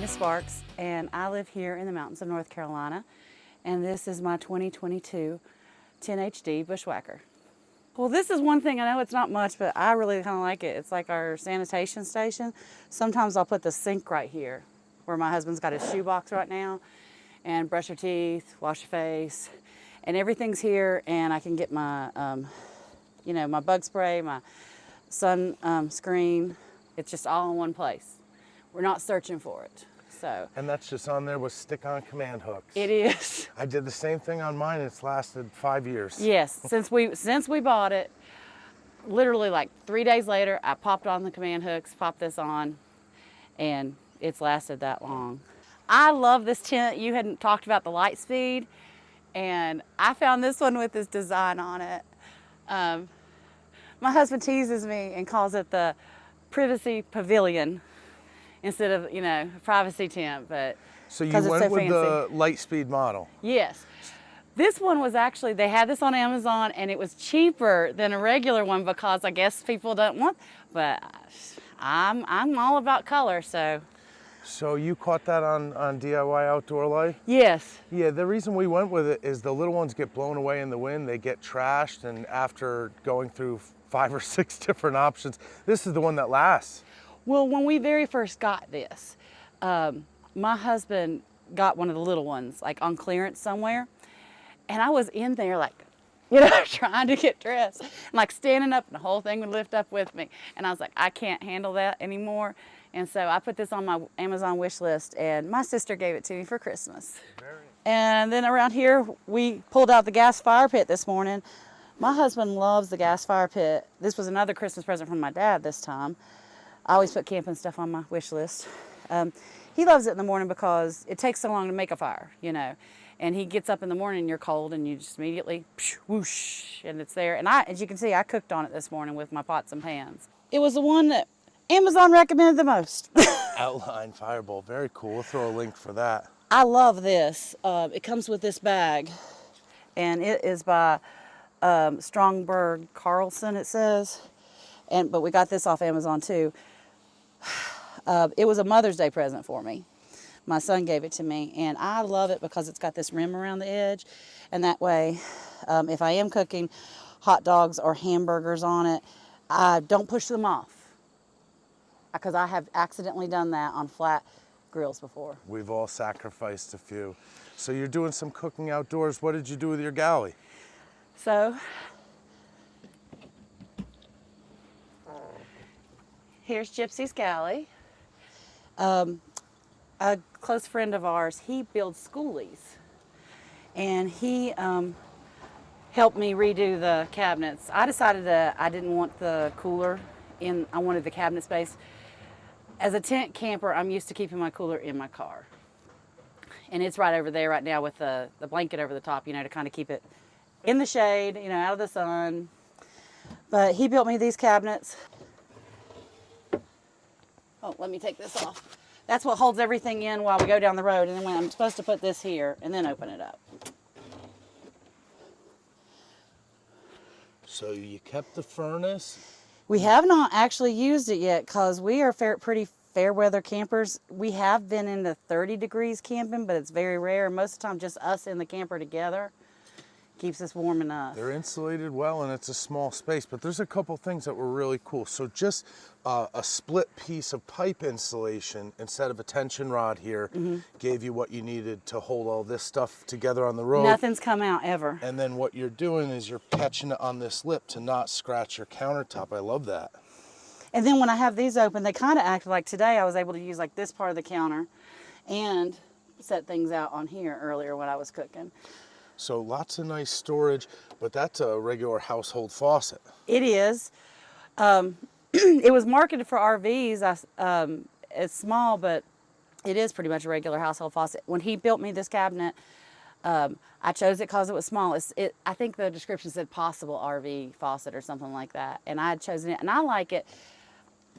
name is Sparks, and I live here in the mountains of North Carolina, and this is my 2022 10HD Bushwhacker. Well, this is one thing, I know it's not much, but I really kind of like it. It's like our sanitation station. Sometimes I'll put the sink right here, where my husband's got his shoebox right now, and brush your teeth, wash your face, and everything's here, and I can get my, my bug spray, my sun screen. It's just all in one place. We're not searching for it. So. And that's just on there with stick-on command hooks. It is. I did the same thing on mine. It's lasted 5 years. Yes, since we bought it, literally like 3 days later, I popped on the command hooks, popped this on, and it's lasted that long. I love this tent. You hadn't talked about the light speed, and I found this one with this design on it. My husband teases me and calls it the privacy pavilion instead of, privacy tent, but so you went so with fancy. the light speed model. Yes. This one was actually, they had this on Amazon, and it was cheaper than a regular one because I guess people don't want, but I'm all about color, so. So you caught that on DIY Outdoor Life? Yes. Yeah, the reason we went with it is the little ones get blown away in the wind, they get trashed, and after going through 5 or 6 different options, this is the one that lasts. Well, when we very first got this, my husband got one of the little ones, like on clearance somewhere, and I was in there like, trying to get dressed, and like standing up, and the whole thing would lift up with me, and I was like, I can't handle that anymore, and so I put this on my Amazon wish list, and my sister gave it to me for Christmas. And then around here, we pulled out the gas fire pit this morning. My husband loves the gas fire pit. This was another Christmas present from my dad this time. I always put camping stuff on my wish list. He loves it in the morning because it takes so long to make a fire, And he gets up in the morning and you're cold and you just immediately whoosh, and it's there. And as you can see, I cooked on it this morning with my pots and pans. It was the one that Amazon recommended the most. Outline Fireball, very cool. We'll throw a link for that. I love this. It comes with this bag, and it is by Strongberg Carlson, it says. But we got this off Amazon too. It was a Mother's Day present for me. My son gave it to me, and I love it because it's got this rim around the edge, and that way, if I am cooking hot dogs or hamburgers on it, I don't push them off, because I have accidentally done that on flat grills before. We've all sacrificed a few. So you're doing some cooking outdoors. What did you do with your galley? So, here's Gypsy's galley. A close friend of ours, he builds schoolies, and he helped me redo the cabinets. I decided that I didn't want the cooler I wanted the cabinet space. As a tent camper, I'm used to keeping my cooler in my car, and it's right over there right now with the blanket over the top, to kind of keep it in the shade, out of the sun. But he built me these cabinets. Oh, let me take this off. That's what holds everything in while we go down the road, and then I'm supposed to put this here and then open it up. So you kept the furnace? We have not actually used it yet because we are pretty fair weather campers. We have been in the 30 degrees camping, but it's very rare. Most of the time, just us in the camper together keeps us warm enough. They're insulated well, and it's a small space, but there's a couple things that were really cool. So just a split piece of pipe insulation instead of a tension rod here gave you what you needed to hold all this stuff together on the road. Nothing's come out ever. And then what you're doing is you're catching it on this lip to not scratch your countertop. I love that. And then when I have these open, they kind of act like today I was able to use like this part of the counter and set things out on here earlier when I was cooking. So lots of nice storage, but that's a regular household faucet. It is. It was marketed for RVs. It's small, but it is pretty much a regular household faucet. When he built me this cabinet, I chose it because it was small. I think the description said possible RV faucet or something like that. And I had chosen it, and I like it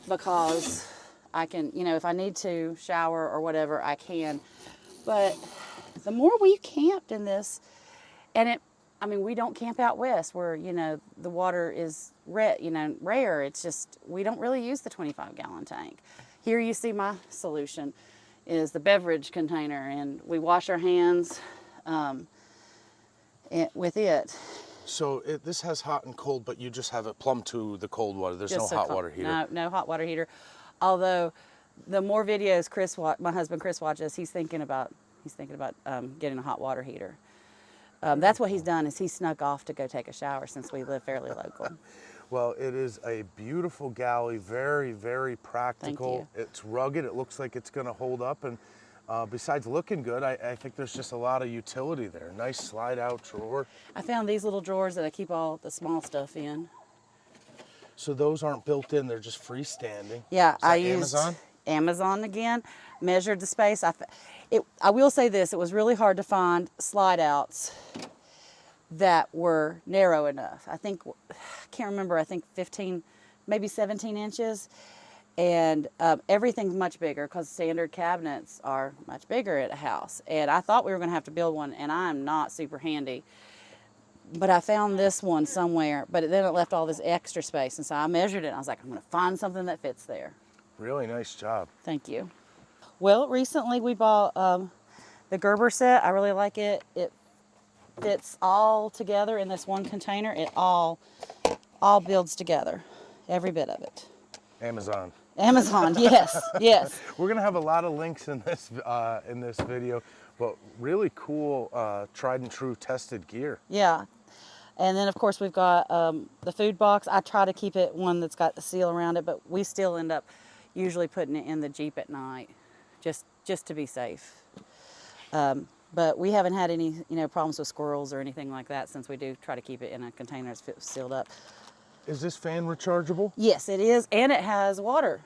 because I can, if I need to shower or whatever, I can. But the more we camped in this, and we don't camp out west where, the water is rare. It's just, we don't really use the 25-gallon tank. Here you see my solution. is the beverage container, and we wash our hands with it. So this has hot and cold, but you just have it plumbed to the cold water. There's Just no a hot water heater. No hot water heater. Although the more videos my husband Chris watches, he's thinking about getting a hot water heater. That's what he's done, is he snuck off to go take a shower since we live fairly local. Well, it is a beautiful galley, very, very practical. Thank you. It's rugged. It looks like it's going to hold up. And besides looking good, I think there's just a lot of utility there. Nice slide-out drawer. I found these little drawers that I keep all the small stuff in. So those aren't built in. They're just freestanding. Yeah, I used Amazon again, measured the space. I will say this, it was really hard to find slide-outs that were narrow enough. I can't remember, I think 15, maybe 17 inches. And everything's much bigger because standard cabinets are much bigger at a house. And I thought we were going to have to build one, and I'm not super handy. But I found this one somewhere, but then it left all this extra space. And so I measured it, and I was like, I'm going to find something that fits there. Really nice job. Thank you. Well, recently we bought the Gerber set. I really like it. It fits all together in this one container. It all builds together, every bit of it. Amazon. Amazon, yes, yes. We're gonna have a lot of links in this video, but really cool, tried and true tested gear. Yeah, and then of course we've got the food box. I try to keep it one that's got the seal around it, but we still end up usually putting it in the Jeep at night, just to be safe. But we haven't had any problems with squirrels or anything like that since we do try to keep it in a container that's sealed up. Is this fan rechargeable? Yes, it is, and it has water.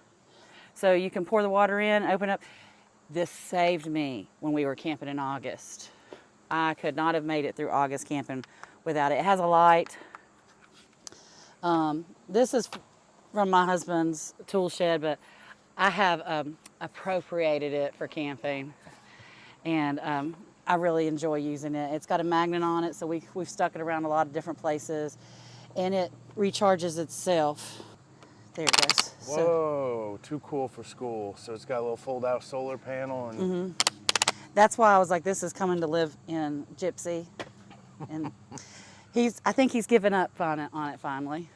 So you can pour the water in, open up. This saved me when we were camping in August. I could not have made it through August camping without it. It has a light. This is from my husband's tool shed, but I have appropriated it for camping, and I really enjoy using it. It's got a magnet on it, so we've stuck it around a lot of different places, and it recharges itself. There it goes. Whoa, too cool for school. So it's got a little fold-out solar panel. And That's why I was like, this is coming to live in Gypsy. And I think he's given up on it finally.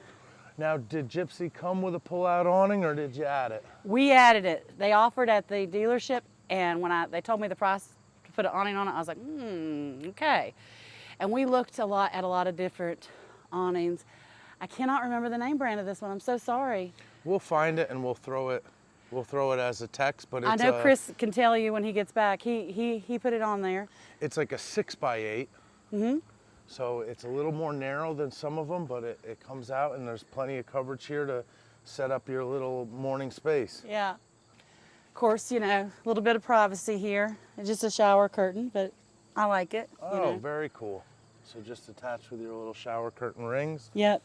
Now, did Gypsy come with a pull-out awning, or did you add it? We added it. They offered at the dealership, and when they told me the price to put an awning on it, I was like, okay. And we looked at a lot of different awnings. I cannot remember the name brand of this one. I'm so sorry. We'll find it and we'll throw it as a text. But it's, I know Chris can tell you when he gets back. He put it on there. It's like a 6x8. Mm-hmm. So it's a little more narrow than some of them, but it comes out and there's plenty of coverage here to set up your little morning space. Yeah. Of course, a little bit of privacy here. It's just a shower curtain, but I like it. Oh, very cool. So just attached with your little shower curtain rings. Yep.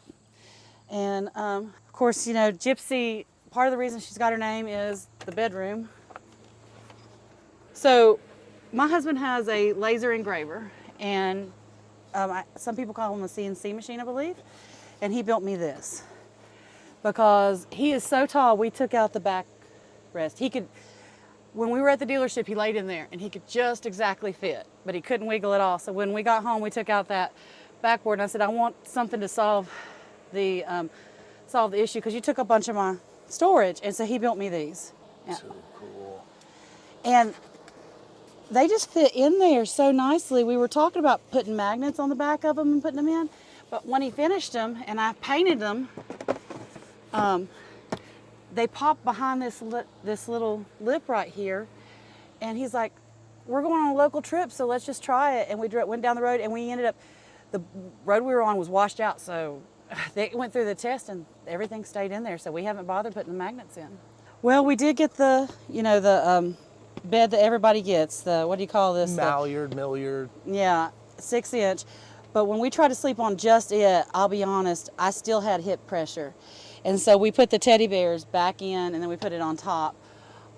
And of course, Gypsy, part of the reason she's got her name is the bedroom. So my husband has a laser engraver, and some people call him a CNC machine, I believe. And he built me this because he is so tall. We took out the back rest. When we were at the dealership, he laid in there and he could just exactly fit, but he couldn't wiggle at all. So when we got home, we took out that backboard, and I said, I want something to solve the issue, because you took a bunch of my storage. And so he built me these. Yeah. So cool. And they just fit in there so nicely. We were talking about putting magnets on the back of them and putting them in, but when he finished them and I painted them, they popped behind this little lip right here, and he's like, we're going on a local trip, so let's just try it. And we went down the road, and we ended up, the road we were on was washed out, so they went through the test and everything stayed in there, so we haven't bothered putting the magnets in. Well, we did get the bed that everybody gets, what do you call this? Milliard. Yeah, 6-inch. But when we tried to sleep on just it, I'll be honest, I still had hip pressure. And so we put the teddy bears back in, and then we put it on top.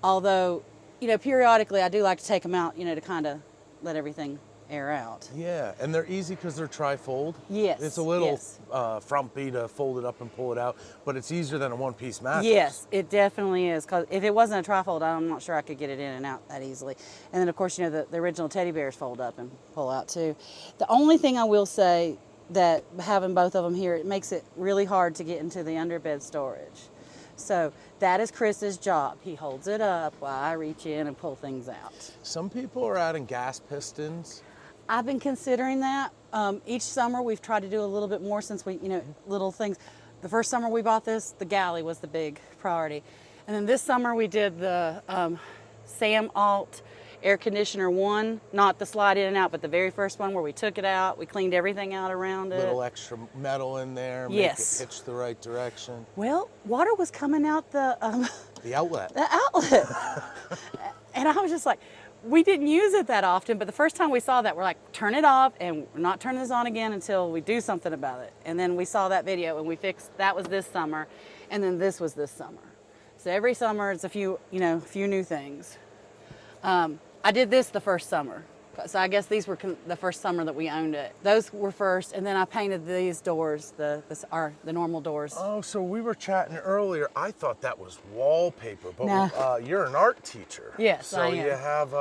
Although, periodically I do like to take them out, to kind of let everything air out. Yeah, and they're easy because they're tri-fold. Yes. It's a little yes. frumpy to fold it up and pull it out, but it's easier than a one-piece mattress. Yes, it definitely is. Because if it wasn't a trifold, I'm not sure I could get it in and out that easily. And then, of course, you know, the original teddy bears fold up and pull out too. The only thing I will say that having both of them here, it makes it really hard to get into the underbed storage. So that is Chris's job. He holds it up while I reach in and pull things out. Some people are adding gas pistons. I've been considering that. Each summer we've tried to do a little bit more since we, you know, little things. The first summer we bought this, the galley was the big priority. And then this summer we did the Sam Alt air conditioner one, not the slide in and out, but the very first one where we took it out, we cleaned everything out around it. Little extra metal in there, yes. Make it pitch the right direction. Well, water was coming out the outlet. The outlet. And I was just like, we didn't use it that often, but the first time we saw that, we're like, turn it off, and we're not turning this on again until we do something about it. And then we saw that video, and we fixed, that was this summer, and then this was this summer. So every summer it's a few new things. I did this the first summer. So I guess these were the first summer that we owned it. Those were first, and then I painted these doors, the normal doors. Oh, so we were chatting earlier. I thought that was wallpaper, but no. You're an art teacher. Yes, so I am. You have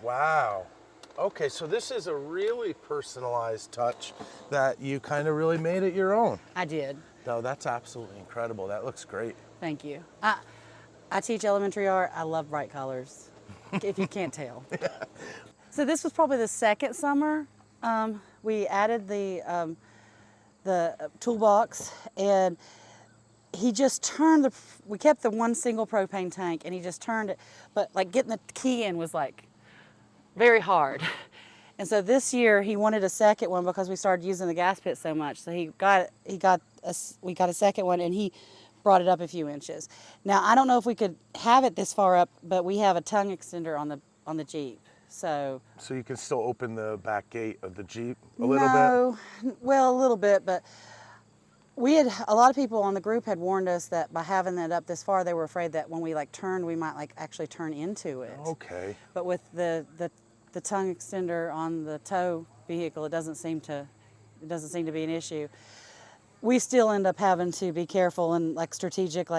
wow. Okay, so this is a really personalized touch that you kind of really made it your own. I did. No, that's absolutely incredible. That looks great. Thank you. I teach elementary art. I love bright colors, if you can't tell. Yeah. So this was probably the second summer. We added the toolbox, and he just turned we kept the one single propane tank, and he just turned it, but like getting the key in was like very hard. And so this year he wanted a second one because we started using the gas pit so much. So we got a second one, and he brought it up a few inches. Now I don't know if we could have it this far up, but we have a tongue extender on the Jeep. So you can still open the back gate of the Jeep a little bit? Well, a little bit, but a lot of people on the group had warned us that by having that up this far, they were afraid that when we turned, we might actually turn into it. Okay. But with the tongue extender on the tow vehicle, it doesn't seem to be an issue. We still end up having to be careful and strategic.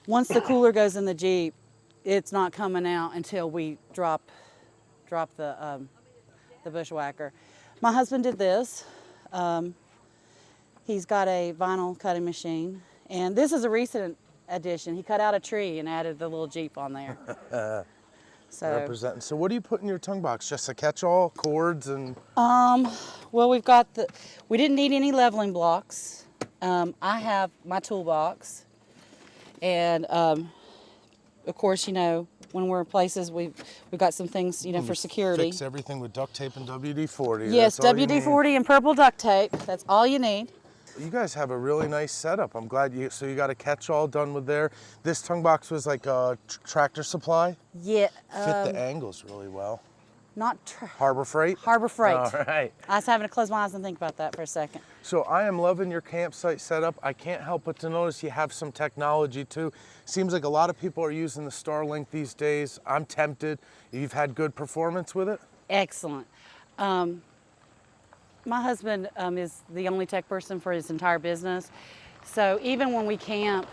Once the cooler goes in the Jeep, it's not coming out until we drop the Bushwhacker. My husband did this. He's got a vinyl cutting machine, and this is a recent addition. He cut out a tree and added the little Jeep on there. Representing. So what do you put in your tongue box? Just a catch-all, cords, and? Well, we didn't need any leveling blocks. I have my toolbox, and of course, when we're in places, we've got some things, for security. Fix everything with duct tape and WD-40. Yes, WD-40 and purple duct tape. That's all you need. You guys have a really nice setup. I'm glad so you got a catch-all done with there. This tongue box was like a Tractor Supply? Yeah. Fit the angles really well. Not Harbor Freight? Harbor Freight. All right. I was having to close my eyes and think about that for a second. So I am loving your campsite setup. I can't help but to notice you have some technology too. Seems like a lot of people are using the Starlink these days. I'm tempted. You've had good performance with it? Excellent. My husband is the only tech person for his entire business. So even when we camp,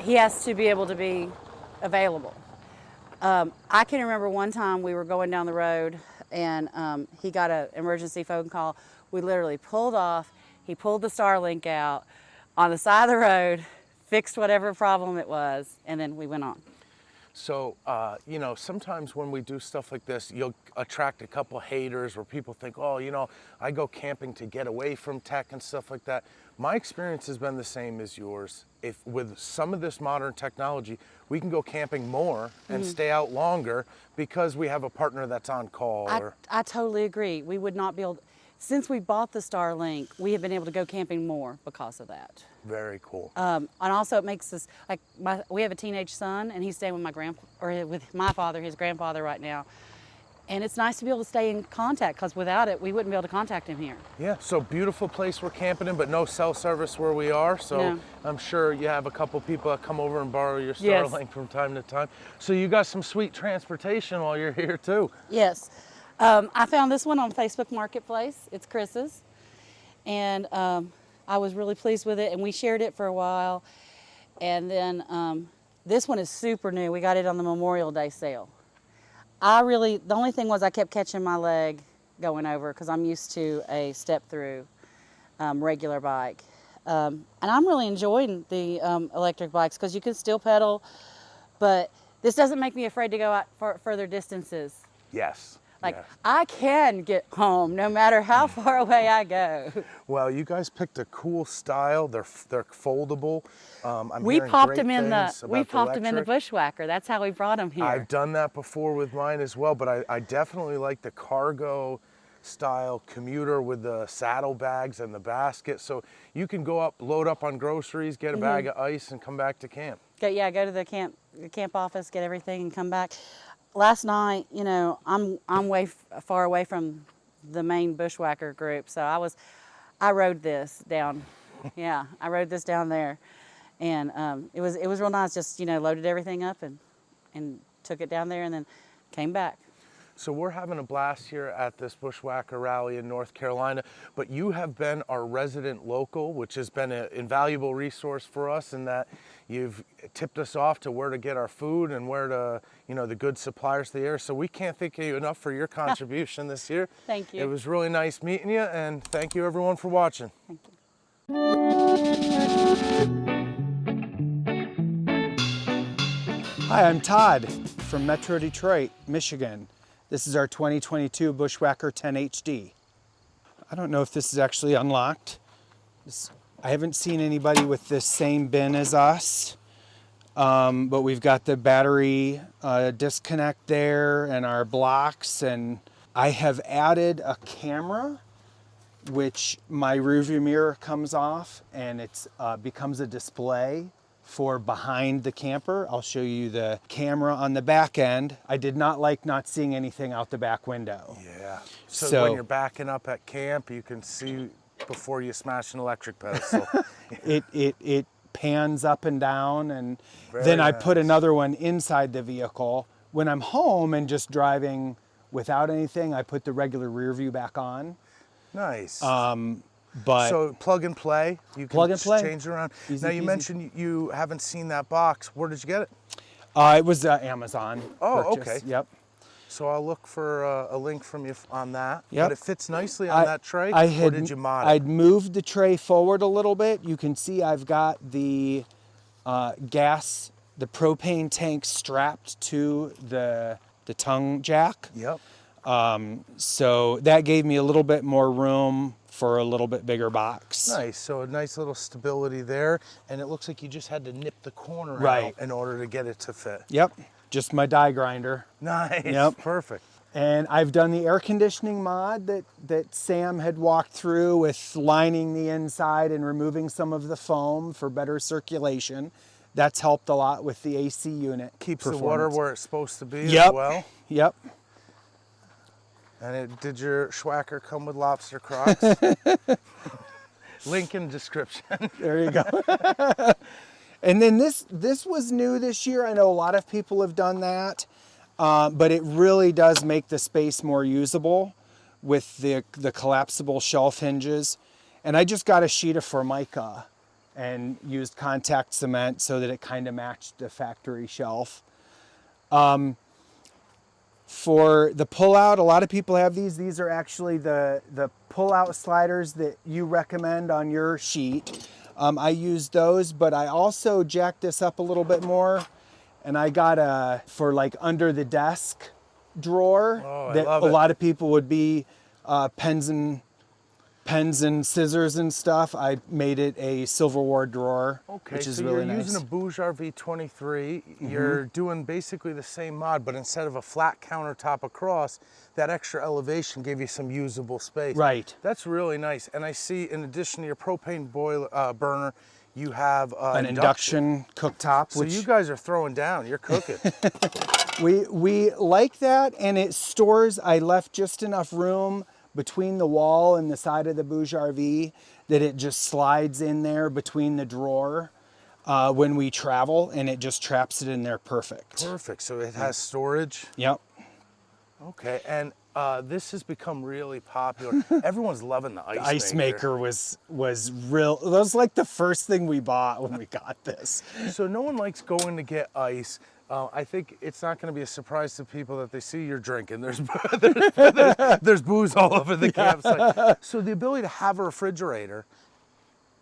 he has to be able to be available. I can remember one time we were going down the road, and he got an emergency phone call. We literally pulled off. He pulled the Starlink out on the side of the road, fixed whatever problem it was, and then we went on. So, sometimes when we do stuff like this, you'll attract a couple haters where people think, oh, I go camping to get away from tech and stuff like that. My experience has been the same as yours. If with some of this modern technology, we can go camping more and stay out longer because we have a partner that's on call. I totally agree. We would not be able, since we bought the Starlink, we have been able to go camping more because of that. Very cool. And also it makes us, we have a teenage son, and he's staying with with my father, his grandfather right now. And it's nice to be able to stay in contact, because without it, we wouldn't be able to contact him here. Yeah, so beautiful place we're camping in, but no cell service where we are. So No. I'm sure you have a couple people that come over and borrow your Yes. Starlink from time to time. So you got some sweet transportation while you're here too. Yes. I found this one on Facebook Marketplace. It's Chris's. And I was really pleased with it, and we shared it for a while. And then this one is super new. We got it on the Memorial Day sale. The only thing was I kept catching my leg going over, because I'm used to a step-through regular bike. And I'm really enjoying the electric bikes, because you can still pedal, but this doesn't make me afraid to go out for further distances. Yes. Like, yes. I can get home no matter how far away I go. Well, you guys picked a cool style. They're foldable. We popped them in the Bushwhacker. That's how we brought them here. I've done that before with mine as well, but I definitely like the cargo style commuter with the saddlebags and the basket. So you can go up, load up on groceries, get a bag of ice, and come back to camp. Go to the camp office, get everything, and come back. Last night, you know, I'm way far away from the main Bushwhacker group, so I rode this down. Yeah, I rode this down there, and it was real nice. Just, you know, loaded everything up and took it down there, and then came back. So we're having a blast here at this Bushwhacker rally in North Carolina, but you have been our resident local, which has been an invaluable resource for us in that you've tipped us off to where to get our food and where to, you know, the good suppliers to the area. So we can't thank you enough for your contribution this year. Thank you. It was really nice meeting you, and thank you everyone for watching. Thank you. Hi, I'm Todd from Metro Detroit, Michigan. This is our 2022 Bushwhacker 10 HD. I don't know if this is actually unlocked. I haven't seen anybody with this same bin as us, but we've got the battery disconnect there and our blocks, and I have added a camera, which my rearview mirror comes off and it becomes a display for behind the camper. I'll show you the camera on the back end. I did not like not seeing anything out the back window. Yeah. So when you're backing up at camp, you can see before you smash an electric pedestal. it pans up and down, and then I put another one inside the vehicle. When I'm home and just driving without anything, I put the regular rear view back on. Nice. But so plug and play. You can change it around. Easy, now you easy. mentioned you haven't seen that box. Where did you get it? It was Amazon. Oh, purchase. okay. Yep. So I'll look for a link from you on that. Yep. But it fits nicely on that tray. Or did you mod it? I'd moved the tray forward a little bit. You can see I've got the the propane tank strapped to the tongue jack. Yep. So that gave me a little bit more room for a little bit bigger box. Nice. So a nice little stability there, and it looks like you just had to nip the corner Right. out in order to get it to fit. Yep. Just my die grinder. Nice. Yep. Perfect. And I've done the air conditioning mod that Sam had walked through with lining the inside and removing some of the foam for better circulation. That's helped a lot with the AC unit. Keeps the water where it's supposed to be as Yep. well. Yep. And did your Schwacker come with lobster crocs? Link in description. There you go. And then this was new this year. I know a lot of people have done that, but it really does make the space more usable with the collapsible shelf hinges. And I just got a sheet of Formica and used contact cement so that it kind of matched the factory shelf. For the pull-out, a lot of people have these. These are actually the pull-out sliders that you recommend on your sheet. I use those, but I also jacked this up a little bit more, and I got for like under the desk drawer that a lot of people would be pens and scissors and stuff. I made it a silverware drawer, which is really nice. So you're using a BougeRV 23. You're doing basically the same mod, but instead of a flat countertop across, that extra elevation gave you some usable space. Right. That's really nice. And I see, in addition to your propane boiler burner, You have an induction cooktop, So which you guys are throwing down. You're cooking. we like that, and it stores. I left just enough room between the wall and the side of the BougeRV that it just slides in there between the drawer when we travel, and it just traps it in there perfect. Perfect. So it has storage. Yep. Okay, and this has become really popular. Everyone's loving the ice maker. Was real. That was like the first thing we bought when we got this. So no one likes going to get ice. I think it's not going to be a surprise to people that they see you're drinking. There's booze all over the campsite. So the ability to have a refrigerator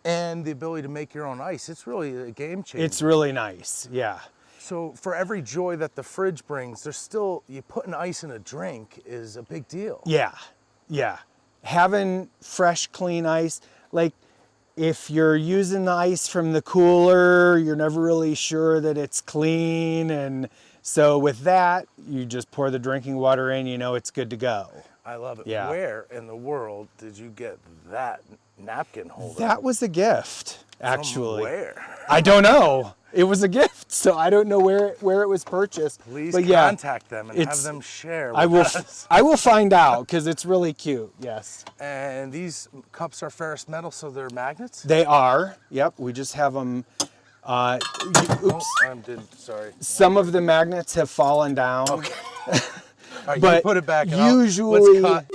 and the ability to make your own ice, it's really a game changer. It's really nice, yeah. So for every joy that the fridge brings, there's still, you putting ice in a drink is a big deal. Yeah, yeah. Having fresh, clean ice, like if you're using the ice from the cooler, you're never really sure that it's clean. And so with that, you just pour the drinking water in, you know it's good to go. I love it. Yeah. Where in the world did you get that napkin holder? That was a gift, actually. From where? I don't know. It was a gift, so I don't know where it was purchased. Please but yeah, contact them and have them share with us. I will find out because it's really cute. Yes. And these cups are ferrous metal, so they're magnets? They are. Yep. We just have them. Oops. Oh, sorry. Some of the magnets have fallen down. Okay. All right, But you put it back. usually, let's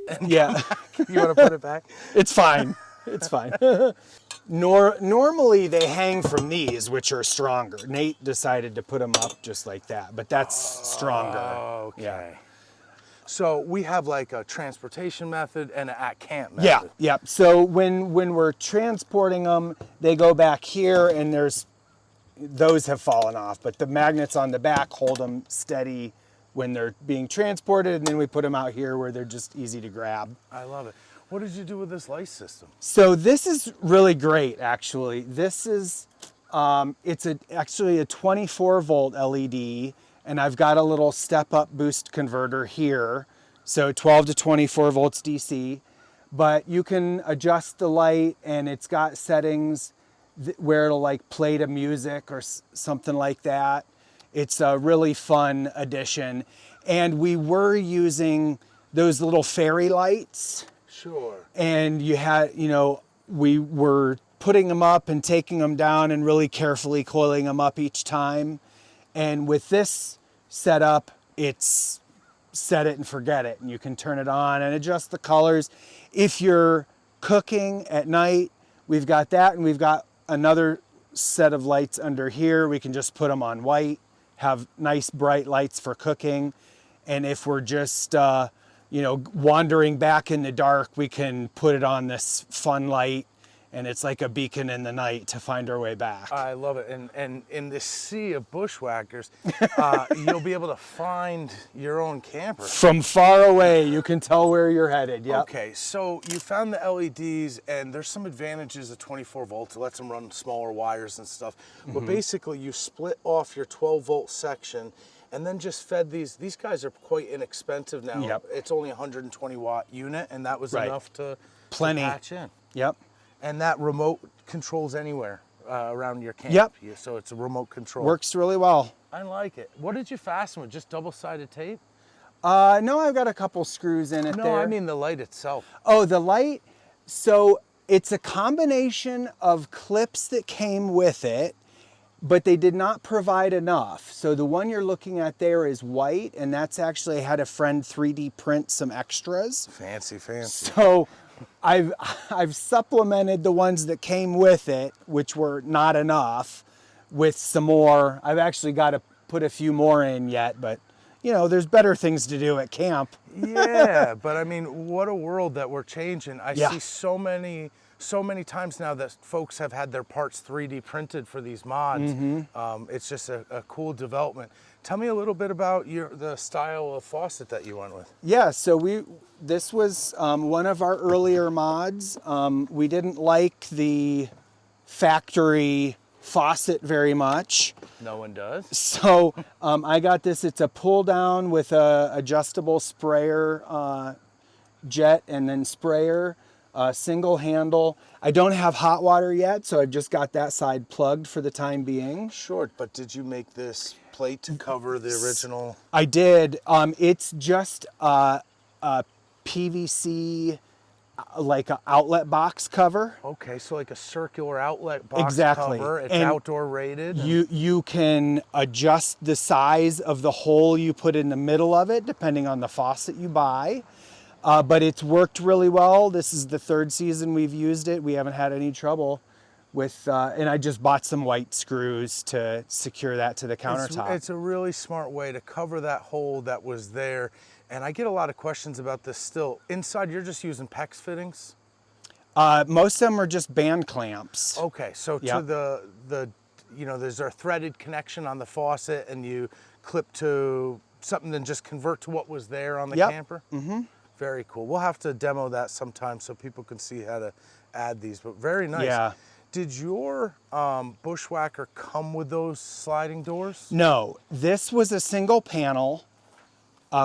cut. yeah, You want to put it back? it's fine. It's fine. Normally they hang from these, which are stronger. Nate decided to put them up just like that, but that's stronger. Okay. Yeah. So we have like a transportation method and an at camp method. Yeah, yeah. So when we're transporting them, they go back here, and those have fallen off, but the magnets on the back hold them steady when they're being transported, and then we put them out here where they're just easy to grab. I love it. What did you do with this light system? So this is really great, actually. This is, it's actually a 24 volt LED, and I've got a little step up boost converter here. So 12 to 24 volts DC, but you can adjust the light, and it's got settings where it'll like play to music or something like that. It's a really fun addition. And we were using those little fairy lights. Sure. And we were putting them up and taking them down and really carefully coiling them up each time. And with this setup, it's set it and forget it. And you can turn it on and adjust the colors. If you're cooking at night, we've got that, and we've got another set of lights under here. We can just put them on white, have nice bright lights for cooking. And if we're just wandering back in the dark, we can put it on this fun light, and it's like a beacon in the night to find our way back. I love it. And in this sea of bushwhackers, you'll be able to find your own camper. From far away, you can tell where you're headed. Yep. Okay, so you found the LEDs, and there's some advantages of 24 volts. It lets them run smaller wires and stuff. But basically, you split off your 12 volt section and then just fed these. These guys are quite inexpensive now. Yep. It's only a 120 watt unit, and that was Right. enough to patch in. Yep. And that remote controls anywhere around your camp. Yep. So it's a remote control. Works really well. I like it. What did you fasten with? Just double-sided tape? No, I've got a couple screws in it No, there. I mean the light itself. Oh, the light. So it's a combination of clips that came with it, but they did not provide enough. So the one you're looking at there is white, and that's actually, I had a friend 3D print some extras. Fancy, fancy. So I've supplemented the ones that came with it, which were not enough, with some more. I've actually got to put a few more in yet, but there's better things to do at camp. Yeah, but I mean, what a world that we're changing. I Yeah. see so many times now that folks have had their parts 3D printed for these mods. It's just a cool development. Tell me a little bit about the style of faucet that you went with. Yeah, so this was one of our earlier mods. We didn't like the factory faucet very much. No one does. So I got this. It's a pull down with a adjustable sprayer jet and then sprayer. single handle. I don't have hot water yet, so I've just got that side plugged for the time being. Sure, but did you make this plate to cover the original? I did. It's just a PVC, like an outlet box cover. Okay, so like a circular outlet box Exactly. cover. It's And outdoor rated. You can adjust the size of the hole you put in the middle of it, depending on the faucet you buy. But it's worked really well. This is the 3rd season we've used it. We haven't had any trouble with, and I just bought some white screws to secure that to the countertop. It's a really smart way to cover that hole that was there. And I get a lot of questions about this still. Inside, you're just using PEX fittings? Most of them are just band clamps. Okay, so Yep. to the there's a threaded connection on the faucet and you clip to something and just convert to what was there on the Yep. camper? Mm-hmm. Very cool. We'll have to demo that sometime so people can see how to add these, but very nice. Yeah. Did your Bushwhacker come with those sliding doors? No, this was a single panel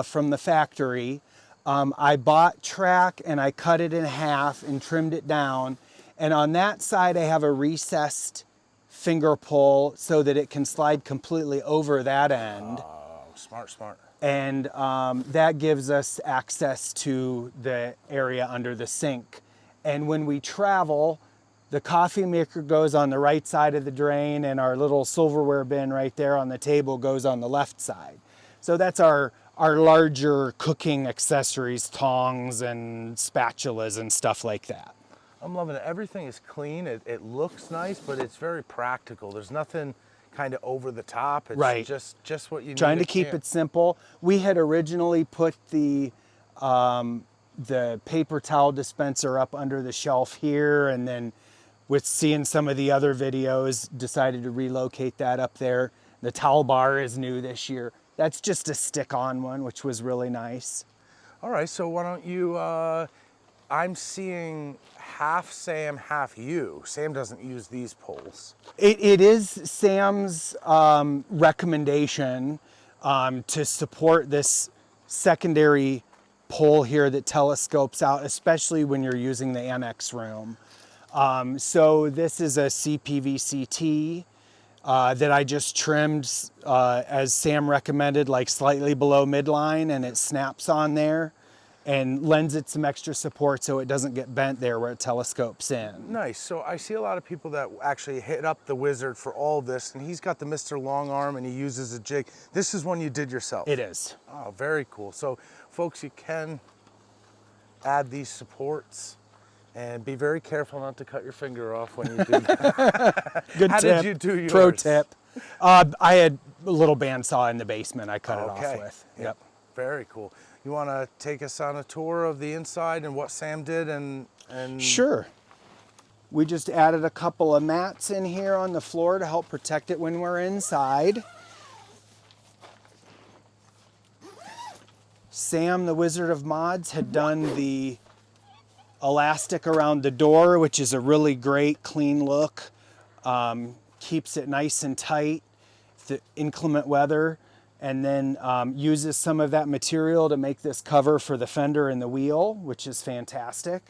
from the factory. I bought track and I cut it in half and trimmed it down. And on that side, I have a recessed finger pull so that it can slide completely over that end. Oh, smart, smart. And that gives us access to the area under the sink. And when we travel, the coffee maker goes on the right side of the drain and our little silverware bin right there on the table goes on the left side. So that's our larger cooking accessories, tongs and spatulas and stuff like that. I'm loving it. Everything is clean. It looks nice, but it's very practical. There's nothing kind of over the top. It's Right. just what you need. Trying to keep it simple. We had originally put the paper towel dispenser up under the shelf here, and then with seeing some of the other videos, decided to relocate that up there. The towel bar is new this year. That's just a stick-on one, which was really nice. All right, so why don't you, I'm seeing half Sam, half you. Sam doesn't use these poles. It is Sam's recommendation to support this secondary pole here that telescopes out, especially when you're using the annex room. So this is a CPVCT that I just trimmed as Sam recommended, like slightly below midline, and it snaps on there and lends it some extra support so it doesn't get bent there where it telescopes in. Nice. So I see a lot of people that actually hit up the Wizard for all this, and he's got the Mr. Long Arm and he uses a jig. This is one you did yourself. It is. Oh, very cool. So folks, you can add these supports and be very careful not to cut your finger off when you do that. Good How tip. did you do yours? Pro tip. I had a little bandsaw in the basement I cut it Okay. off with. Yep. Very cool. You want to take us on a tour of the inside and what Sam did and Sure. We just added a couple of mats in here on the floor to help protect it when we're inside. Sam, the Wizard of Mods, had done the elastic around the door, which is a really great clean look. Keeps it nice and tight, the inclement weather, and then uses some of that material to make this cover for the fender and the wheel, which is fantastic.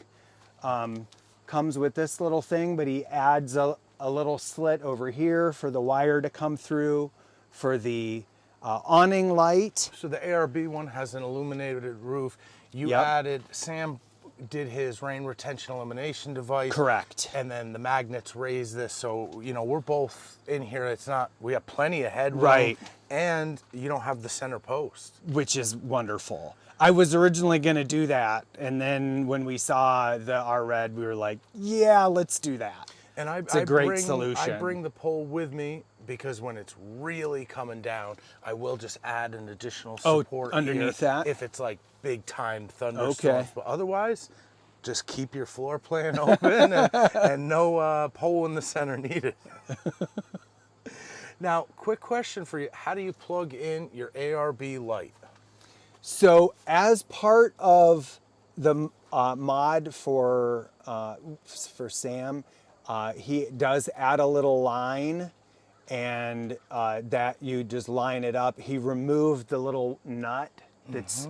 Comes with this little thing, but he adds a little slit over here for the wire to come through for the awning light. So the ARB one has an illuminated roof. You Yep. added, Sam did his rain retention elimination device. Correct. And then the magnets raise this, so you know we're both in here. It's not, we have plenty of headroom. Right. And you don't have the center post. Which is wonderful. I was originally going to do that, and then when we saw the R-Red, we were like, yeah, let's do that. And It's a great solution. I bring the pole with me because when it's really coming down, I will just add an additional support underneath here that? if it's like big time thunderstorms. Okay. But otherwise, just keep your floor plan open and no pole in the center needed. Now, quick question for you. How do you plug in your ARB light? So as part of the mod for Sam, he does add a little line, and that you just line it up. He removed the little nut that's,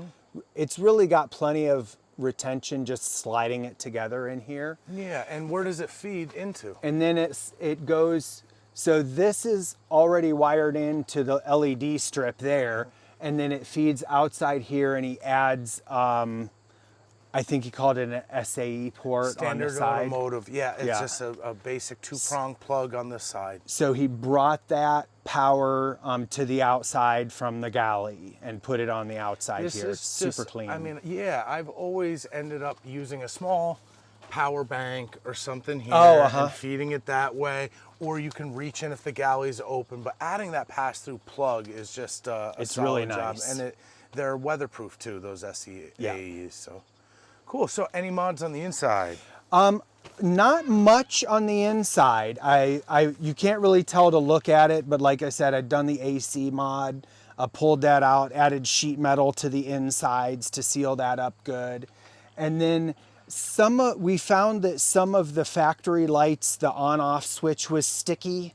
it's really got plenty of retention, just sliding it together in here. Yeah, and where does it feed into? And then it goes, so this is already wired into the LED strip there, and then it feeds outside here, and he adds, I think he called it an SAE port Standard on the side. automotive. Yeah, it's just a basic 2-prong plug on this side. So he brought that power to the outside from the galley and put it on the outside This here. is Super just, clean. I mean, yeah, I've always ended up using a small power bank or something here and feeding it that way, or you can reach in if the galley's open. But adding that pass-through plug is just a It's solid really job. nice. And they're weatherproof too, those SEAEs. So cool. So any mods on the inside? Not much on the inside. You can't really tell to look at it, but like I said, I'd done the AC mod, pulled that out, added sheet metal to the insides to seal that up good. And then we found that some of the factory lights, the on-off switch was sticky,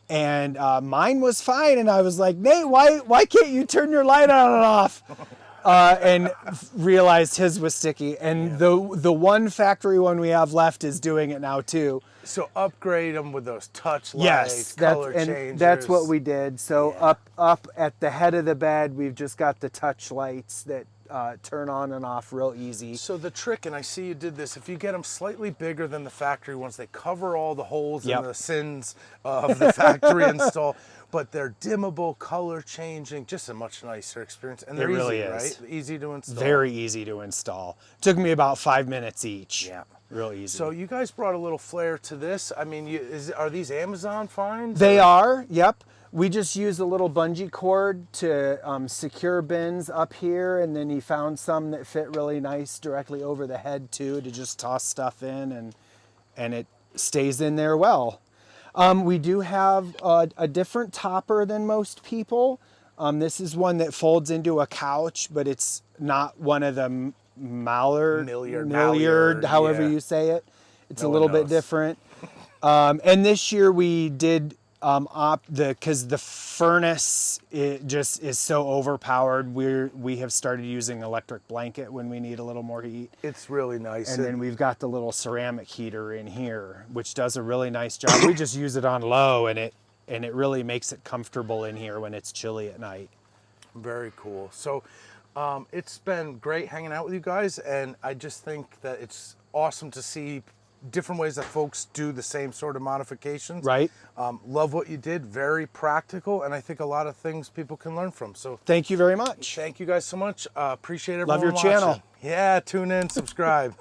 and mine was fine. And I was like, Nate, why can't you turn your light on and off? And realized his was sticky. And the one factory one we have left is doing it now too. So upgrade them with those touch lights, Yes, color changers. that's what we did. So up at the head of the bed, we've just got the touch lights that turn on and off real easy. So the trick, and I see you did this, if you get them slightly bigger than the factory ones, they cover all the holes and the sins of the factory install, but they're dimmable, color changing, just a much nicer experience. And they're really easy, is. right? Easy to install. Very easy to install. Took me about 5 minutes each. Yeah. Real easy. So you guys brought a little flair to this. I mean, are these Amazon finds? They are, yep. We just used a little bungee cord to secure bins up here, and then he found some that fit really nice directly over the head too, to just toss stuff in, and it stays in there well. We do have a different topper than most people. This is one that folds into a couch, but it's not one of the Milliard, however you say it. It's a little bit different. And this year we did because the furnace, it just is so overpowered. We have started using electric blanket when we need a little more heat. It's really nice. And then we've got the little ceramic heater in here, which does a really nice job. We just use it on low, and it really makes it comfortable in here when it's chilly at night. Very cool. So it's been great hanging out with you guys, and I just think that it's awesome to see different ways that folks do the same sort of modifications. Right. Love what you did. Very practical, and I think a lot of things people can learn from. So thank you very much. Thank you guys so much. Appreciate everyone Love your watching. channel. Yeah, tune in, subscribe.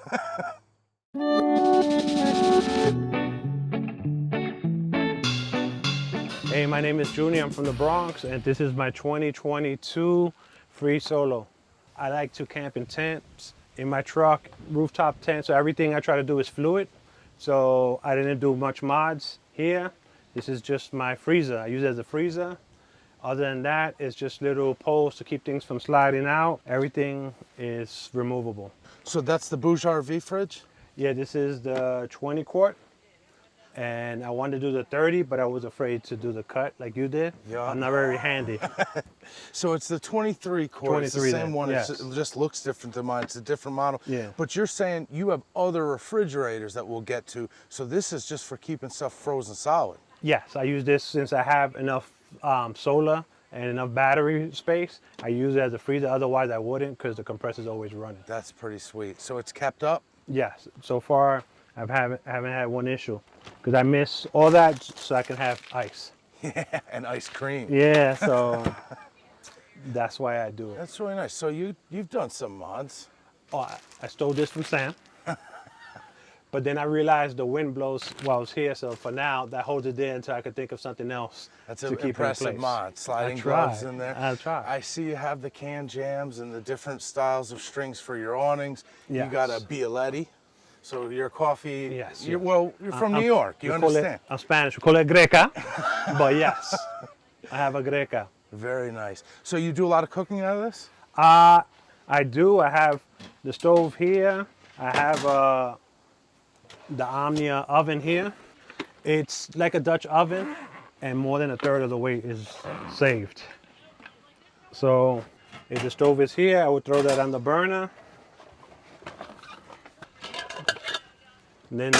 Hey, my name is Junior. I'm from the Bronx, and this is my 2022 free solo. I like to camp in tents, in my truck, rooftop tent, so everything I try to do is fluid. So I didn't do much mods here. This is just my freezer. I use it as a freezer. Other than that, it's just little poles to keep things from sliding out. Everything is removable. So that's the BougeRV fridge? Yeah, this is the 20 quart. And I wanted to do the 30, but I was afraid to do the cut like you did. Yeah. I'm not very handy. So it's the 23 quart, it's the same then, one, yes. it just looks different than mine, it's a different model. Yeah. But you're saying you have other refrigerators that we'll get to, so this is just for keeping stuff frozen solid. Yes, I use this since I have enough solar and enough battery space. I use it as a freezer, otherwise I wouldn't because the compressor's always running. That's pretty sweet. So it's kept up? Yes, so far I haven't had one issue because I miss all that so I can have ice. Yeah, and ice cream. Yeah, so that's why I do it. That's really nice. So you've done some mods. Oh, I stole this from Sam. But then I realized the wind blows while I was here, so for now, that holds it there until I can think of something else That's to an keep it in impressive place. mod. Sliding I tried. gloves in there. I tried. I see you have the can jams and the different styles of strings for your awnings. Yes. You got a Bialetti. So your coffee, Yes, you're, yes. well, you're from New York, you understand. I'm Spanish, we call it greca, but yes, I have a greca. Very nice. So you do a lot of cooking out of this? I do, I have the stove here, I have the Omnia oven here. It's like a Dutch oven, and more than a third of the weight is saved. So if the stove is here, I would throw that on the burner. And then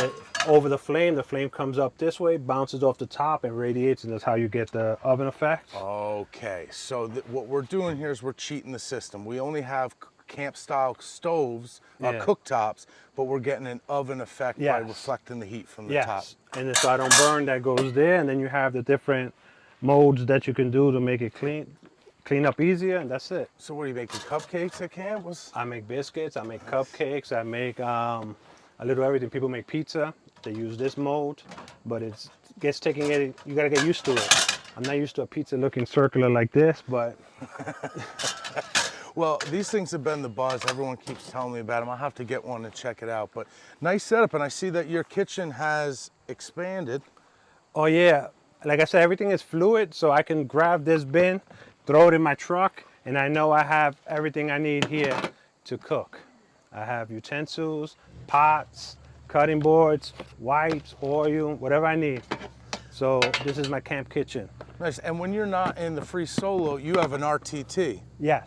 over the flame comes up this way, bounces off the top and radiates, and that's how you get the oven effect. Okay, so what we're doing here is we're cheating the system. We only have camp style stoves, cooktops, but we're getting an oven effect by reflecting the heat from the top. And then so I don't burn, that goes there, and then you have the different modes that you can do to make it clean up easier, and that's it. So what are you making, cupcakes at camp? I make biscuits, I make cupcakes, I make a little everything. People make pizza, they use this mold, but you gotta get used to it. I'm not used to a pizza looking circular like this, but. Well, these things have been the buzz. Everyone keeps telling me about them. I'll have to get one and check it out. But nice setup, and I see that your kitchen has expanded. Oh yeah, like I said, everything is fluid, so I can grab this bin, throw it in my truck, and I know I have everything I need here to cook. I have utensils, pots, cutting boards, wipes, oil, whatever I need. So this is my camp kitchen. Nice, and when you're not in the free solo, you have an RTT. Yes.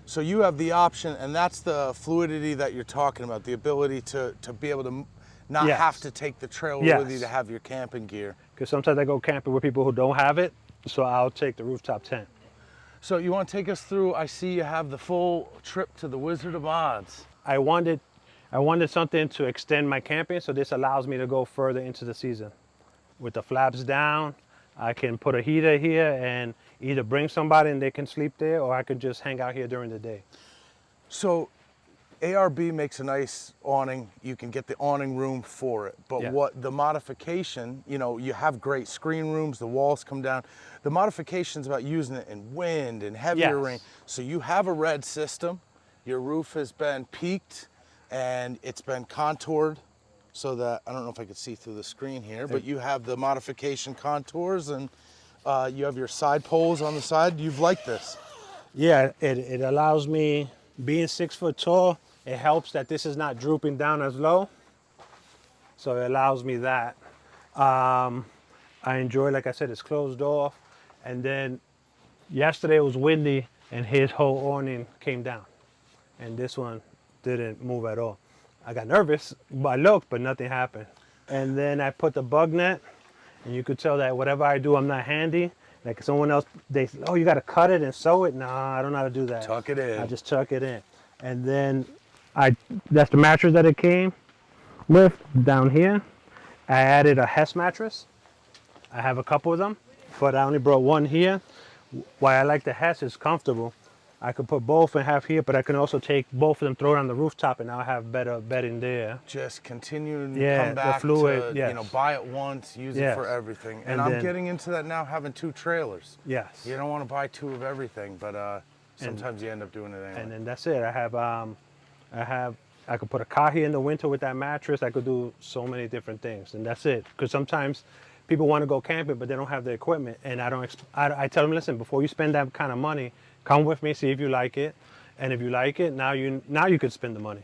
So you have the option, and that's the fluidity that you're talking about, the ability to be able to not have to take the trailer with you to have your camping gear. Because sometimes I go camping with people who don't have it, so I'll take the rooftop tent. So you want to take us through, I see you have the full trip to the Wizard of Oz. I wanted something to extend my camping, so this allows me to go further into the season. With the flaps down, I can put a heater here and either bring somebody and they can sleep there, or I could just hang out here during the day. So ARB makes a nice awning. You can get the awning room for it. But what the modification, you have great screen rooms, the walls come down. The modification's about using it in wind and heavier rain. So you have a red system. Your roof has been peaked and it's been contoured so that, I don't know if I could see through the screen here, but you have the modification contours, and you have your side poles on the side. You've liked this. Yeah, it allows me, being 6 foot tall, it helps that this is not drooping down as low. So it allows me that. I enjoy, like I said, it's closed off. And then yesterday it was windy and his whole awning came down. And this one didn't move at all. I got nervous, but I looked, but nothing happened. And then I put the bug net, and you could tell that whatever I do, I'm not handy. Like someone else, they say, oh, you got to cut it and sew it. Nah, I don't know how to do that. Tuck it in. I just tuck it in. And then that's the mattress that it came with down here. I added a Hess mattress. I have a couple of them, but I only brought one here. Why I like the Hess is comfortable. I could put both and have here, but I can also take both of them, throw it on the rooftop, and now I have better bedding there. Just continue to come back the fluid, to, buy it once, use it for everything. And I'm getting into that now, having 2 trailers. Yes. You don't want to buy 2 of everything, but sometimes you end up doing it anyway. And then that's it. I could put a cot here in the winter with that mattress. I could do so many different things, and that's it. Because sometimes people want to go camping, but they don't have the equipment, and I tell them, listen, before you spend that kind of money, come with me, see if you like it, and if you like it, now you could spend the money.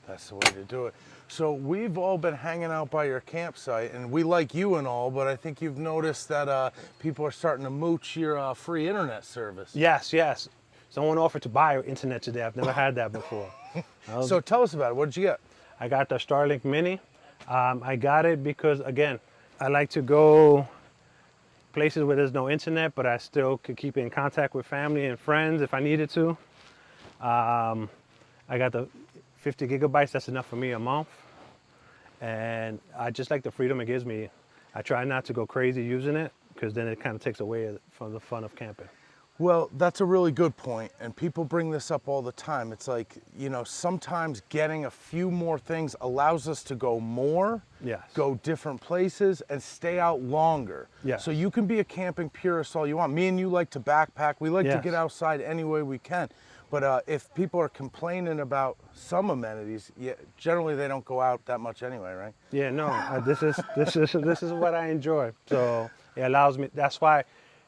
That's the way to do it. So we've all been hanging out by your campsite, and we like you and all, but I think you've noticed that people are starting to mooch your free internet service. Yes. Someone offered to buy internet today. I've never had that before. So tell us about it. What did you get? I got the Starlink Mini. I got it because, again, I like to go places where there's no internet, but I still could keep in contact with family and friends if I needed to. I got the 50 gigabytes, that's enough for me a month. And I just like the freedom it gives me. I try not to go crazy using it, because then it kind of takes away from the fun of camping. Well, that's a really good point, and people bring this up all the time. It's like, sometimes getting a few more things allows us to go more, go different places, and stay out longer. So you can be a camping purist all you want. Me and you like to backpack. We like to get outside any way we can. But if people are complaining about some amenities, generally they don't go out that much anyway, right? Yeah, no, this is what I enjoy. So it allows me, that's why,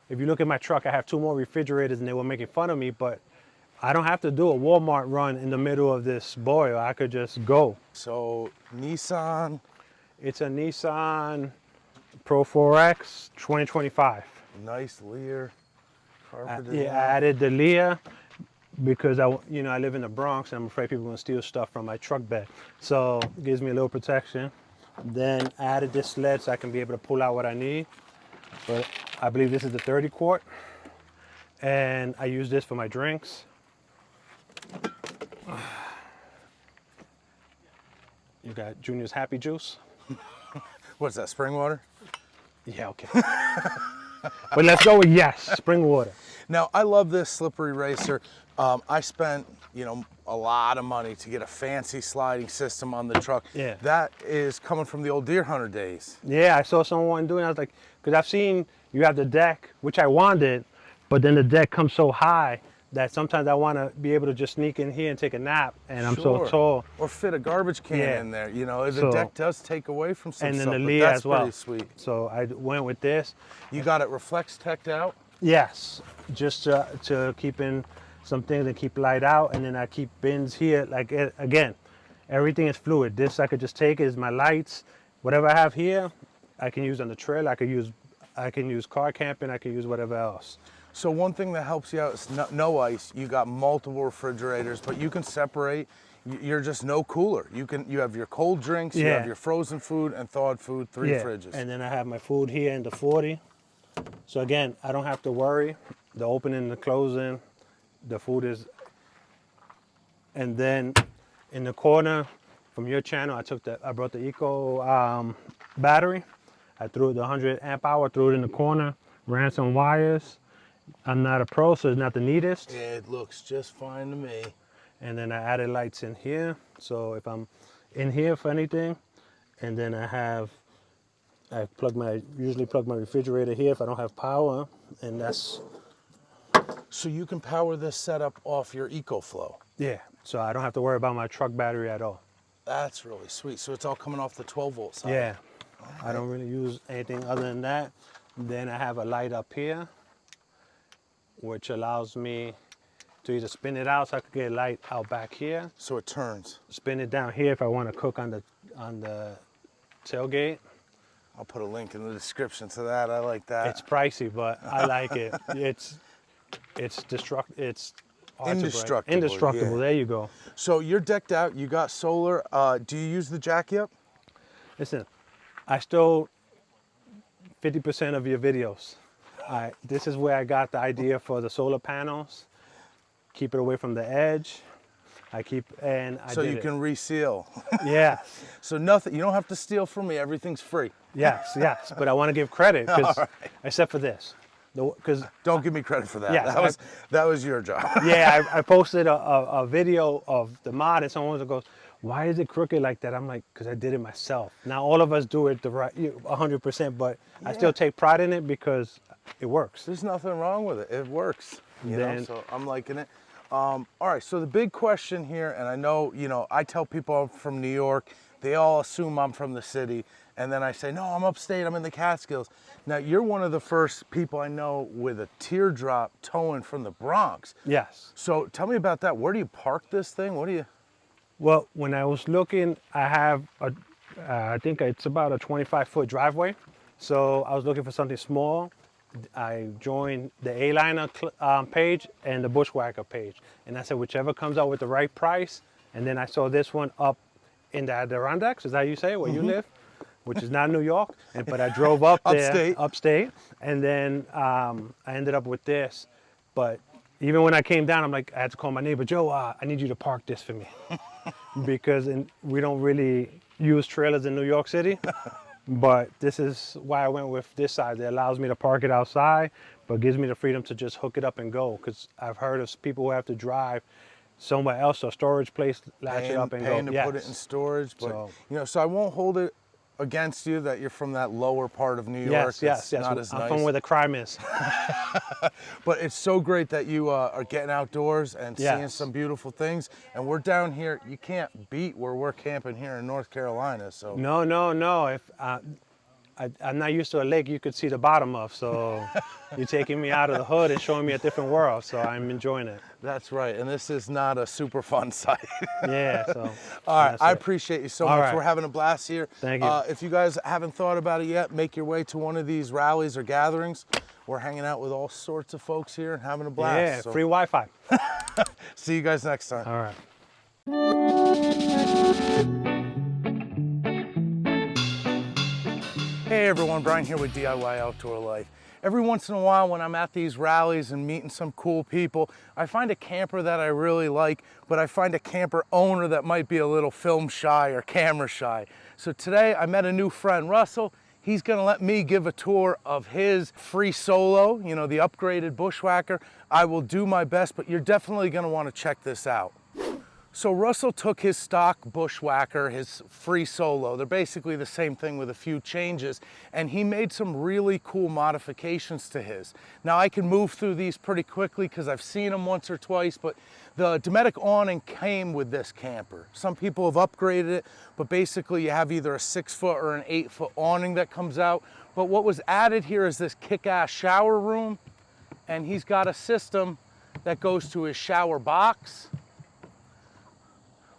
if you look at my truck, I have 2 more refrigerators, and they were making fun of me, but I don't have to do a Walmart run in the middle of this boil. I could just go. So Nissan. It's a Nissan Pro 4X 2025. Nice Lear. I added the Lear. because I live in the Bronx and I'm afraid people are gonna steal stuff from my truck bed. So it gives me a little protection. Then I added this sled so I can be able to pull out what I need. But I believe this is the 30 quart. And I use this for my drinks. You got Junior's Happy Juice. What's that, spring water? Yeah, okay. But let's go with yes, spring water. Now, I love this slippery racer. I spent, a lot of money to get a fancy sliding system on the truck. Yeah. That is coming from the old deer hunter days. Yeah, I saw someone doing it. I was like, because I've seen you have the deck, which I wanted, but then the deck comes so high that sometimes I want to be able to just sneak in here and take a nap, and I'm so tall. Or fit a garbage can in there. The So- deck does take away from some And then stuff, the but Lee that's as well. pretty sweet. So I went with this. You got it reflex teched out? Yes, just to keep in some things and keep light out, and then I keep bins here. Again, everything is fluid. This I could just take as my lights. Whatever I have here, I can use on the trail. I can use car camping. I can use whatever else. So one thing that helps you out is no ice. You got multiple refrigerators, but you can separate. You're just no cooler. You have your cold drinks, you have your frozen food and thawed food, three fridges. And then I have my food here in the 40. So again, I don't have to worry. The opening and the closing, the food is. And then in the corner from your channel, I brought the Eco battery. I threw the 100 amp hour, threw it in the corner, ran some wires. I'm not a pro, so it's not the neatest. It looks just fine to me. And then I added lights in here. So if I'm in here for anything, and then I usually plug my refrigerator here if I don't have power, and that's. So you can power this setup off your EcoFlow. Yeah, so I don't have to worry about my truck battery at all. That's really sweet. So it's all coming off the 12-volt side. Yeah, I don't really use anything other than that. Then I have a light up here, which allows me to either spin it out so I could get light out back here. So it turns. Spin it down here if I want to cook on the tailgate. I'll put a link in the description to that. I like that. It's pricey, but I like it. It's Indestructible. Indestructible. Yeah. There you go. So you're decked out. You got solar. Do you use the jack yet? Listen, I stole 50% of your videos. This is where I got the idea for the solar panels. Keep it away from the edge. So you can reseal. Yeah. So nothing. You don't have to steal from me. Everything's free. Yes. But I want to give credit, except for this. Don't give me credit for that. Yeah, that was your job. Yeah, I posted a video of the mod, and someone goes, "Why is it crooked like that?" I'm like, "Because I did it myself." Now all of us do it the right 100%, but I still take pride in it because it works. There's nothing wrong with it. It works. So I'm liking it. All right. So the big question here, and I know, I tell people I'm from New York. They all assume I'm from the city. And then I say, no, I'm upstate, I'm in the Catskills. Now, you're one of the first people I know with a Teardrop towing from the Bronx. Yes. So tell me about that. Where do you park this thing? Well, when I was looking, I have, I think it's about a 25-foot driveway. So I was looking for something small. I joined the A-Liner page and the Bushwhacker page. And I said, whichever comes out with the right price. And then I saw this one up in the Adirondacks, is that how you say it, where you live? Which is not New York, but I drove up there, upstate, and then I ended up with this. But even when I came down, I'm like, I had to call my neighbor, Joe, I need you to park this for me. Because we don't really use trailers in New York City, but this is why I went with this side. It allows me to park it outside, but gives me the freedom to just hook it up and go. Because I've heard of people who have to drive somewhere else, a storage place, latch it up and go. Paying to put it in storage, but so I won't hold it against you that you're from that lower part of New York. Yes. Not as I'm nice. from where the crime is. But it's so great that you are getting outdoors and seeing some beautiful things. And we're down here. You can't beat where we're camping here in North Carolina. So No. If I'm not used to a lake you could see the bottom of, so you're taking me out of the hood and showing me a different world, so I'm enjoying it. That's right, and this is not a super fun site. Yeah, so. All right, I appreciate you so much. Right. We're having a blast here. Thank you. If you guys haven't thought about it yet, make your way to one of these rallies or gatherings. We're hanging out with all sorts of folks here and having a blast. Yeah, free Wi-Fi. See you guys next time. All right. Hey everyone, Brian here with DIY Outdoor Life. Every once in a while when I'm at these rallies and meeting some cool people, I find a camper that I really like, but I find a camper owner that might be a little film shy or camera shy. So today I met a new friend, Russell. He's gonna let me give a tour of his free solo, you know, the upgraded Bushwhacker. I will do my best, but you're definitely gonna wanna check this out. So Russell took his stock Bushwhacker, his free solo, they're basically the same thing with a few changes, and he made some really cool modifications to his. Now I can move through these pretty quickly because I've seen them once or twice, but the Dometic awning came with this camper. Some people have upgraded it, but basically you have either a 6-foot or an 8-foot awning that comes out. But what was added here is this kick-ass shower room, and he's got a system that goes to his shower box,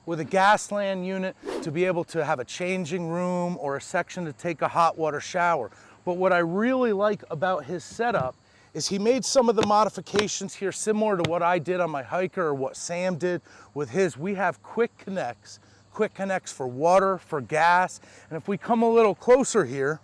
with a Gasland unit to be able to have a changing room or a section to take a hot water shower. But what I really like about his setup is he made some of the modifications here similar to what I did on my hiker or what Sam did with his. We have quick connects for water, for gas. And if we come a little closer here,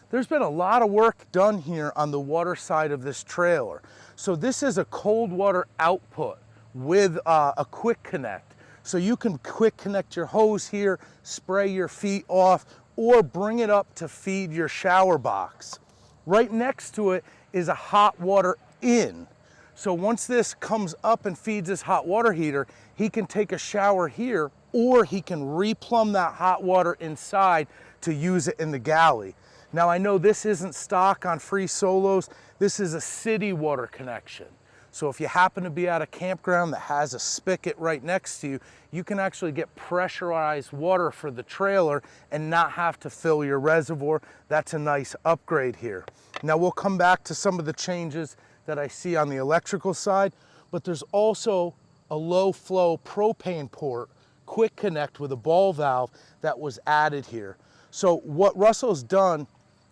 there's been a lot of work done here on the water side of this trailer. So this is a cold water output with a quick connect. So you can quick connect your hose here, spray your feet off, or bring it up to feed your shower box. Right next to it is a hot water in. So once this comes up and feeds his hot water heater, he can take a shower here, or he can replumb that hot water inside to use it in the galley. Now I know this isn't stock on free solos, this is a city water connection. So if you happen to be at a campground that has a spigot right next to you, you can actually get pressurized water for the trailer and not have to fill your reservoir. That's a nice upgrade here. Now we'll come back to some of the changes that I see on the electrical side, but there's also a low flow propane port, quick connect with a ball valve that was added here. So what Russell's done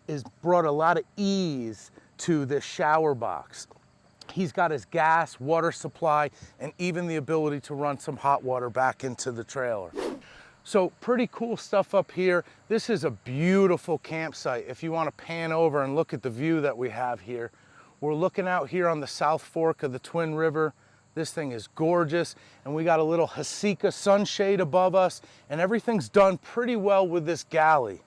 is brought a lot of ease to this shower box. He's got his gas, water supply, and even the ability to run some hot water back into the trailer. So pretty cool stuff up here. This is a beautiful campsite. If you want to pan over and look at the view that we have here, we're looking out here on the South Fork of the Twin River. This thing is gorgeous, and we got a little Hasika sunshade above us, and everything's done pretty well with this galley.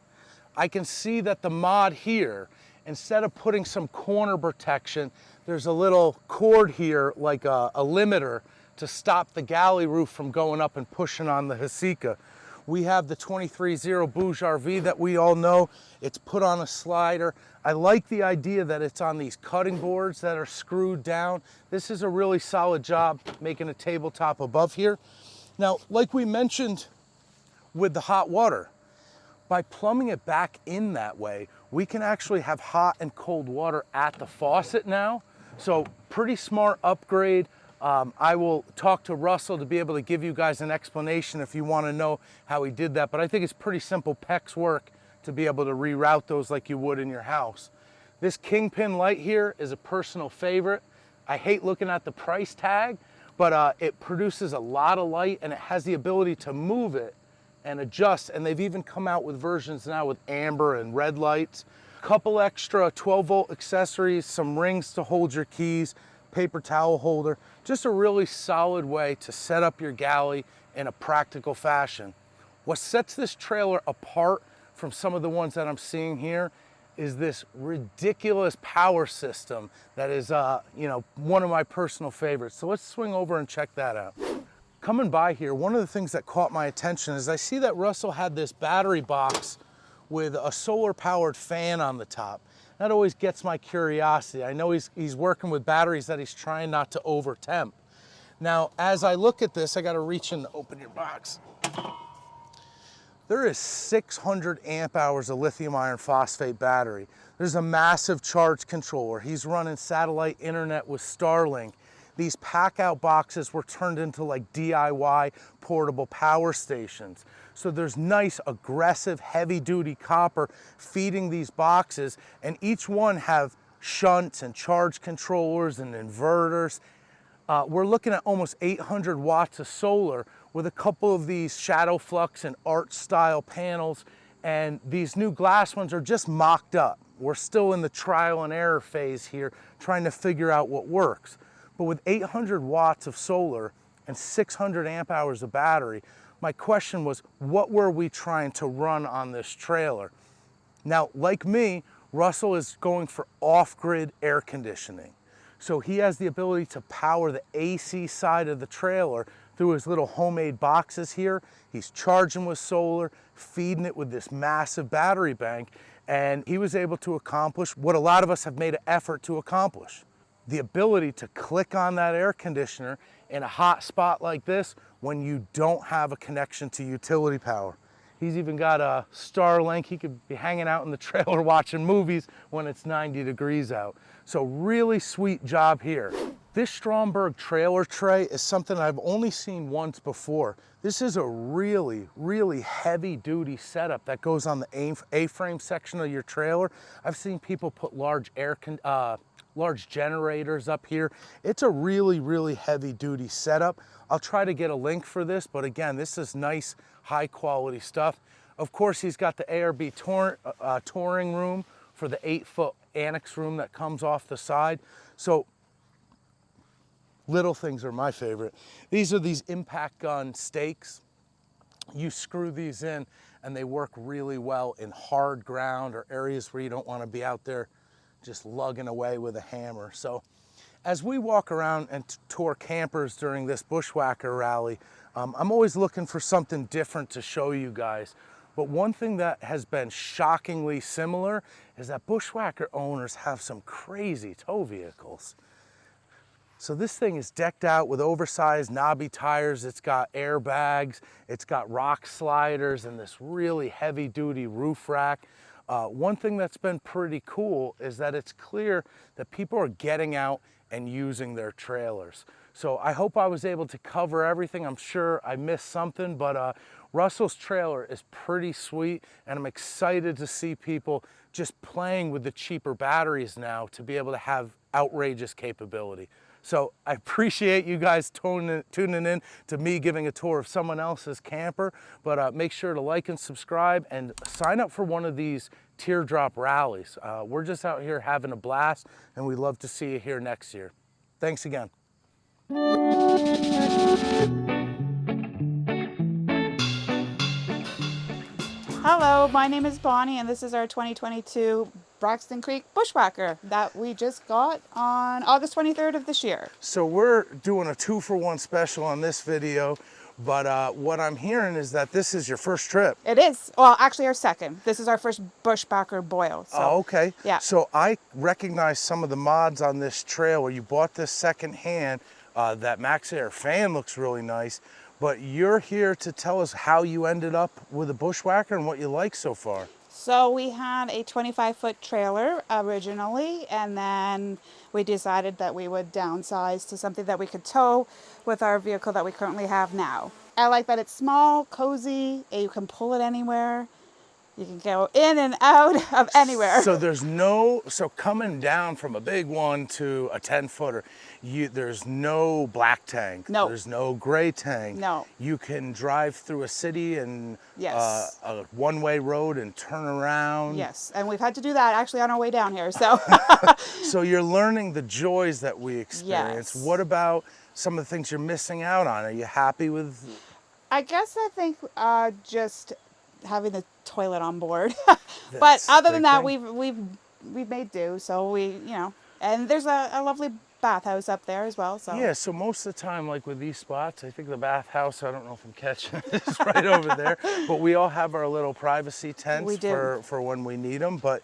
I can see that the mod here, instead of putting some corner protection, there's a little cord here, like a limiter, to stop the galley roof from going up and pushing on the Hasika. We have the 23.0 BougeRV that we all know. It's put on a slider. I like the idea that it's on these cutting boards that are screwed down. This is a really solid job making a tabletop above here. Now, like we mentioned with the hot water, by plumbing it back in that way, we can actually have hot and cold water at the faucet now. So pretty smart upgrade. I will talk to Russell to be able to give you guys an explanation if you want to know how he did that. But I think it's pretty simple PEX work to be able to reroute those like you would in your house. This Kingpin light here is a personal favorite. I hate looking at the price tag, but it produces a lot of light and it has the ability to move it and adjust. And they've even come out with versions now with amber and red lights. Couple extra 12-volt accessories, some rings to hold your keys, paper towel holder. Just a really solid way to set up your galley in a practical fashion. What sets this trailer apart from some of the ones that I'm seeing here is this ridiculous power system that is one of my personal favorites. So let's swing over and check that out. Coming by here, one of the things that caught my attention is I see that Russell had this battery box with a solar powered fan on the top. That always gets my curiosity. I know he's working with batteries that he's trying not to over temp. Now, as I look at this, I gotta reach in to open your box. There is 600 amp hours of lithium iron phosphate battery. There's a massive charge controller. He's running satellite internet with Starlink. These pack out boxes were turned into like DIY portable power stations. So there's nice, aggressive, heavy duty copper feeding these boxes, and each one have shunts and charge controllers and inverters. We're looking at almost 800 watts of solar with a couple of these shadow flux and art style panels, and these new glass ones are just mocked up. We're still in the trial and error phase here, trying to figure out what works. But with 800 watts of solar and 600 amp hours of battery, my question was, what were we trying to run on this trailer? Now, like me, Russell is going for off-grid air conditioning. So he has the ability to power the AC side of the trailer through his little homemade boxes here. He's charging with solar, feeding it with this massive battery bank, and he was able to accomplish what a lot of us have made an effort to accomplish. The ability to click on that air conditioner in a hot spot like this when you don't have a connection to utility power. He's even got a Starlink. He could be hanging out in the trailer watching movies when it's 90 degrees out. So really sweet job here. This Stromberg trailer tray is something I've only seen once before. This is a really, really heavy duty setup that goes on the A-frame section of your trailer. I've seen people put large generators up here. It's a really, really heavy duty setup. I'll try to get a link for this, but again, this is nice, high quality stuff. Of course, he's got the ARB touring room for the 8-foot annex room that comes off the side. So little things are my favorite. These are these impact gun stakes. You screw these in and they work really well in hard ground or areas where you don't want to be out there just lugging away with a hammer. So as we walk around and tour campers during this Bushwhacker rally, I'm always looking for something different to show you guys. But one thing that has been shockingly similar is that Bushwhacker owners have some crazy tow vehicles. So this thing is decked out with oversized knobby tires. It's got airbags, it's got rock sliders, and this really heavy duty roof rack. One thing that's been pretty cool is that it's clear that people are getting out and using their trailers. So I hope I was able to cover everything. I'm sure I missed something, but Russell's trailer is pretty sweet, and I'm excited to see people just playing with the cheaper batteries now to be able to have outrageous capability. So I appreciate you guys tuning in to me giving a tour of someone else's camper, but make sure to like and subscribe and sign up for one of these Teardrop rallies. We're just out here having a blast, and we'd love to see you here next year. Thanks again. Hello, my name is Bonnie, and this is our 2022 Braxton Creek Bushwhacker that we just got on August 23rd of this year. So we're doing a 2-for-1 special on this video, but what I'm hearing is that this is your first trip. It is. Well, actually our second. This is our first Bushwhacker boil. So, oh, okay. Yeah. So I recognize some of the mods on this trailer. You bought this secondhand. That Max Air fan looks really nice, but you're here to tell us how you ended up with a Bushwhacker and what you like so far. So we had a 25-foot trailer originally, and then we decided that we would downsize to something that we could tow with our vehicle that we currently have now. I like that it's small, cozy, and you can pull it anywhere. You can go in and out of anywhere. So so coming down from a big one to a 10-footer, there's no black tank. No. There's no gray tank. No. You can drive through a city and Yes. A one-way road and turn around. Yes, and we've had to do that actually on our way down here, so. So you're learning the joys that we experience. Yes. What about some of the things you're missing out on? Are you happy with? I guess I think just having the toilet on board. But That's other the than that, thing. we've made do. So and there's a lovely bathhouse up there as well. So Yeah, so most of the time, like with these spots, I think the bathhouse, I don't know if I'm catching this right over there, but we all have our little privacy tents We do. for when we need them, but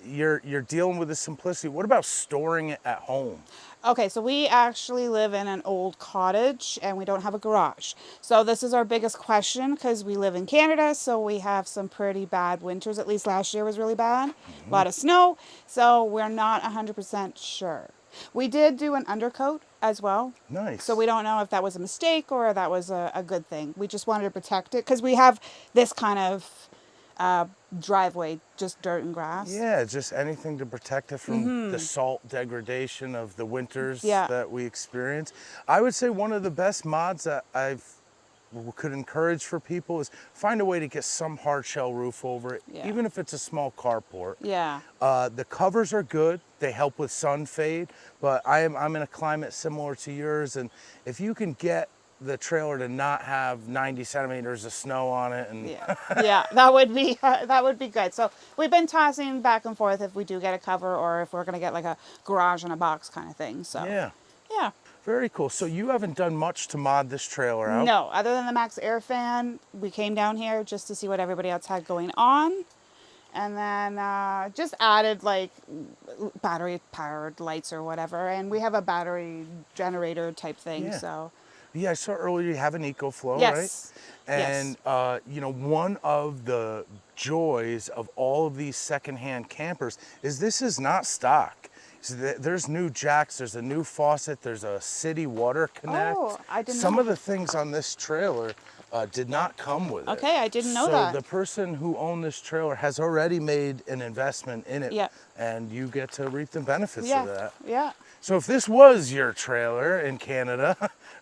you're dealing with the simplicity. What about storing it at home? Okay, so we actually live in an old cottage and we don't have a garage. So this is our biggest question because we live in Canada, so we have some pretty bad winters. At least last year was really bad. A lot of snow, so we're not 100% sure. We did do an undercoat as well. Nice. So we don't know if that was a mistake or that was a good thing. We just wanted to protect it because we have this kind of driveway, just dirt and grass. Yeah, just anything to protect it from the salt degradation of the winters that we experience. I would say one of the best mods that could encourage for people is find a way to get some hard shell roof over it, even if it's a small carport. Yeah. The covers are good. They help with sun fade, but I'm in a climate similar to yours, and if you can get the trailer to not have 90 centimeters of snow on it, and yeah, that would be good. So we've been tossing back and forth if we do get a cover or if we're gonna get like a garage in a box kind of thing. So yeah. Very cool. So you haven't done much to mod this trailer out? No, other than the Max Air fan. We came down here just to see what everybody else had going on. And then just added like battery powered lights or whatever. And we have a battery generator type thing, so. Yeah, I saw earlier you have an EcoFlow, yes. right? And you know, one of the joys of all of these secondhand campers is this is not stock. So there's new jacks, there's a new faucet, there's a city water connect. Oh, I didn't know. Some of the things on this trailer did not come with it. Okay, I didn't know that. So the person who owned this trailer has already made an investment in it, and you get to reap the benefits of that. Yeah. So if this was your trailer in Canada,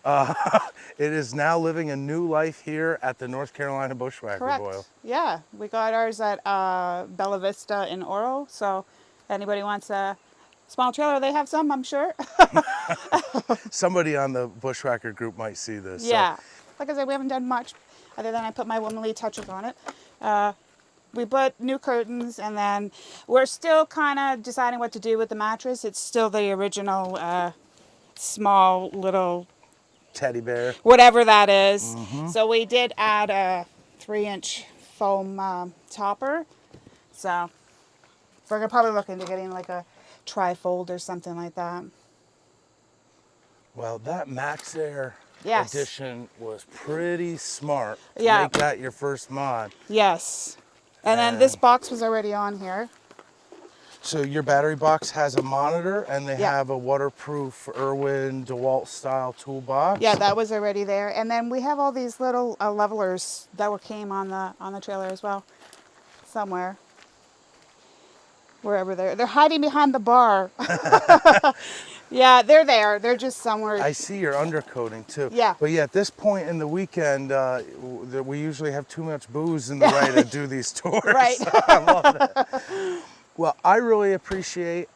it is now living a new life here at the North Carolina Bushwhacker Correct. Boil. Yeah, we got ours at Bella Vista in Oro. So if anybody wants a small trailer, they have some, I'm sure. Somebody on the Bushwhacker group might see this. Yeah. So. Like I said, we haven't done much other than I put my womanly touches on it. We put new curtains, and then we're still kind of deciding what to do with the mattress. It's still the original small little teddy bear, whatever that is. So we did add a 3-inch foam topper. So we're gonna probably look into getting like a trifold or something like that. Well, that Max Air Yes. edition was pretty smart to Yeah. make that your first mod. Yes. And then this box was already on here. So your battery box has a monitor, and they Yeah. have a waterproof Irwin DeWalt style toolbox. Yeah, that was already there. And then we have all these little levelers that came on the trailer as well, somewhere. Wherever they're hiding behind the bar. Yeah, they're there. They're just somewhere. I see your undercoating too. Yeah. But yeah, at this point in the weekend, we usually have too much booze in the way to do these tours. Right. I love that. Well, I really appreciate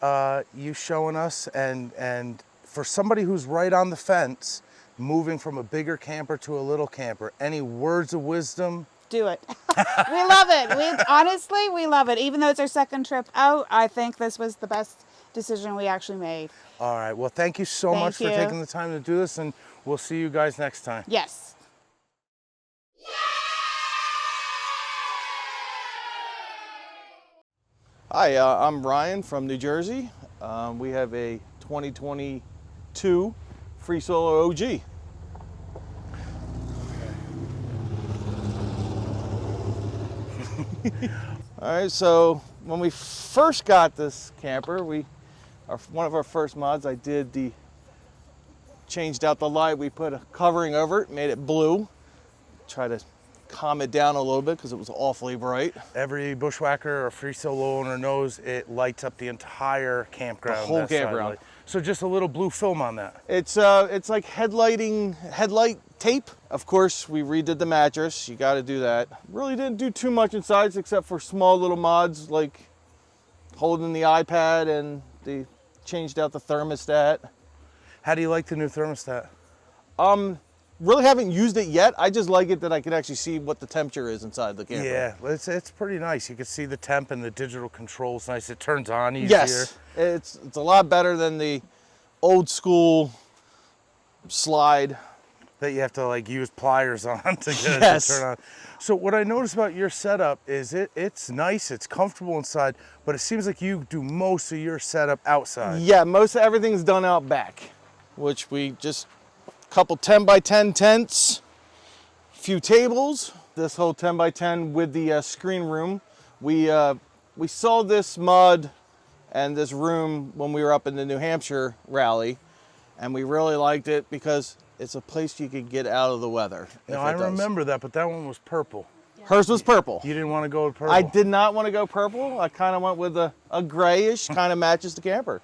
you showing us, and for somebody who's right on the fence, moving from a bigger camper to a little camper, any words of wisdom? Do it. We love it. Honestly, we love it. Even though it's our second trip out, I think this was the best decision we actually made. All right. Well, thank you so much for taking the time to do this, and we'll see you guys next time. Yes. Hi, I'm Ryan from New Jersey. We have a 2022 Free Solo OG. All right, so when we first got this camper, one of our first mods, I did changed out the light. We put a covering over it, made it blue. Try to calm it down a little bit because it was awfully bright. Every Bushwhacker or Free Solo owner knows it lights up the entire campground. The whole campground. So just a little blue film on that. It's like headlight tape. Of course, we redid the mattress. You got to do that. Really didn't do too much inside except for small little mods like holding the iPad, and they changed out the thermostat. How do you like the new thermostat? Really haven't used it yet. I just like it that I can actually see what the temperature is inside the camper. Yeah, it's pretty nice. You can see the temp, and the digital control's nice. It turns on easier. Yes, it's a lot better than the old school slide that you have to like use pliers on to get it to turn on. So what I noticed about your setup is it's nice, it's comfortable inside, but it seems like you do most of your setup outside. Yeah, most of everything's done out back, which we just couple 10 by 10 tents, few tables. This whole 10 by 10 with the screen room. We saw this mod and this room when we were up in the New Hampshire rally, and we really liked it because it's a place you could get out of the weather. No, I remember that, but that one was purple. Hers was purple. You didn't want to go with purple? I did not want to go purple. I kind of went with a grayish, kind of matches the camper.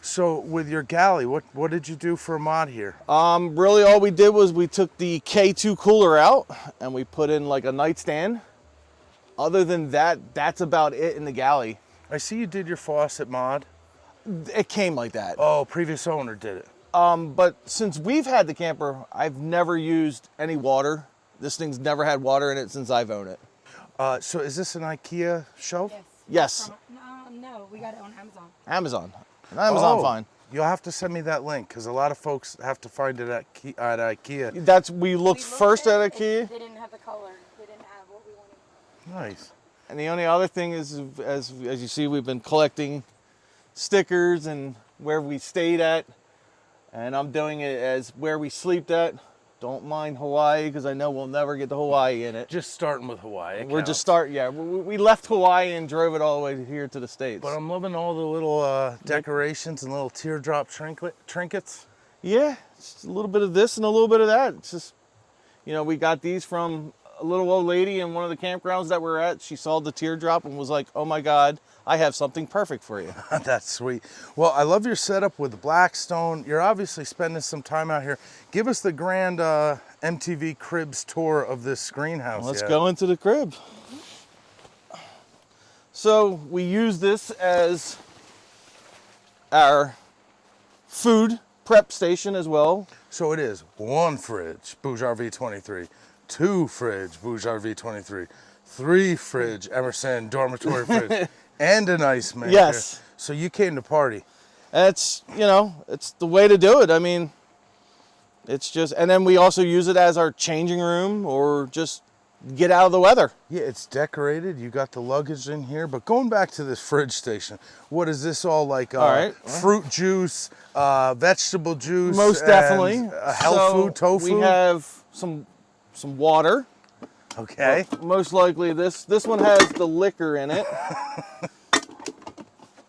So with your galley, what did you do for a mod here? Really all we did was we took the K2 cooler out and we put in like a nightstand. Other than that, that's about it in the galley. I see you did your faucet mod. It came like that. Oh, previous owner did it. But since we've had the camper, I've never used any water. This thing's never had water in it since I've owned it. So is this an IKEA shelf? Yes. No, we got it on Amazon. Amazon. Amazon fine. You'll have to send me that link because a lot of folks have to find it at IKEA. We looked first at IKEA. They didn't have the color. They didn't have what we wanted. Nice. And the only other thing is, as you see, we've been collecting stickers and where we stayed at. And I'm doing it as where we slept at. Don't mind Hawaii because I know we'll never get to Hawaii in it. Just starting with Hawaii. We're just starting, yeah. We left Hawaii and drove it all the way here to the States. But I'm loving all the little decorations and little teardrop trinkets. Yeah, just a little bit of this and a little bit of that. It's just, you know, we got these from a little old lady in one of the campgrounds that we're at. She saw the teardrop and was like, oh my God, I have something perfect for you. That's sweet. Well, I love your setup with the Blackstone. You're obviously spending some time out here. Give us the grand MTV Cribs tour of this greenhouse. Let's go into the crib. So we use this as our food prep station as well. So it is 1 fridge, BougeRV 23, 2 fridge, BougeRV 23, 3 fridge, Emerson dormitory fridge, and an ice maker. Yes. So you came to party. That's, you know, it's the way to do it. I mean, it's just, and then we also use it as our changing room or just get out of the weather. Yeah, it's decorated. You got the luggage in here. But going back to this fridge station, what is this all like? All right. Fruit juice, vegetable juice. Most definitely. Health food, tofu. We have some water. Okay. Most likely this one has the liquor in it.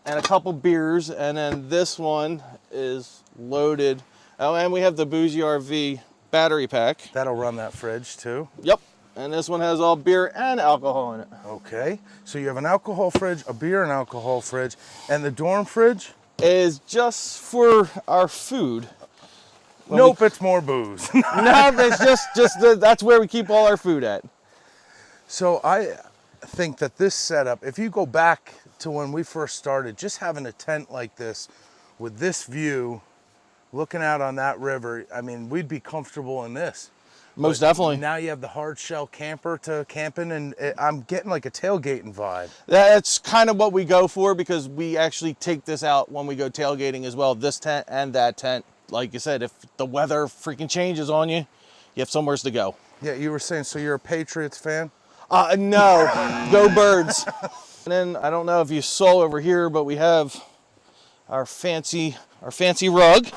And a couple beers. And then this one is loaded. Oh, and we have the BougeRV battery pack. That'll run that fridge too. Yep. And this one has all beer and alcohol in it. Okay. So you have an alcohol fridge, a beer and alcohol fridge, and the dorm fridge? Is just for our food. Nope, it's more booze. No, it's just that's where we keep all our food at. So I think that this setup, if you go back to when we first started, just having a tent like this with this view, looking out on that river, I mean, we'd be comfortable in this. Most definitely. Now you have the hard shell camper to camp in, and I'm getting like a tailgating vibe. That's kind of what we go for because we actually take this out when we go tailgating as well, this tent and that tent. Like you said, if the weather freaking changes on you, you have somewhere to go. Yeah, you were saying, so you're a Patriots fan? No, go Birds. And then, I don't know if you saw over here, but we have our fancy rug.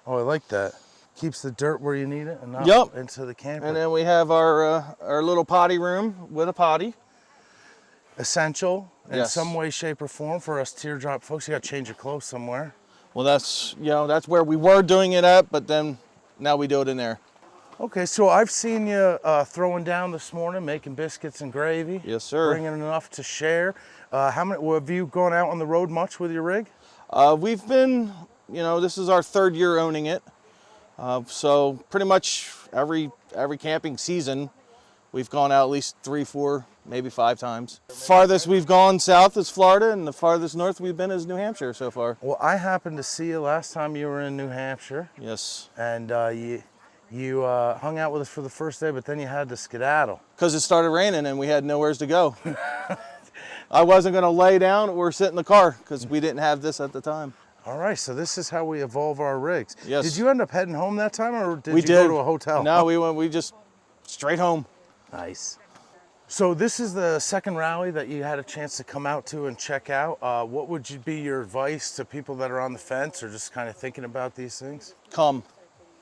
Oh, I like that. Keeps the dirt where you need it and not into the camper. And then we have our little potty room with a potty. Essential in Yes. some way, shape, or form for us teardrop folks. You got to change your clothes somewhere. Well, that's where we were doing it at, but then now we do it in there. Okay, so I've seen you throwing down this morning, making biscuits and gravy. Yes, sir. Bringing enough to share. Have you gone out on the road much with your rig? We've been, this is our 3rd year owning it. So pretty much every camping season, we've gone out at least 3, 4, maybe 5 times. Farthest we've gone south is Florida, and the farthest north we've been is New Hampshire so far. Well, I happened to see you last time you were in New Hampshire. Yes. And you hung out with us for the first day, but then you had to skedaddle. Because it started raining and we had nowhere to go. I wasn't going to lay down or sit in the car because we didn't have this at the time. All right, so this is how we evolve our rigs. Yes. Did you end up heading home that time, or did We you did. go to a hotel? No, we just straight home. Nice. So this is the second rally that you had a chance to come out to and check out. What would be your advice to people that are on the fence or just kind of thinking about these things? Come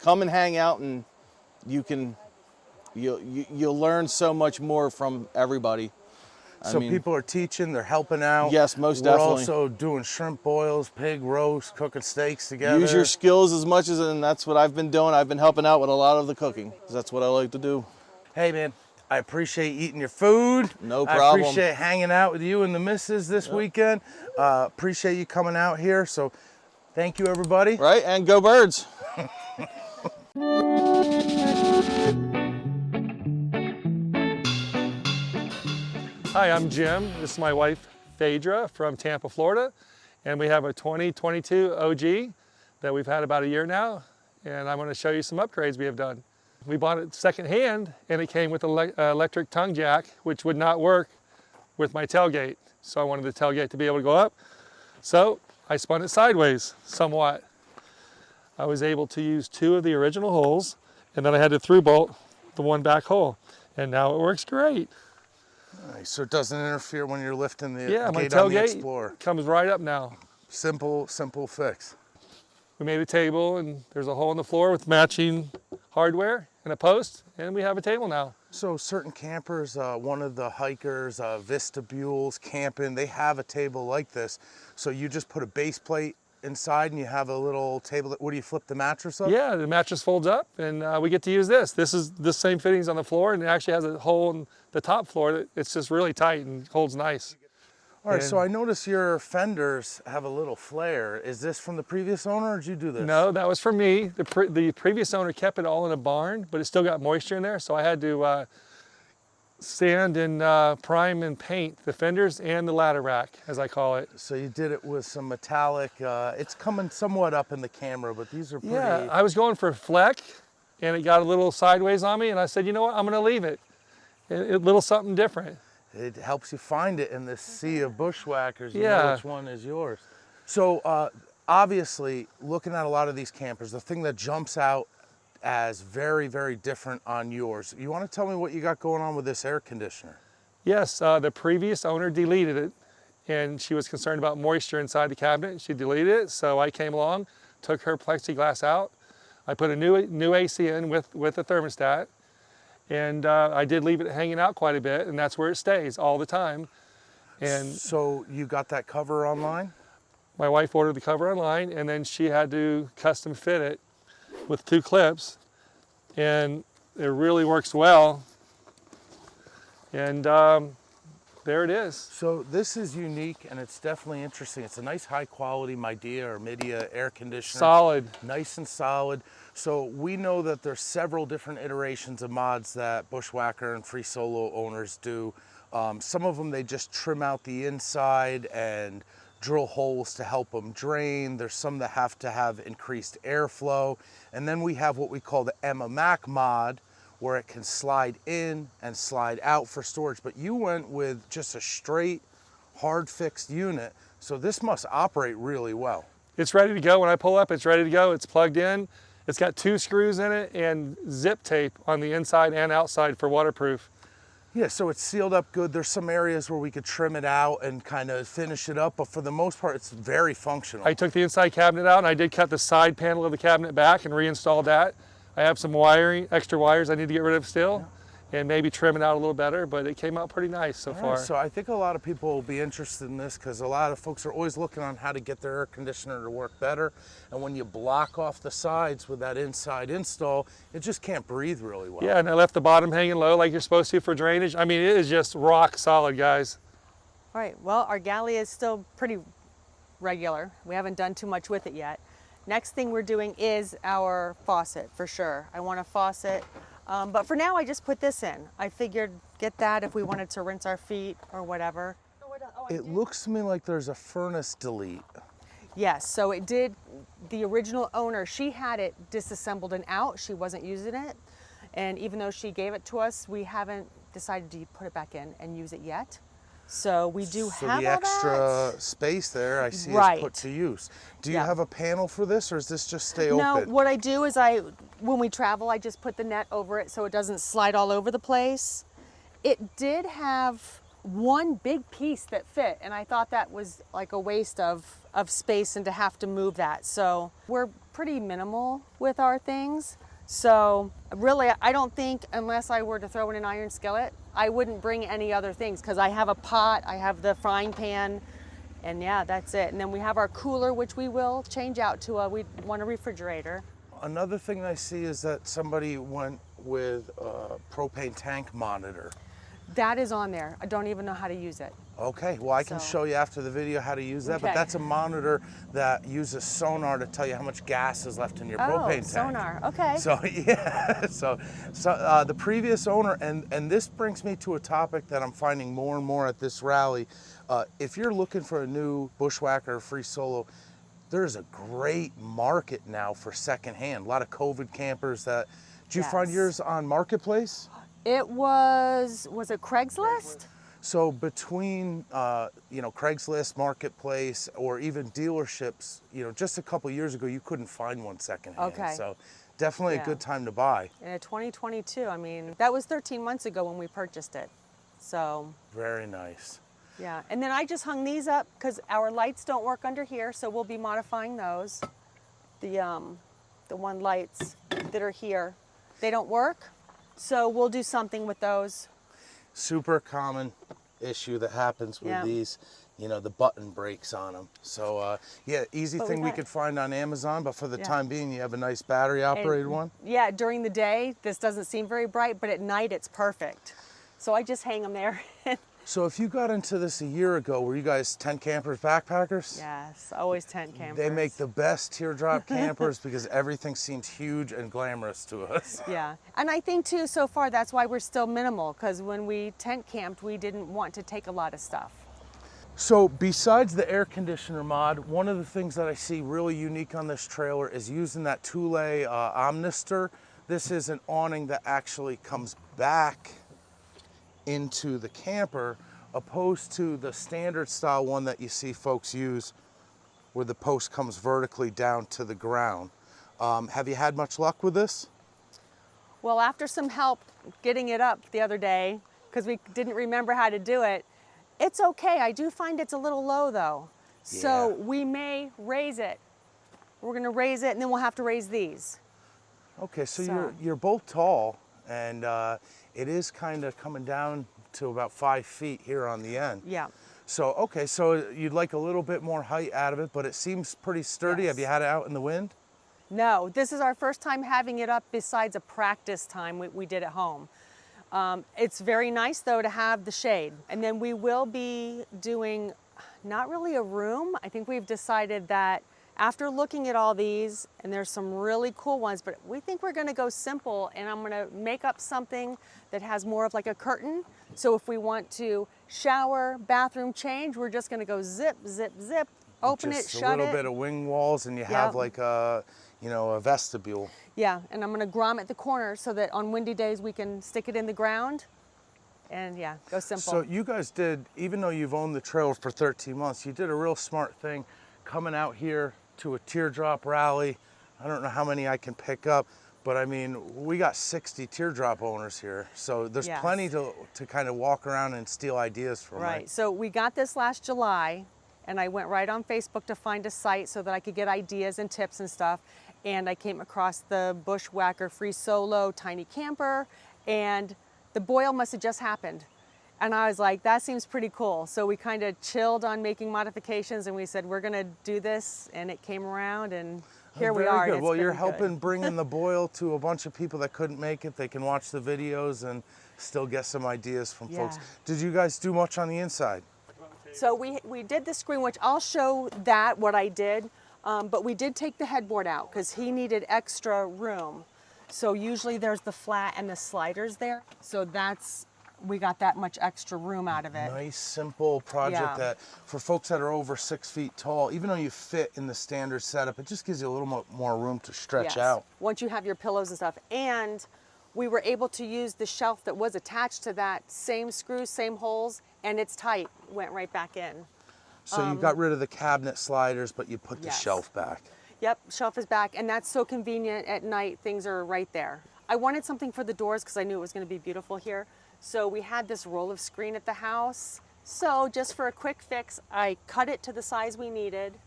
and hang out, and you'll learn so much more from everybody. So people are teaching, they're helping out. Yes, most definitely. We're also doing shrimp boils, pig roast, cooking steaks together. Use your skills as much as, and that's what I've been doing. I've been helping out with a lot of the cooking, 'cause that's what I like to do. Hey, man, I appreciate eating your food. No I problem. appreciate hanging out with you and the missus this weekend. Appreciate you coming out here. So thank you, everybody. Right, and go birds. Hi, I'm Jim. This is my wife, Phaedra, from Tampa, Florida. And we have a 2022 OG that we've had about a year now. And I'm going to show you some upgrades we have done. We bought it secondhand, and it came with an electric tongue jack, which would not work with my tailgate. So I wanted the tailgate to be able to go up. So I spun it sideways somewhat. I was able to use 2 of the original holes, and then I had to through bolt the one back hole. And now it works great. Nice. So it doesn't interfere when you're lifting the Yeah, my gate on the tailgate Explorer. comes right up now. Simple fix. We made a table, and there's a hole in the floor with matching hardware and a post, and we have a table now. So certain campers, one of the hikers, Vestibules, camping, they have a table like this. So you just put a base plate inside and you have a little table. What do you flip the mattress up? Yeah, the mattress folds up, and we get to use this. This is the same fittings on the floor, and it actually has a hole in the top floor that it's just really tight and holds nice. All right, so I notice your fenders have a little flare. Is this from the previous owner, or did you do this? No, that was from me. The previous owner kept it all in a barn, but it still got moisture in there, so I had to sand and prime and paint the fenders and the ladder rack, as I call it. So you did it with some metallic. It's coming somewhat up in the camera, but these are pretty. Yeah, I was going for fleck, and it got a little sideways on me, and I said, you know what, I'm going to leave it. A little something different. It helps you find it in this sea of bushwhackers. You know Yeah. which one is yours. So obviously, looking at a lot of these campers, the thing that jumps out as very, very different on yours. You want to tell me what you got going on with this air conditioner? Yes, the previous owner deleted it, and she was concerned about moisture inside the cabinet. She deleted it, so I came along, took her plexiglass out. I put a new AC in with a thermostat, and I did leave it hanging out quite a bit, and that's where it stays all the time. And So you got that cover online? my wife ordered the cover online, and then she had to custom fit it with 2 clips, and it really works well. And there it is. So this is unique, and it's definitely interesting. It's a nice high quality Midea or Midea air conditioner. Solid. Nice and solid. So we know that there's several different iterations of mods that Bushwhacker and Free Solo owners do. Some of them, they just trim out the inside and drill holes to help them drain. There's some that have to have increased airflow. And then we have what we call the Emma Mac mod, where it can slide in and slide out for storage. But you went with just a straight, hard fixed unit. So this must operate really well. It's ready to go. When I pull up, it's ready to go. It's plugged in. It's got 2 screws in it and zip tape on the inside and outside for waterproof. Yeah, so it's sealed up good. There's some areas where we could trim it out and kind of finish it up, but for the most part, it's very functional. I took the inside cabinet out, and I did cut the side panel of the cabinet back and reinstalled that. I have some wiring, extra wires I need to get rid of still, and maybe trim it out a little better, but it came out pretty nice so far. So I think a lot of people will be interested in this because a lot of folks are always looking on how to get their air conditioner to work better. And when you block off the sides with that inside install, it just can't breathe really well. Yeah, and I left the bottom hanging low like you're supposed to for drainage. I mean, it is just rock solid, guys. All right, well, our galley is still pretty regular. We haven't done too much with it yet. Next thing we're doing is our faucet, for sure. I want a faucet, but for now I just put this in. I figured get that if we wanted to rinse our feet or whatever. It looks to me like there's a furnace delete. Yes, so it did, the original owner, she had it disassembled and out. She wasn't using it. And even though she gave it to us, we haven't decided to put it back in and use it yet. So we do So have the all extra that. space there I see Right. is put to use. Do you Yeah. have a panel for this, or does this just stay No, open? what I do is when we travel, I just put the net over it so it doesn't slide all over the place. It did have one big piece that fit, and I thought that was like a waste of space and to have to move that. So we're pretty minimal with our things. So really, I don't think, unless I were to throw in an iron skillet, I wouldn't bring any other things because I have a pot, I have the frying pan, and yeah, that's it. And then we have our cooler, which we will change out to we want a refrigerator. Another thing I see is that somebody went with a propane tank monitor. That is on there. I don't even know how to use it. Okay, well I can So- show you after the video how to use that, but Okay. that's a monitor that uses sonar to tell you how much gas is left in your propane tank. Sonar. Okay. So yeah, so the previous owner, and this brings me to a topic that I'm finding more and more at this rally. If you're looking for a new Bushwhacker free solo, there's a great market now for secondhand. A lot of COVID campers that, did you find Yes. yours on Marketplace? It was it Craigslist? So between Craigslist, Marketplace, or even dealerships, just a couple years ago, you couldn't find one secondhand. Okay. So definitely a Yeah. good time to buy. In 2022, I mean, that was 13 months ago when we purchased it. So, Very nice. yeah. And then I just hung these up because our lights don't work under here, so we'll be modifying those. The one lights that are here, they don't work, so we'll do something with those. Super common issue that happens with Yeah. these, the button breaks on them. So yeah, easy But thing we we got- could find on Amazon, but for the Yeah. time being, you have a nice battery operated And, one. Yeah, during the day, this doesn't seem very bright, but at night it's perfect. So I just hang them there. So if you got into this a year ago, were you guys tent campers, backpackers? Yes, always tent campers. They make the best teardrop campers because everything seems huge and glamorous to us. Yeah, and I think too, so far, that's why we're still minimal, because when we tent camped, we didn't want to take a lot of stuff. So besides the air conditioner mod, one of the things that I see really unique on this trailer is using that Thule Omnister. This is an awning that actually comes back into the camper, opposed to the standard style one that you see folks use where the post comes vertically down to the ground. Have you had much luck with this? Well, after some help getting it up the other day, because we didn't remember how to do it, it's okay. I do find it's a little low though. So Yeah. we may raise it. We're gonna raise it and then we'll have to raise these. Okay, so So- you're both tall, and it is kind of coming down to about 5 feet here on the end. Yeah. So, okay, so you'd like a little bit more height out of it, but it seems pretty sturdy. Yes. Have you had it out in the wind? No, this is our first time having it up besides a practice time we did at home. It's very nice though to have the shade. And then we will be doing not really a room. I think we've decided that after looking at all these, and there's some really cool ones, but we think we're gonna go simple, and I'm gonna make up something that has more of like a curtain. So if we want to shower, bathroom change, we're just gonna go zip, zip, zip, open Just it, a shut little it. bit of wing walls, and you have like a vestibule. Yeah, and I'm gonna grom at the corner so that on windy days we can stick it in the ground and yeah, go simple. So you guys did, even though you've owned the trailer for 13 months, you did a real smart thing coming out here to a teardrop rally. I don't know how many I can pick up, but I mean, we got 60 teardrop owners here. So there's Yes. plenty to kind of walk around and steal ideas from. Right, so we got this last July and I went right on Facebook to find a site so that I could get ideas and tips and stuff. And I came across the Bushwhacker Free Solo Tiny Camper, and the boil must have just happened. And I was like, that seems pretty cool. So we kind of chilled on making modifications and we said, we're gonna do this. And it came around and here we Very are. and good. it's Well, you're been helping good. bringing the boil to a bunch of people that couldn't make it. They can watch the videos and still get some ideas from folks. Yeah. Did you guys do much on the inside? So we did the screen, which I'll show that, what I did. But we did take the headboard out because he needed extra room. So usually there's the flat and the sliders there. So we got that much extra room out of it. Nice, simple project Yeah. that for folks that are over 6 feet tall, even though you fit in the standard setup, it just gives you a little more room to stretch Yes. out. Once you have your pillows and stuff. And we were able to use the shelf that was attached to that, same screws, same holes, and it's tight, went right back in. So you got rid of the cabinet sliders, but you put the Yes. shelf back. Yep, shelf is back, and that's so convenient at night. Things are right there. I wanted something for the doors because I knew it was going to be beautiful here. So we had this roll of screen at the house. So just for a quick fix, I cut it to the size we needed.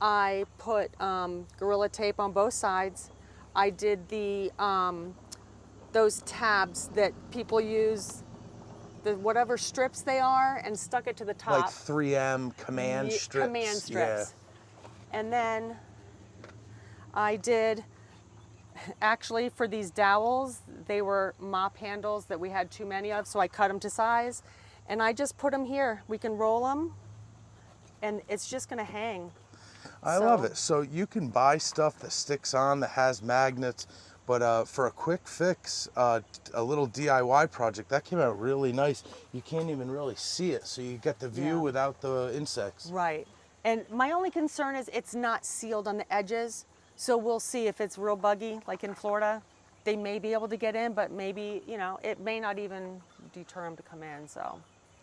I put Gorilla Tape on both sides. I did those tabs that people use, the whatever strips they are, and stuck it to the top. Like 3M command strips. Command strips. And then I did Actually, for these dowels, they were mop handles that we had too many of, so I cut them to size. And I just put them here. We can roll them, and it's just gonna hang. I love it. So you can buy stuff that sticks on, that has magnets, but for a quick fix, a little DIY project, that came out really nice. You can't even really see it, so you get the view without the insects. Right. And my only concern is it's not sealed on the edges, so we'll see if it's real buggy, like in Florida. They may be able to get in, but maybe, you know, it may not even deter them to come in, so.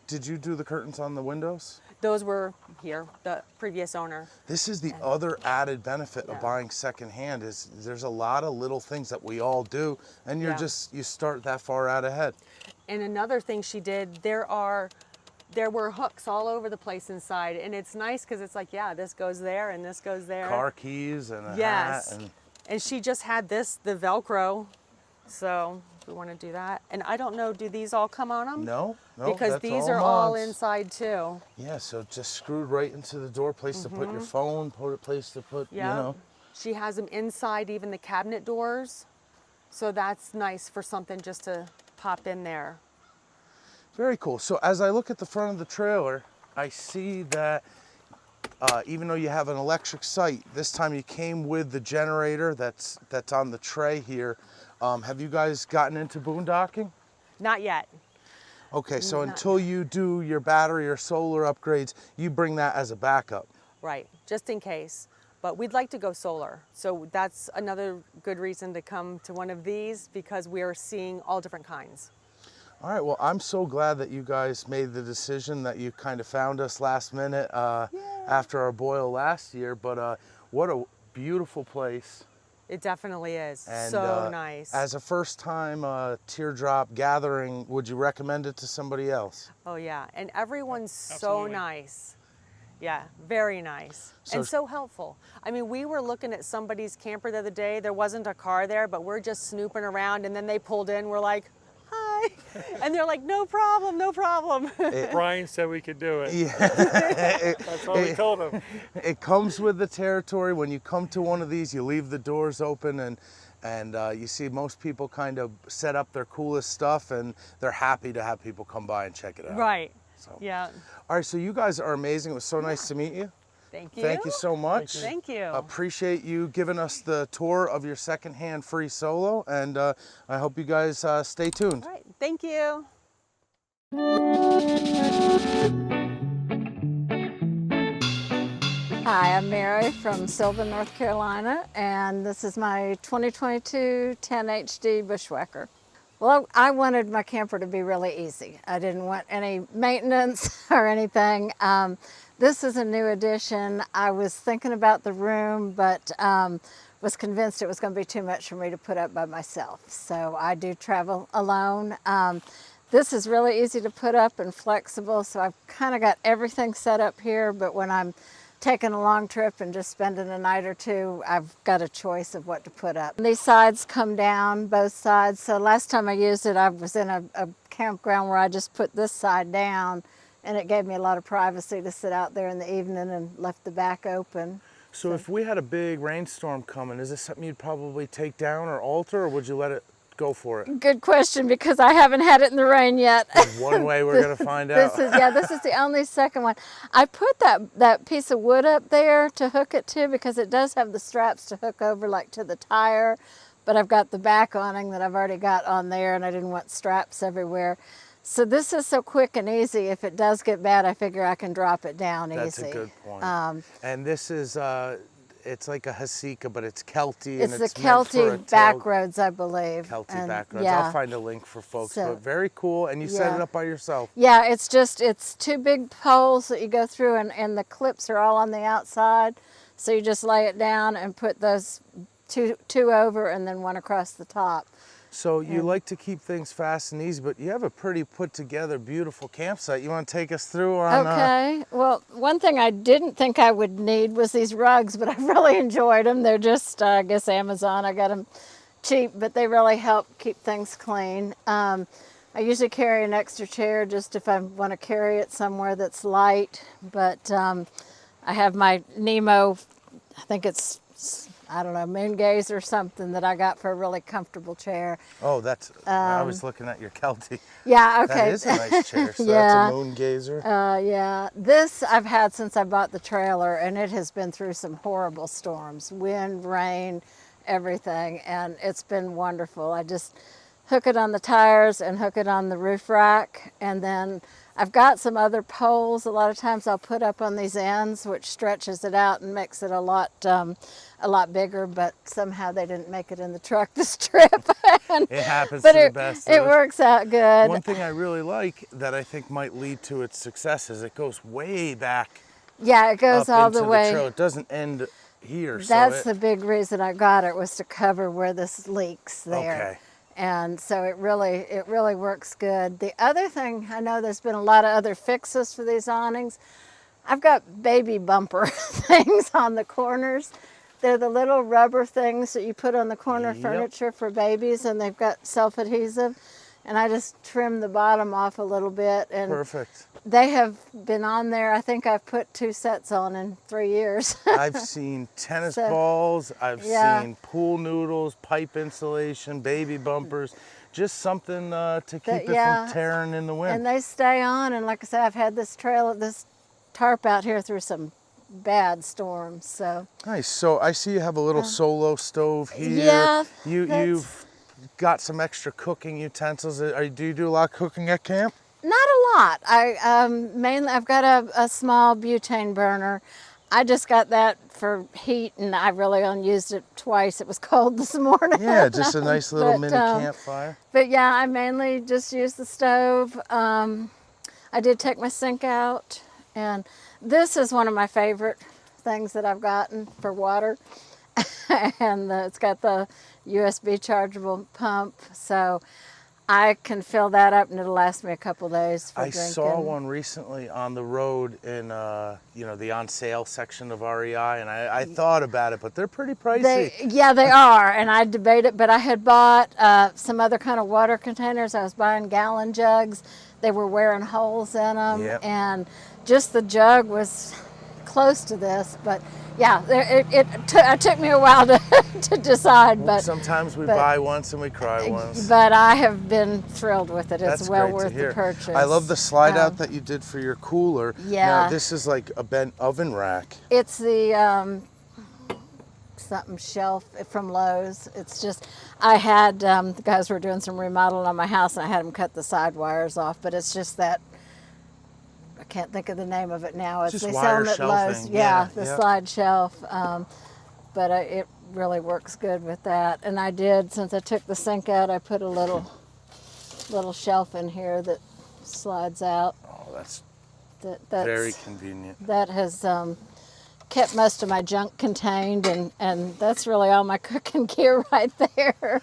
Did you do the curtains on the windows? Those were here, the previous owner. This is the other added benefit of buying secondhand is there's a lot of little things that we all do, and you're you start that far out ahead. And another thing she did, there were hooks all over the place inside, and it's nice because it's like, yeah, this goes there and this goes there. Car keys and a hat. And she just had the Velcro, so we want to do that. And I don't know, do these all come on them? No, because these are all inside too. Yeah, so just screwed right into the door, place to put your phone, place to put, you know. She has them inside even the cabinet doors, so that's nice for something just to pop in there. Very cool. So as I look at the front of the trailer, I see that even though you have an electric site, this time you came with the generator that's on the tray here. Have you guys gotten into boondocking? Not yet. Okay, so until you do your battery or solar upgrades, you bring that as a backup. Right, just in case. But we'd like to go solar. So that's another good reason to come to one of these, because we are seeing all different kinds. All right, well, I'm so glad that you guys made the decision, that you kind of found us last minute after our boil last year. But what a beautiful place. It definitely is. And, so nice. As a first-time Teardrop gathering, would you recommend it to somebody else? Oh yeah, and everyone's so nice. Yeah, very nice. So, and so helpful. I mean, we were looking at somebody's camper the other day. There wasn't a car there, but we're just snooping around, and then they pulled in. We're like, hi. And they're like, no problem, no problem. Brian said we could do it. Yeah. That's what we told him. It comes with the territory. When you come to one of these, you leave the doors open, and you see most people kind of set up their coolest stuff, and they're happy to have people come by and check it out. Right. So. Yeah. All right, so you guys are amazing. It was so nice to meet you. Thank you. Thank you so much. Thank you. Appreciate you giving us the tour of your secondhand free solo, and I hope you guys stay tuned. All right, thank you. Hi, I'm Mary from Sylvan, North Carolina, and this is my 2022 10HD Bushwhacker. Well, I wanted my camper to be really easy. I didn't want any maintenance or anything. This is a new addition. I was thinking about the room, but was convinced it was going to be too much for me to put up by myself. So I do travel alone. This is really easy to put up and flexible, so I've kind of got everything set up here, but when I'm taking a long trip and just spending a night or two, I've got a choice of what to put up. These sides come down, both sides. So last time I used it, I was in a campground where I just put this side down, and it gave me a lot of privacy to sit out there in the evening and left the back open. So if we had a big rainstorm coming, is this something you'd probably take down or alter, or would you let it go for it? Good question, because I haven't had it in the rain yet. There's one way we're going to find out. This is the only second one. I put that piece of wood up there to hook it to, because it does have the straps to hook over like to the tire, but I've got the back awning that I've already got on there, and I didn't want straps everywhere. So this is so quick and easy. If it does get bad, I figure I can drop it down easy. That's a good point. And this is, it's like a Hasika, but it's Kelty. It's and the Kelty Backroads, I believe. Kelty Backroads. Yeah. I'll find a link for folks. But very cool. And you set it up by yourself. Yeah, it's two big poles that you go through, and the clips are all on the outside. So you just lay it down and put those two over, and then one across the top. So you like to keep things fast and easy, but you have a pretty put together, beautiful campsite. You want to take us through on... Okay. Well, one thing I didn't think I would need was these rugs, but I really enjoyed them. They're just, I guess, Amazon. I got them cheap, but they really help keep things clean. I usually carry an extra chair just if I want to carry it somewhere that's light, but I have my Nemo, I think it's I don't know, moon gaze or something that I got for a really comfortable chair. Oh, that's, I was looking at your Kelty. Yeah, okay. That is a nice chair, so Yeah. that's a moon gazer. Yeah, this I've had since I bought the trailer, and it has been through some horrible storms, wind, rain, everything, and it's been wonderful. I just hook it on the tires and hook it on the roof rack, and then I've got some other poles. A lot of times I'll put up on these ends, which stretches it out and makes it a lot bigger, but somehow they didn't make it in the truck this trip. It happens but to the best of it us. works out good. One thing I really like that I think might lead to its success is it goes way back. Yeah, it goes up all into the way. trail. It doesn't end here. That's so the big reason I got it, was to cover where this leaks there. Okay. And so it really works good. The other thing, I know there's been a lot of other fixes for these awnings. I've got baby bumper things on the corners. They're the little rubber things that you put on the corner furniture for babies, and they've got self-adhesive. And I just trimmed the bottom off a little bit. And Perfect. they have been on there. I think I've put 2 sets on in 3 years. I've seen tennis balls, I've seen pool noodles, pipe insulation, baby bumpers, just something to keep it from tearing in the wind. And they stay on, and like I said, I've had this tarp out here through some bad storms, so. Nice, so I see you have a little solo stove here. Yeah. You've got some extra cooking utensils. Do you do a lot of cooking at camp? Not a lot. I've got a small butane burner. I just got that for heat, and I really only used it twice. It was cold this morning. Yeah, just a nice little mini campfire. But yeah, I mainly just use the stove. I did take my sink out, and this is one of my favorite things that I've gotten for water. And it's got the USB chargeable pump, so I can fill that up and it'll last me a couple days for drinking. I saw one recently on the road in the on sale section of REI, and I thought about it, but they're pretty pricey. They are, and I debate it, but I had bought some other kind of water containers. I was buying gallon jugs. They were wearing holes in them, and just the jug was close to this, but yeah, it took me a while to decide. But sometimes we buy once and we cry once. But I have been thrilled with it. It's That's well great worth to hear. the purchase. I love the slide out that you did for your cooler. Yeah. Now this is like a bent oven rack. It's the something shelf from Lowe's. It's just, I had, the guys were doing some remodeling on my house, and I had them cut the side wires off, but it's just that, I can't think of the name of it now. It's, just they wire sell them at Lowe's. shelving. Yeah, the slide shelf. But it really works good with that. And I did, since I took the sink out, I put a little shelf in here that slides out. Oh, that's very convenient. That has kept most of my junk contained, and that's really all my cooking gear right there.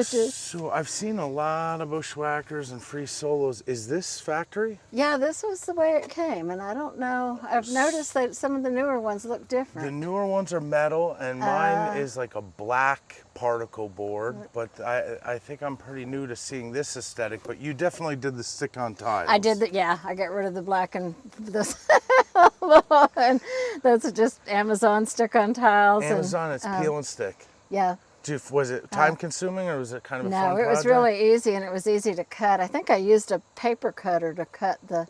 So I've seen a lot of Bushwhackers and free solos. Is this factory? Yeah, this was the way it came, and I don't know. I've noticed that some of the newer ones look different. The newer ones are metal, and mine is like a black particle board, but I think I'm pretty new to seeing this aesthetic, but you definitely did the stick-on tiles. I did that, yeah. I got rid of the black and this. And that's just Amazon stick-on tiles. Amazon, it's peel and stick. Yeah. Was it time consuming, or was it kind of a fun project? No, it was really easy, and it was easy to cut. I think I used a paper cutter to cut the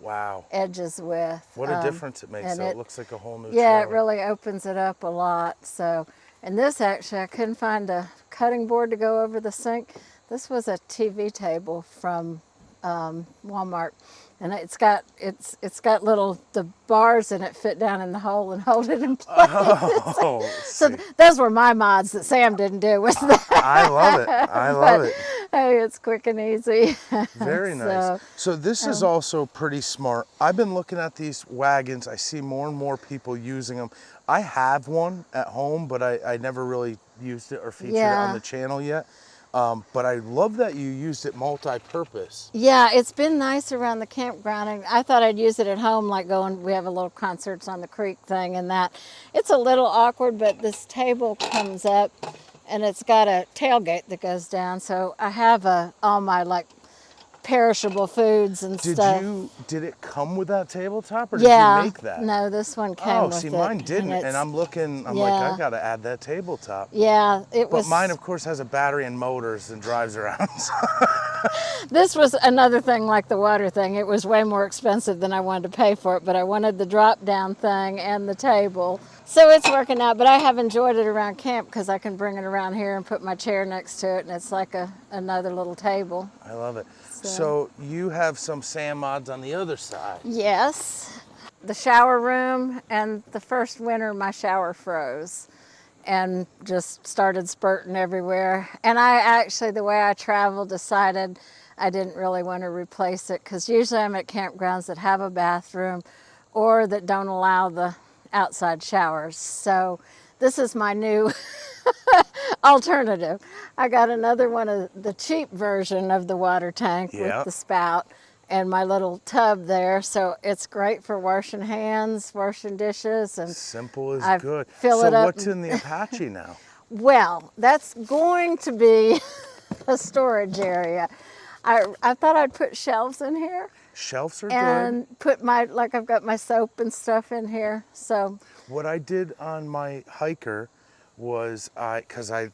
edges with. What a difference it makes, so it looks like a whole new Yeah, trailer. it really opens it up a lot. So, and this actually, I couldn't find a cutting board to go over the sink. This was a TV table from Walmart. And it's got the bars in it fit down in the hole and hold it in place. Oh, so those were my mods that Sam didn't do. Was that? I love it. I love it. Hey, it's quick and easy. Very nice. So this is also pretty smart. I've been looking at these wagons. I see more and more people using them. I have one at home, but I never really used it or featured it on the channel yet. But I love that you used it multi-purpose. Yeah, it's been nice around the campground. I thought I'd use it at home, like we have a little concerts on the creek thing and that. It's a little awkward, but this table comes up and it's got a tailgate that goes down. So I have all my perishable foods and stuff. Did it come with that tabletop, or Yeah. did you make that? No, this one came Oh, with see, it. mine didn't, and it's- I'm looking. I'm Yeah. like, I gotta add that tabletop. Yeah, it But was. mine, of course, has a battery and motors and drives around. This was another thing like the water thing. It was way more expensive than I wanted to pay for it, but I wanted the drop down thing and the table. So it's working out, but I have enjoyed it around camp because I can bring it around here and put my chair next to it, and it's like another little table. I love it. So you have some sand mods on the other side. Yes, the shower room, and the first winter my shower froze and just started spurting everywhere. And I actually, the way I traveled, decided I didn't really want to replace it because usually I'm at campgrounds that have a bathroom or that don't allow the outside showers. So this is my new alternative. I got another one of the cheap version of the water tank with the spout and my little tub there. So it's great for washing hands, washing dishes, and simple as I good. fill So it up. what's in the Apache now? Well, that's going to be a storage area. I thought I'd put shelves in here. Shelves are good. And put like I've got my soap and stuff in here. So what I did on my hiker was because I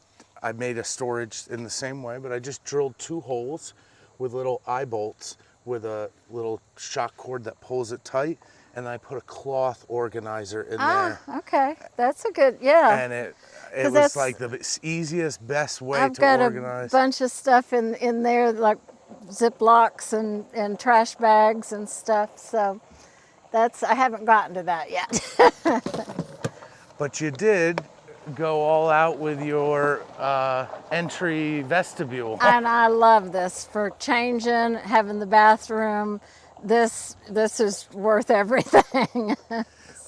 made a storage in the same way, but I just drilled 2 holes with little eye bolts with a little shock cord that pulls it tight, and I put a cloth organizer in there. Okay, that's a good, yeah. And it was like the easiest, best way to organize. I've got a bunch of stuff in there, like Ziplocs and trash bags and stuff. So I haven't gotten to that yet. But you did go all out with your entry vestibule. And I love this for changing, having the bathroom. This is worth everything.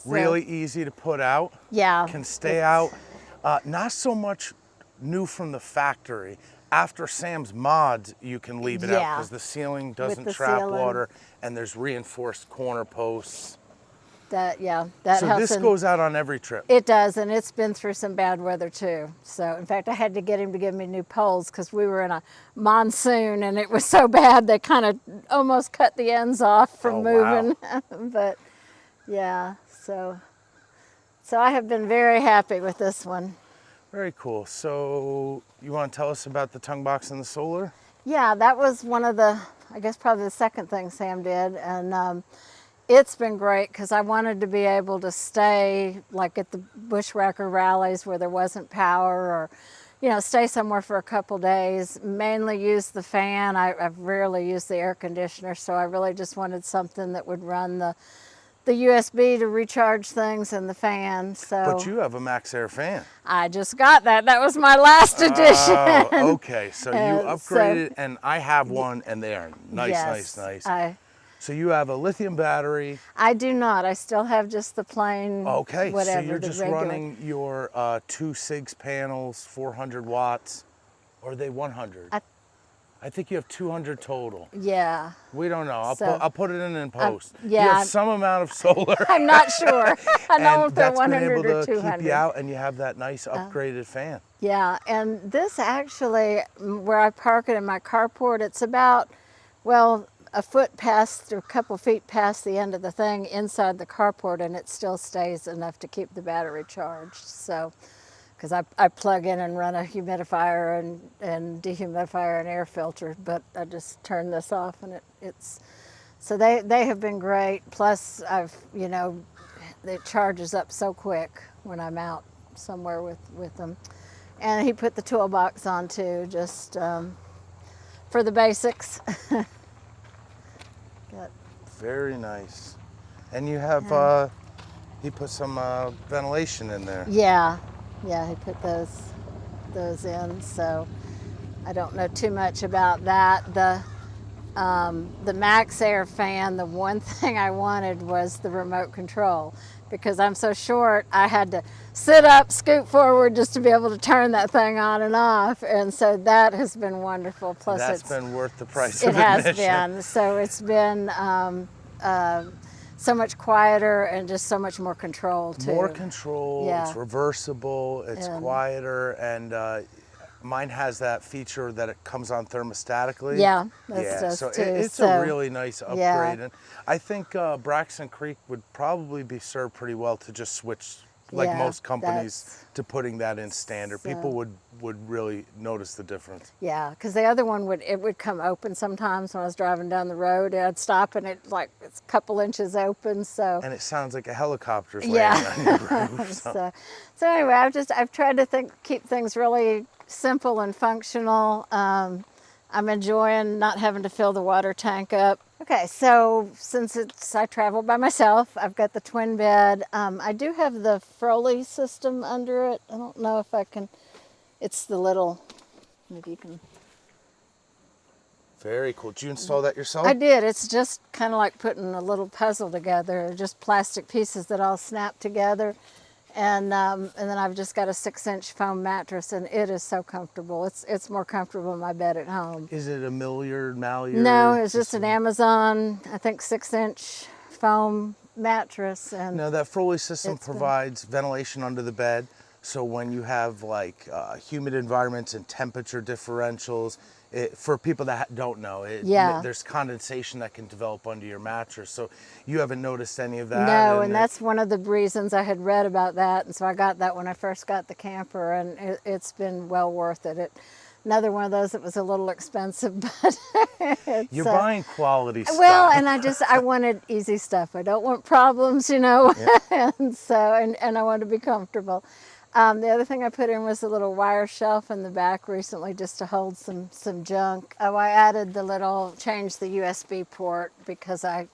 Really easy to put out. Yeah. Can stay out. Not so much new from the factory. After Sam's mods, you can leave it out because the ceiling doesn't trap water, and there's reinforced corner posts. That So helps. this goes out on every trip. It does, and it's been through some bad weather too. So in fact, I had to get him to give me new poles because we were in a monsoon and it was so bad they kind of almost cut the ends off from moving. Wow. But yeah, so I have been very happy with this one. Very cool. So you want to tell us about the tongue box and the solar? Yeah, that was one of the, I guess probably the second thing Sam did, and it's been great because I wanted to be able to stay like at the Bushwhacker rallies where there wasn't power, or stay somewhere for a couple days, mainly use the fan. I've rarely used the air conditioner, so I really just wanted something that would run the USB to recharge things and the fan. So but you have a Max Air fan. I just got that. That was my last edition. Oh, okay. So you upgraded, and I have one, and they are nice, nice. So you have a lithium battery. I do not. I still have just the plain Okay, whatever, so you're just regular. running your 2 SIGS panels, 400 watts, or are they 100? I think you have 200 total. Yeah. We don't know. I'll put it in post. Yeah. You have some amount of solar. I'm not sure. I know if they're 100 or 200. And that's been able to keep you out, and you have that nice upgraded fan. Yeah, and this actually, where I park it in my carport, it's about, well, a couple feet past the end of the thing inside the carport, and it still stays enough to keep the battery charged. So, because I plug in and run a humidifier and dehumidifier and air filter, but I just turn this off, and it's so they have been great. Plus, it charges up so quick when I'm out somewhere with them. And he put the toolbox on too, just for the basics. Very nice. And you have, he put some ventilation in there. Yeah, he put those in, so I don't know too much about that. The Max Air fan, the one thing I wanted was the remote control. Because I'm so short, I had to sit up, scoot forward just to be able to turn that thing on and off. And so that has been wonderful. Plus, that's been worth the price of admission. It has been. So it's been so much quieter and just so much more control too. More control. Yeah. It's reversible. It's quieter, and Mine has that feature that it comes on thermostatically. Yeah, this does so too. it's a really nice upgrade. Yeah. And I think Braxton Creek would probably be served pretty well to just switch, like Yeah, most companies, that's- to putting that in standard. So- People would really notice the difference. Yeah, because the other one would come open sometimes when I was driving down the road. I'd stop and it's a couple inches open. So And it sounds like a helicopter's yeah. landing on your roof. So anyway, I've tried to keep things really simple and functional. I'm enjoying not having to fill the water tank up. Okay, so since I travel by myself, I've got the twin bed. I do have the Froley system under it. I don't know if I can. It's the little. Maybe you can. Very cool. Did you install that yourself? I did. It's just kind of like putting a little puzzle together, just plastic pieces that all snap together. And then I've just got a 6-inch foam mattress, and it is so comfortable. It's more comfortable in my bed at home. Is it a Malyard? No, it's just an Amazon, I think 6-inch foam mattress. And No, that Froley system provides ventilation under the bed. So when you have like humid environments and temperature differentials, for people that don't know, there's condensation that can develop under your mattress. So you haven't noticed any of that? No, and that's one of the reasons I had read about that. And so I got that when I first got the camper, and it's been well worth it. Another one of those that was a little expensive, but you're buying quality stuff. Well, and I wanted easy stuff. I don't want problems, you know. Yeah. and I want to be comfortable. The other thing I put in was a little wire shelf in the back recently just to hold some junk. Oh, I added changed the USB port because I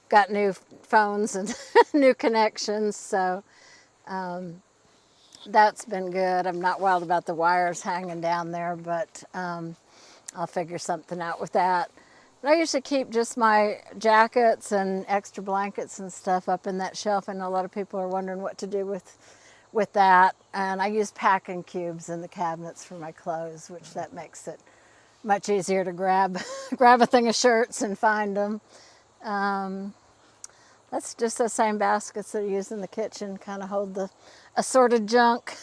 got new phones and new connections, so that's been good. I'm not wild about the wires hanging down there, but I'll figure something out with that. But I usually keep just my jackets and extra blankets and stuff up in that shelf. I know a lot of people are wondering what to do with that, and I use packing cubes in the cabinets for my clothes, which that makes it much easier to grab a thing of shirts and find them. That's just the same baskets that I use in the kitchen, kind of hold the assorted junk.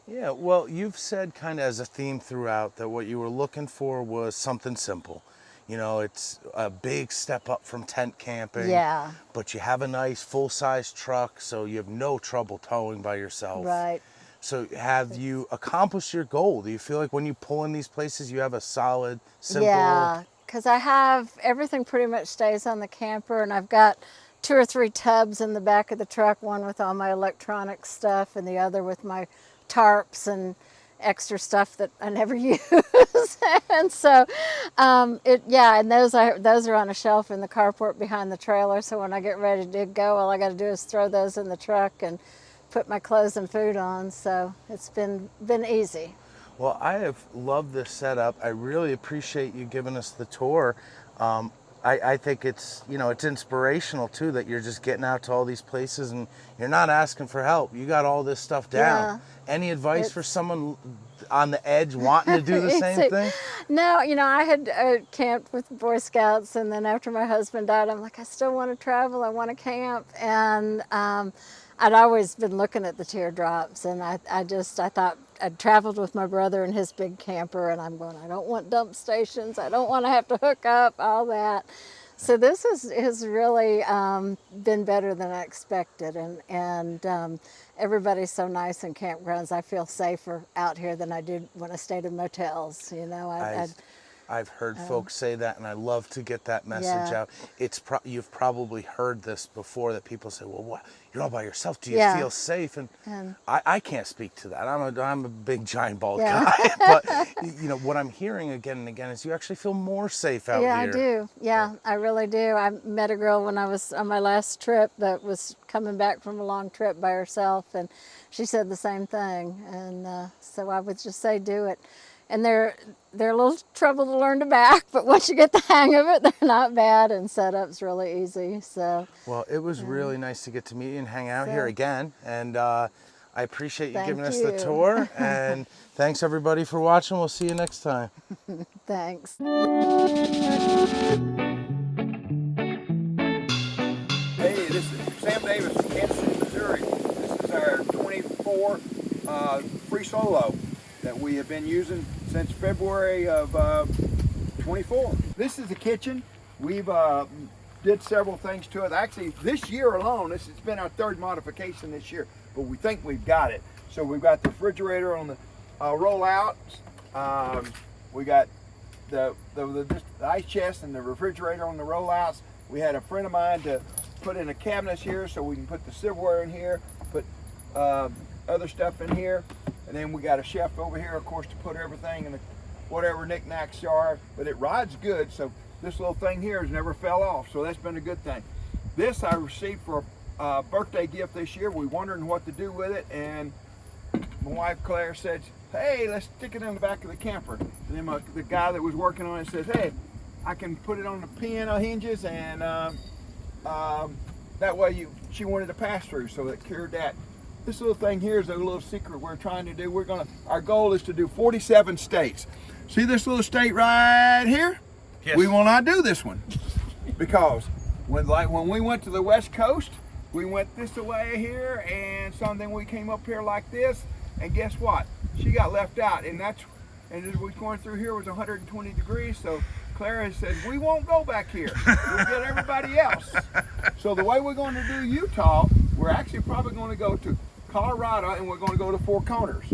Yeah, well, you've said kind of as a theme throughout that what you were looking for was something simple. You know, it's a big step up from tent camping. Yeah. But you have a nice full-size truck, so you have no trouble towing by yourself. Right. So have you accomplished your goal? Do you feel like when you pull in these places, you have a solid, simple... Yeah, because I have, everything pretty much stays on the camper, and I've got 2 or 3 tubs in the back of the truck, one with all my electronic stuff and the other with my tarps and extra stuff that I never use. And so and those are on a shelf in the carport behind the trailer, so when I get ready to go, all I got to do is throw those in the truck and put my clothes and food on. So it's been easy. Well, I have loved this setup. I really appreciate you giving us the tour. I think it's, it's inspirational too that you're just getting out to all these places and you're not asking for help. You got all this stuff down. Yeah. Any advice for someone on the edge wanting to do the same thing? No, I had camped with Boy Scouts, and then after my husband died, I'm like, I still want to travel. I want to camp. And I'd always been looking at the teardrops, and I thought, I'd traveled with my brother in his big camper, and I'm going, I don't want dump stations. I don't want to have to hook up, all that. So this has really been better than I expected, and everybody's so nice in campgrounds. I feel safer out here than I did when I stayed in motels. I've heard folks say that, and I love to get that message out. You've probably heard this before, that people say, well, what? You're all by yourself. Do you feel safe? And I can't speak to that. I'm a big, giant, bald guy. But, what I'm hearing again and again is you actually feel more safe out here. Yeah, I do. Yeah, I really do. I met a girl when I was on my last trip that was coming back from a long trip by herself, and she said the same thing. And so I would just say do it. And they're a little trouble to learn to back, but once you get the hang of it, they're not bad, and setup's really easy. So. Well, it was really nice to get to meet you and hang out here again, and I appreciate you giving us the tour. And thanks everybody for watching. We'll see you next time. Thanks. Hey, this is Sam Davis from Kansas City, Missouri. This is our 24 free solo that we have been using since February of 24. This is the kitchen. We've did several things to it. Actually, this year alone, this has been our third modification this year, but we think we've got it. So we've got the refrigerator on the rollouts. We got the ice chest and the refrigerator on the rollouts. We had a friend of mine to put in a cabinet here so we can put the silverware in here, put other stuff in here, and then we got a chef over here, of course, to put everything in the whatever knickknacks are. But it rides good, so this little thing here has never fell off, so that's been a good thing. This I received for a birthday gift this year. We were wondering what to do with it, and my wife Claire said, hey, let's stick it in the back of the camper. And then the guy that was working on it says, hey, I can put it on the piano hinges, and that way she wanted to pass through, so it cured that. This little thing here is a little secret we're trying to do. Our goal is to do 47 states. See this little state right here? Yes. We will not do this one because when we went to the West Coast, we went this way here, and something we came up here like this, and guess what? She got left out, and as we going through here was 120 degrees, so Clara said, we won't go back here. We'll get everybody else. So the way we're going to do Utah, we're actually probably going to go to Colorado, and we're going to go to Four Corners.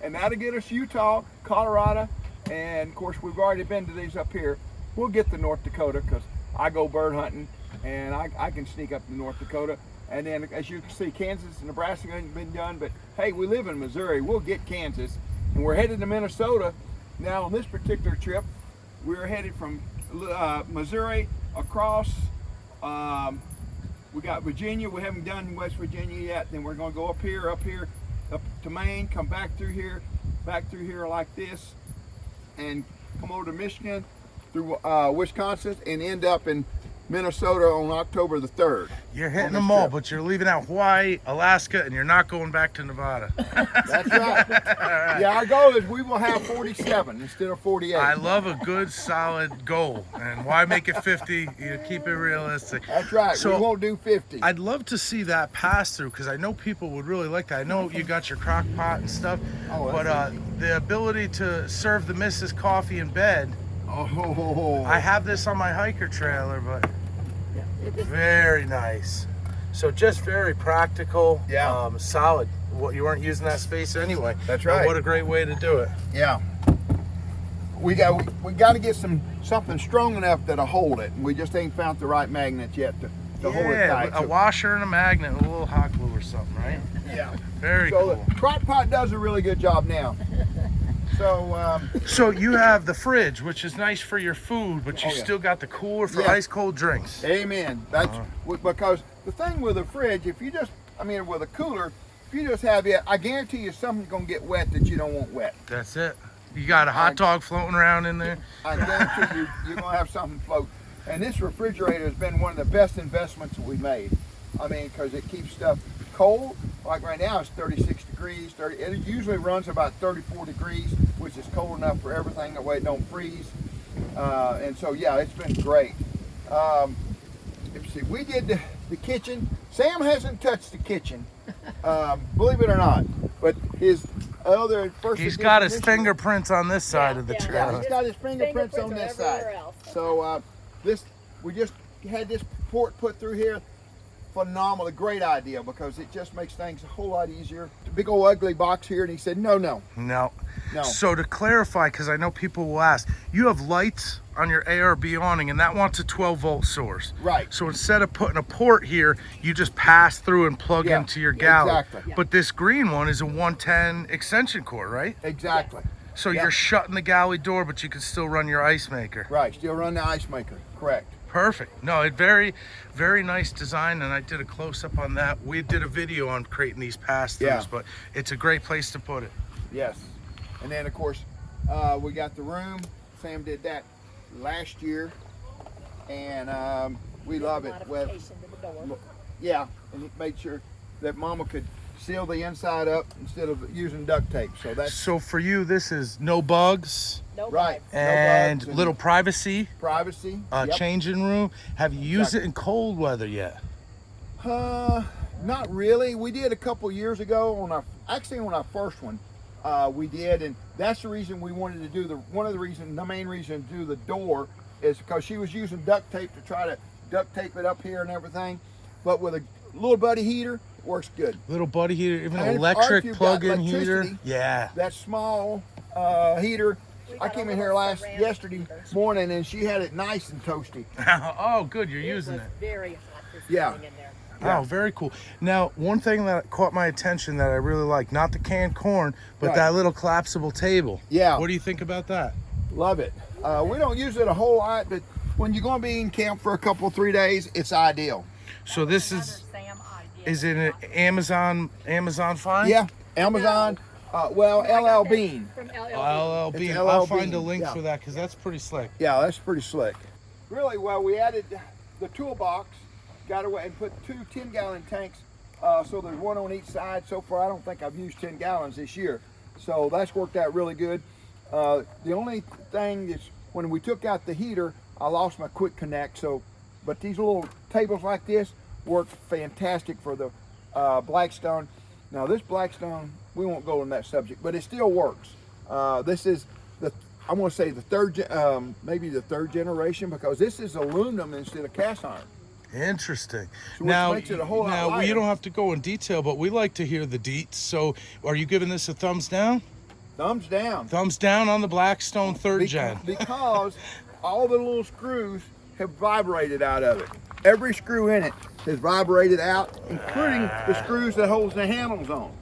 And that'll get us Utah, Colorado, and of course we've already been to these up here. We'll get to North Dakota because I go bird hunting, and I can sneak up to North Dakota. And then as you can see, Kansas and Nebraska hasn't been done, but hey, we live in Missouri. We'll get Kansas. And we're headed to Minnesota. Now on this particular trip, we're headed from Missouri across, we got Virginia. We haven't done West Virginia yet. Then we're going to go up here, up to Maine, come back through here like this, and come over to Michigan, through Wisconsin, and end up in Minnesota on October the 3rd. You're hitting them all, but you're leaving out Hawaii, Alaska, and you're not going back to Nevada. That's right. Yeah, our goal is we will have 47 instead of 48. I love a good, solid goal. And why make it 50? You keep it realistic. That's right. So we won't do 50. I'd love to see that pass through because I know people would really like that. I know you got your crock pot and stuff, but the ability to serve the missus coffee in bed. Oh. I have this on my hiker trailer, but very nice. So just very practical, solid. You weren't using that space anyway. That's right. But what a great way to do it. Yeah. We got to get something strong enough that'll hold it. We just ain't found the right magnet yet to hold it tight. A washer and a magnet, a little hot glue or something, right? Yeah. Very cool. The crock pot does a really good job now. So you have the fridge, which is nice for your food, but you still got the cooler for ice cold drinks. Amen. That's because the thing with a fridge, with a cooler, if you just have it, I guarantee you something's gonna get wet that you don't want wet. That's it. You got a hot dog floating around in there. I guarantee you're gonna have something float. And this refrigerator has been one of the best investments we made. Because it keeps stuff cold. Like right now it's 36 degrees. It usually runs about 34 degrees, which is cold enough for everything. That way it don't freeze. And so yeah, it's been great. Let's see, we did the kitchen. Sam hasn't touched the kitchen, believe it or not. But his other first. He's got his fingerprints on this side of the trailer. Yeah, he's got his fingerprints on this side. So we just had this port put through here. Phenomenal, a great idea because it just makes things a whole lot easier. The big old ugly box here, and he said, no. So to clarify, because I know people will ask, you have lights on your ARB awning, and that wants a 12-volt source. Right. So instead of putting a port here, you just pass through and plug into your Galley. Exactly. But this green one is a 110 extension cord, right? Exactly. So you're shutting the Galley door, but you can still run your ice maker. Right, still run the ice maker, correct. Perfect. No, it very, very nice design, and I did a close-up on that. We did a video on creating these pass-throughs, but it's a great place to put it. Yes. And then, of course, we got the room. Sam did that last year, and we love it. Yeah, and he made sure that Mama could seal the inside up instead of using duct tape. So for you, this is no bugs. Right. And no bugs little privacy. Privacy. Changing room. Have you used it in cold weather yet? Not really. We did a couple years ago on our first one. we did, and that's the reason we wanted to do the main reason to do the door is because she was using duct tape to try to duct tape it up here and everything, but with a little buddy heater works good. Little buddy heater, even And electric or if you've got plug-in heater. electricity, Yeah. that small heater. I came in here yesterday morning and she had it nice and toasty. Oh, good, you're using it. Very hot this Yeah. morning in there. Oh, very cool. Now, one thing that caught my attention that I really like, not the canned corn, but Right. that little collapsible table. Yeah. What do you think about that? Love it. We don't use it a whole lot, but when you're going to be in camp for a couple, 3 days, it's ideal. So this is it an Amazon find? Yeah, Amazon. Well, LL Bean. From LL It's Bean. LL I'll find a Bean, link yeah. for that because that's pretty slick. Yeah, that's pretty slick. Really, well, we added the toolbox, got away and put 2 10-gallon tanks, so there's one on each side. So far, I don't think I've used 10 gallons this year, so that's worked out really good. The only thing is when we took out the heater, I lost my quick connect. So, but these little tables like this work fantastic for the Blackstone. Now this Blackstone, we won't go on that subject, but it still works. This is I want to say maybe the third generation, because this is aluminum instead of cast iron. Interesting. So which Now, makes it a whole lot now lighter. you don't have to go in detail, but we like to hear the deets. So, are you giving this a thumbs down? Thumbs down. Thumbs down on the Blackstone 3rd gen. Because all the little screws have vibrated out of it. Every screw in it has vibrated out, including the screws that holds the handles on.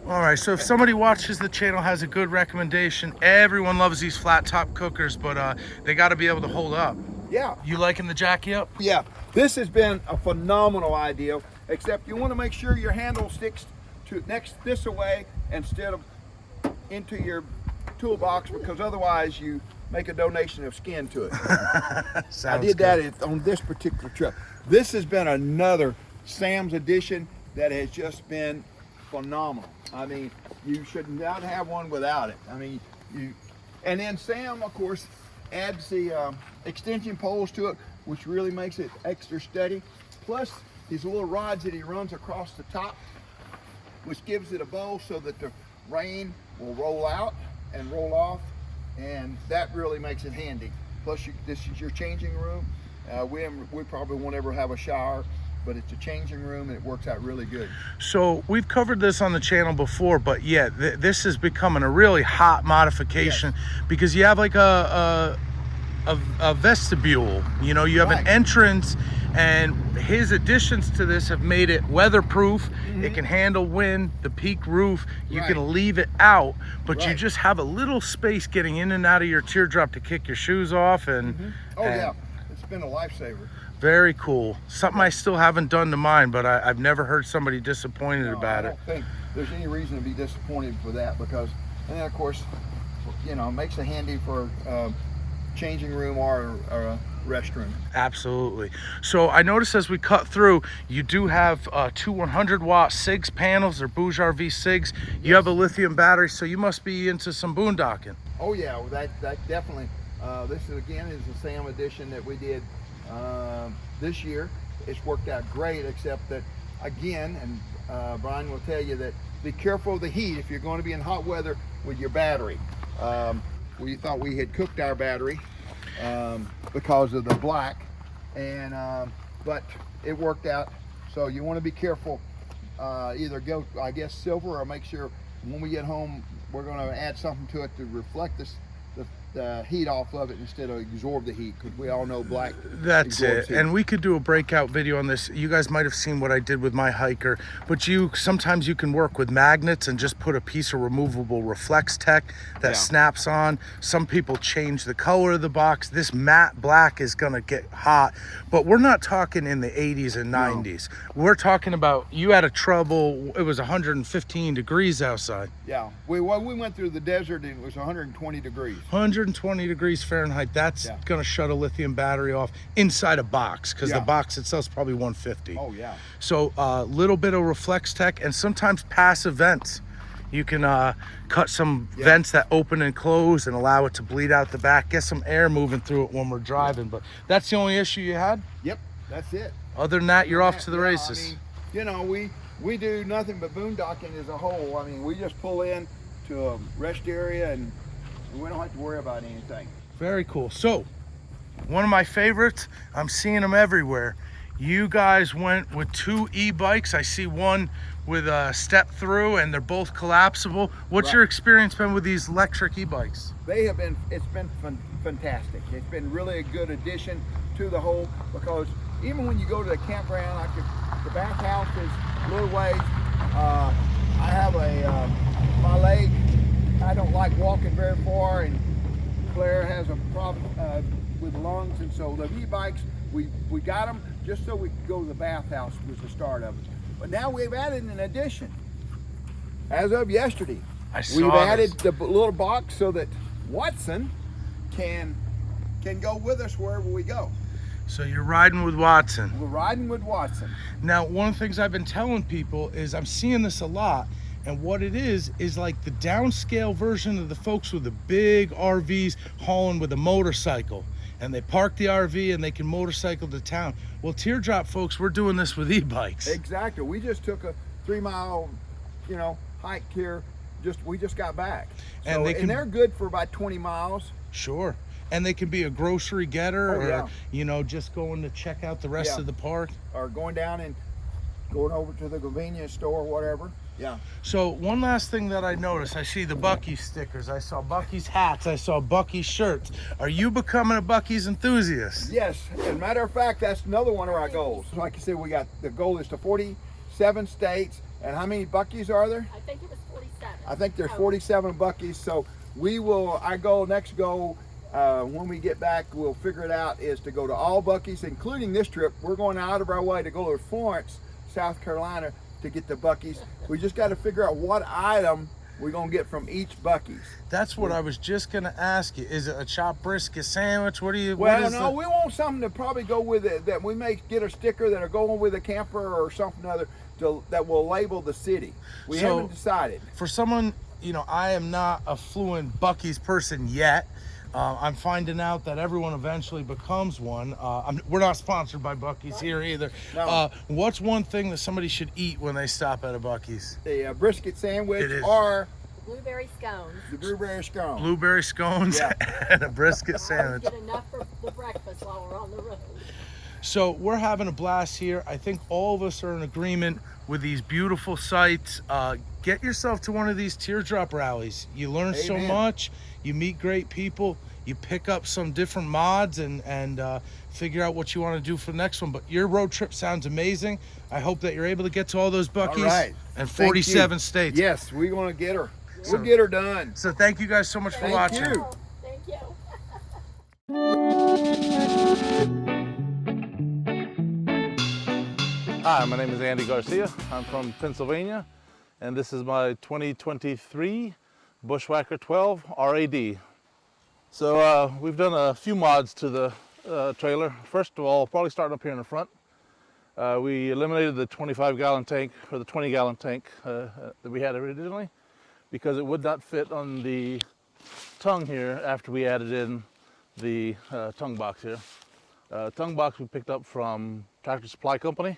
All right, so if somebody watches the channel has a good recommendation, everyone loves these flat top cookers, but they got to be able to hold up. Yeah. You liking the jacky up? Yeah. This has been a phenomenal idea, except you want to make sure your handle sticks to this away instead of into your toolbox, because otherwise you make a donation of skin to it. I did that on this particular truck. This has been another Sam's edition that has just been phenomenal. I mean, you should not have one without it. I mean, and then Sam, of course, adds the extension poles to it, which really makes it extra steady. Plus, these little rods that he runs across the top, which gives it a bow so that the rain will roll out and roll off, and that really makes it handy. Plus, this is your changing room. We probably won't ever have a shower, but it's a changing room and it works out really good. So we've covered this on the channel before, but yeah, this is becoming a really hot modification. Yes. Because you have like a vestibule, you know, you have an entrance, and his additions to this have made it weatherproof. It can handle wind, the peak roof, you can leave it out, but you just have a little space getting in and out of your teardrop to kick your shoes off. And yeah, it's been a lifesaver. Very cool. Something I still haven't done to mine, but I've never heard somebody disappointed about it. I don't think there's any reason to be disappointed for that, because, and then of course, you know, it makes it handy for changing room or a restroom. Absolutely. So I noticed as we cut through, you do have 2 100-watt SIGs panels, or BougeRV SIGs. You have a lithium battery, so you must be into some boondocking. Oh yeah, well, that definitely. This is again the Sam edition that we did this year. It's worked out great, except that again, and Brian will tell you that be careful of the heat if you're going to be in hot weather with your battery. We thought we had cooked our battery because of the black, and but it worked out. So you want to be careful. Either go, I guess, silver, or make sure when we get home we're going to add something to it to reflect the heat off of it instead of absorb the heat, because we all know black. That's it. And we could do a breakout video on this. You guys might have seen what I did with my hiker, but sometimes you can work with magnets and just put a piece of removable Reflex Tech that snaps on. Some people change the color of the box. This matte black is gonna get hot, but we're not talking in the 80s and 90s. We're talking about, you had a trouble, it was 115 degrees outside. Yeah, we went through the desert and it was 120 degrees. 120 degrees Fahrenheit. That's going to shut a lithium battery off inside a box, because the box itself is probably 150. Oh yeah. So a little bit of Reflex Tech, and sometimes passive vents. You can cut some vents that open and close and allow it to bleed out the back, get some air moving through it when we're driving. But that's the only issue you had? Yep, that's it. Other than that, you're off to the races. I mean, you know, we do nothing but boondocking as a whole. I mean, we just pull in to a rest area, and we don't have to worry about anything. Very cool. So, one of my favorites, I'm seeing them everywhere. You guys went with 2 e-bikes. I see one with a step through, and they're both collapsible. What's your experience been with these electric e-bikes? It's been fantastic. It's been really a good addition to the whole, because even when you go to the campground, like the bathhouse is a little ways. I have my leg, I don't like walking very far, and Claire has a problem with lungs, and so the e-bikes, we got them just so we could go to the bathhouse was the start of it. But now we've added an addition. As of yesterday, we've added the little box so that Watson can go with us wherever we go. So you're riding with Watson. We're riding with Watson. Now, one of the things I've been telling people is I'm seeing this a lot, and what it is like the downscale version of the folks with the big RVs hauling with a motorcycle, and they park the RV and they can motorcycle to town. Well, Teardrop folks, we're doing this with e-bikes. Exactly. We just took a 3-mile, hike here. We just got back. And they're good for about 20 miles. Sure. And they can be a grocery getter, or yeah. Just going to check out the rest of the park, or going down and going over to the convenience store or whatever. Yeah. So one last thing that I noticed, I see the Buc-ee stickers, I saw Buc-ee's hats, I saw Buc-ee shirts. Are you becoming a Buc-ee's enthusiast? Yes. As a matter of fact, that's another one of our goals. Like I said, the goal is to 47 states. And how many Buc-ee's are there? I think it was 47. I think there's 47 Buc-ee's. So our next goal, when we get back, we'll figure it out, is to go to all Buc-ee's, including this trip. We're going out of our way to go to Florence, South Carolina, to get the Buc-ee's. We just got to figure out what item we're going to get from each Buc-ee's. That's what I was just going to ask you. Is it a chopped brisket sandwich? We want something to probably go with it, that we may get a sticker that are going with a camper or something other that will label the city. We haven't decided. For someone, I am not a fluent Buc-ee's person yet. I'm finding out that everyone eventually becomes one. We're not sponsored by Buc-ee's here either. No. What's one thing that somebody should eat when they stop at a Buc-ee's? The brisket sandwich or blueberry scones. The blueberry scones. Blueberry scones and a brisket sandwich. Get enough for the breakfast while we're on the road. So we're having a blast here. I think all of us are in agreement with these beautiful sights. Get yourself to one of these Teardrop rallies. You learn so much, you meet great people, you pick up some different mods and figure out what you want to do for the next one. But your road trip sounds amazing. I hope that you're able to get to all those Buc-ee's. All right. And 47 states. Yes, we're going to get her. We'll get her done. So thank you guys so much for watching. Thank you. Thank you. Hi, my name is Andy Garcia. I'm from Pennsylvania, and this is my 2023 Bushwhacker 12 RAD. So we've done a few mods to the trailer. First of all, probably starting up here in the front. We eliminated the 25-gallon tank, or the 20-gallon tank that we had originally, because it would not fit on the tongue here after we added in the tongue box here. Tongue box we picked up from Tractor Supply Company.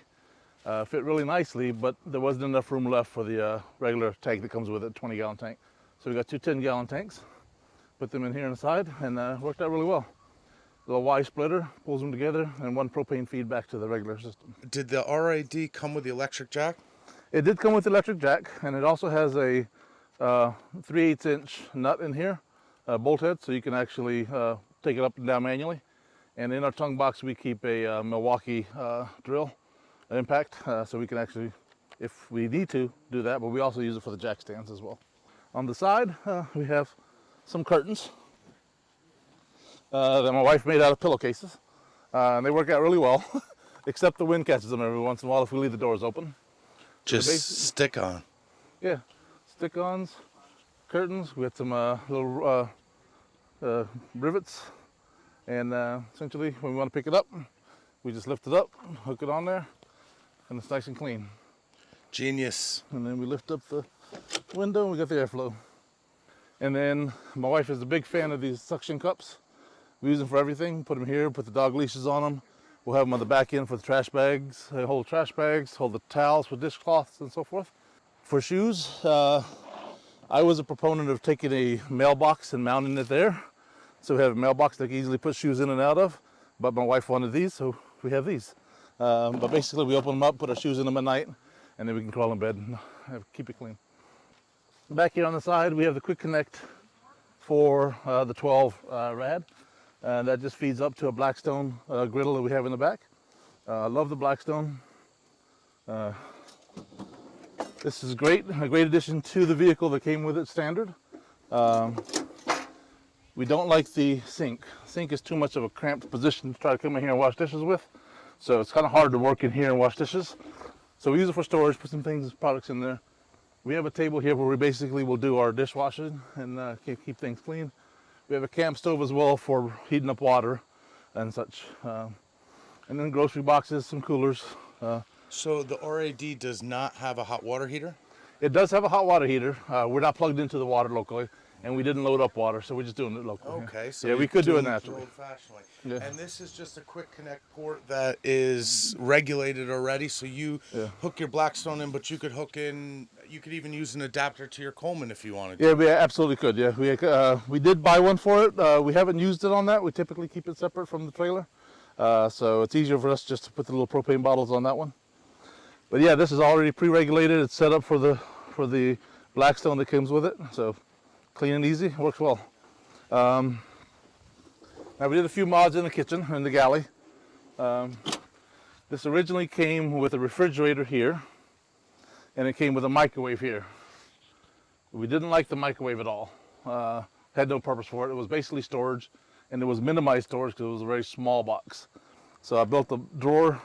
Fit really nicely, but there wasn't enough room left for the regular tank that comes with it, 20-gallon tank. So we got 2 10-gallon tanks, put them in here inside, and worked out really well. A little Y splitter pulls them together, and 1 propane feed back to the regular system. Did the RAD come with the electric jack? It did come with the electric jack, and it also has a 3/8-inch nut in here, bolt head, so you can actually take it up and down manually. And in our tongue box, we keep a Milwaukee drill impact, so we can actually, if we need to, do that, but we also use it for the jack stands as well. On the side, we have some curtains that my wife made out of pillowcases, and they work out really well, except the wind catches them every once in a while if we leave the doors open. Just stick on. Yeah, stick-ons, curtains. We had some little rivets, and essentially when we want to pick it up, we just lift it up, hook it on there, and it's nice and clean. Genius. And then we lift up the window and we got the airflow. And then my wife is a big fan of these suction cups. We use them for everything. Put them here, put the dog leashes on them. We'll have them on the back end for the trash bags. They hold trash bags, hold the towels for dishcloths and so forth. For shoes, I was a proponent of taking a mailbox and mounting it there. So we have a mailbox that can easily put shoes in and out of, but my wife wanted these, so we have these. But basically we open them up, put our shoes in them at night, and then we can crawl in bed and keep it clean. Back here on the side, we have the quick connect for the 12 rad. And that just feeds up to a Blackstone griddle that we have in the back. I love the Blackstone. This is great, a great addition to the vehicle that came with it standard. We don't like the sink. Sink is too much of a cramped position to try to come in here and wash dishes with. So it's kind of hard to work in here and wash dishes. So we use it for storage, put some things, products in there. We have a table here where we basically will do our dishwashing and keep things clean. We have a camp stove as well for heating up water and such. And then grocery boxes, some coolers. So the RAD does not have a hot water heater? It does have a hot water heater. We're not plugged into the water locally, and we didn't load up water, so we're just doing it locally. Okay, so yeah, we could do it naturally. Old-fashionedly. Yeah. And this is just a quick connect port that is regulated already, so you hook your Blackstone in, but you could hook in, you could even use an adapter to your Coleman if you wanted to. Yeah, we absolutely could. Yeah, we did buy one for it. We haven't used it on that. We typically keep it separate from the trailer, so it's easier for us just to put the little propane bottles on that one. But yeah, this is already pre-regulated. It's set up for the Blackstone that comes with it, so clean and easy, works well. Now we did a few mods in the kitchen, in the galley. This originally came with a refrigerator here, and it came with a microwave here. We didn't like the microwave at all. Had no purpose for it. It was basically storage, and it was minimized storage because it was a very small box. So I built a drawer,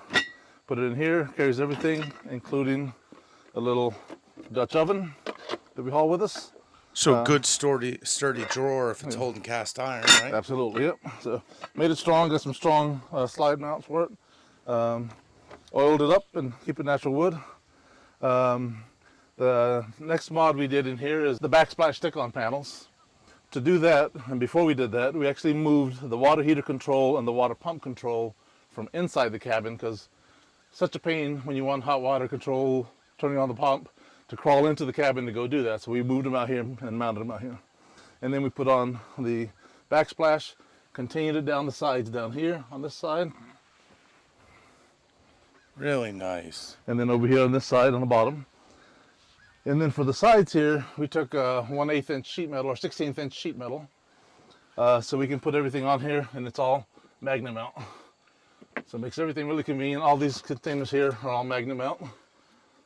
put it in here, carries everything, including a little Dutch oven that we haul with us. So good sturdy drawer if it's holding cast iron, right? Absolutely, yep. So made it strong, got some strong slide mounts for it. Oiled it up and keep it natural wood. The next mod we did in here is the backsplash stick-on panels. To do that, and before we did that, we actually moved the water heater control and the water pump control from inside the cabin, because such a pain when you want hot water control, turning on the pump, to crawl into the cabin to go do that. So we moved them out here and mounted them out here. And then we put on the backsplash, continued it down the sides down here on this side. Really nice. And then over here on this side on the bottom. And then for the sides here, we took a 1/8 inch sheet metal or 16th inch sheet metal. So we can put everything on here and it's all magnet mount. So it makes everything really convenient. All these containers here are all magnet mount.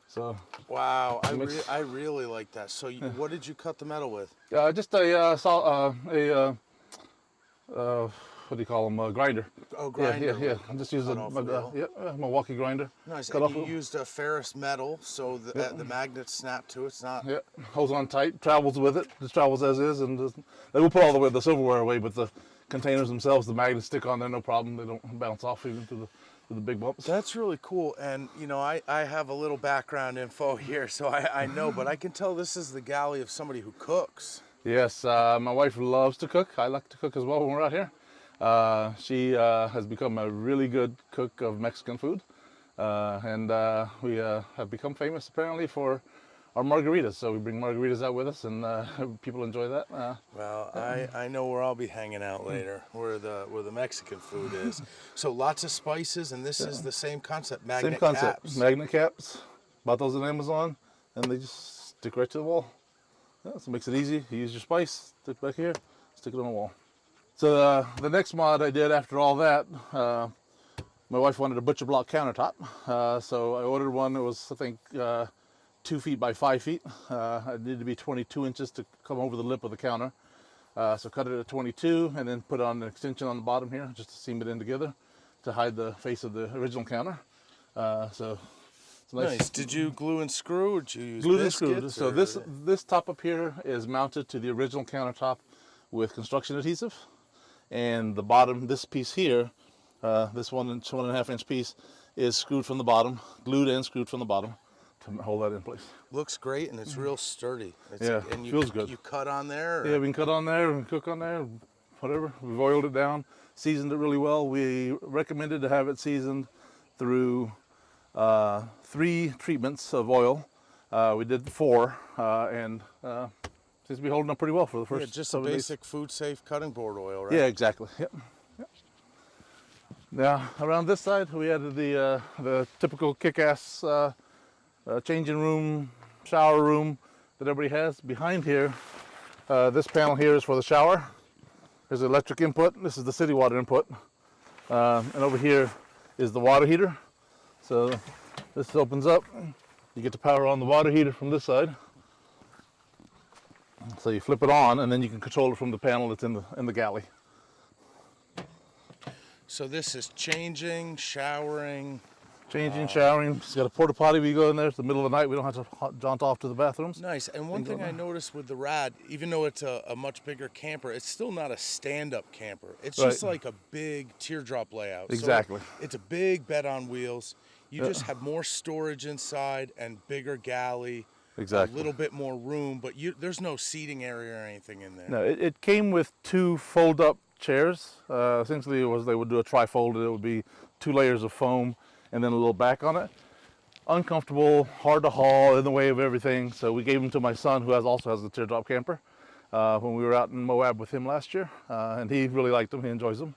So wow, I really like that. So what did you cut the metal with? Just what do you call them? A grinder. Oh, grinder. Yeah. I just use a Milwaukee grinder. Nice. And you used a ferrous metal, so the magnets snap to it. It's not. Yeah, holds on tight, travels with it. Just travels as is, and they will put all the silverware away, but the containers themselves, the magnets stick on there, no problem. They don't bounce off even to the big bumps. That's really cool. And you know, I have a little background info here, so I know, but I can tell this is the galley of somebody who cooks. Yes, my wife loves to cook. I like to cook as well when we're out here. She has become a really good cook of Mexican food, and we have become famous apparently for our margaritas. So we bring margaritas out with us, and people enjoy that. Well, I know where I'll be hanging out later, where the Mexican food is. So lots of spices, and this is the same concept. Magnet caps. Magnet caps. Bought those on Amazon, and they just stick right to the wall. Yeah, so it makes it easy. You use your spice, stick it back here, stick it on the wall. So the next mod I did after all that, my wife wanted a butcher block countertop. So I ordered one that was, I think, 2 feet by 5 feet. It needed to be 22 inches to come over the lip of the counter. So cut it at 22 and then put on an extension on the bottom here just to seam it in together to hide the face of the original counter. So it's nice. Did you glue and screw, or did you use glued and screwed? biscuits, So this top up here is mounted to the original countertop with construction adhesive. And the bottom, this piece here, this 1.5 inch piece, is screwed from the bottom, glued and screwed from the bottom to hold that in place. Looks great, and it's real sturdy. And feels good. You cut on there? Or? Yeah, we can cut on there and cook on there, whatever. We've oiled it down, seasoned it really well. We recommended to have it seasoned through 3 treatments of oil. We did 4, and seems to be holding up pretty well for the first Yeah, just a 7 days. basic food safe cutting board oil, right? Yeah, exactly. Yep. Now around this side we added the typical kick-ass changing room, shower room that everybody has. Behind here, this panel here is for the shower. There's the electric input. This is the city water input. And over here is the water heater. So this opens up. You get to power on the water heater from this side. So you flip it on, and then you can control it from the panel that's in the galley. So this is changing, showering. Changing, showering. It's got a porta potty. We go in there. It's the middle of the night. We don't have to jaunt off to the bathrooms. Nice. And one thing I noticed with the Rad, even though it's a much bigger camper, it's still not a stand-up camper. It's just like a big teardrop layout. Exactly. So it's a big bed on wheels. You just have more storage inside and bigger galley. Exactly. A little bit more room, but there's no seating area or anything in there. No, it came with 2 fold-up chairs. Essentially, they would do a tri-fold. It would be 2 layers of foam and then a little back on it. Uncomfortable, hard to haul, in the way of everything. So we gave them to my son, who also has the Teardrop camper, when we were out in Moab with him last year, and he really liked them. He enjoys them.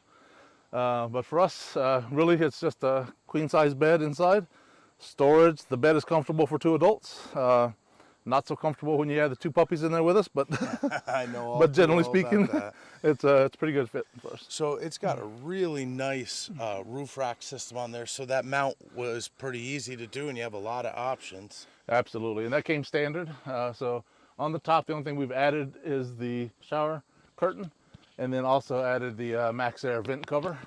But for us, really, it's just a queen-size bed inside. Storage. The bed is comfortable for 2 adults. Not so comfortable when you have the 2 puppies in there with us, but I know. but generally speaking, it's a pretty good fit for us. So it's got a really nice roof rack system on there, so that mount was pretty easy to do, and you have a lot of options. Absolutely, and that came standard. So on the top, the only thing we've added is the shower curtain, and then also added the Max Air vent cover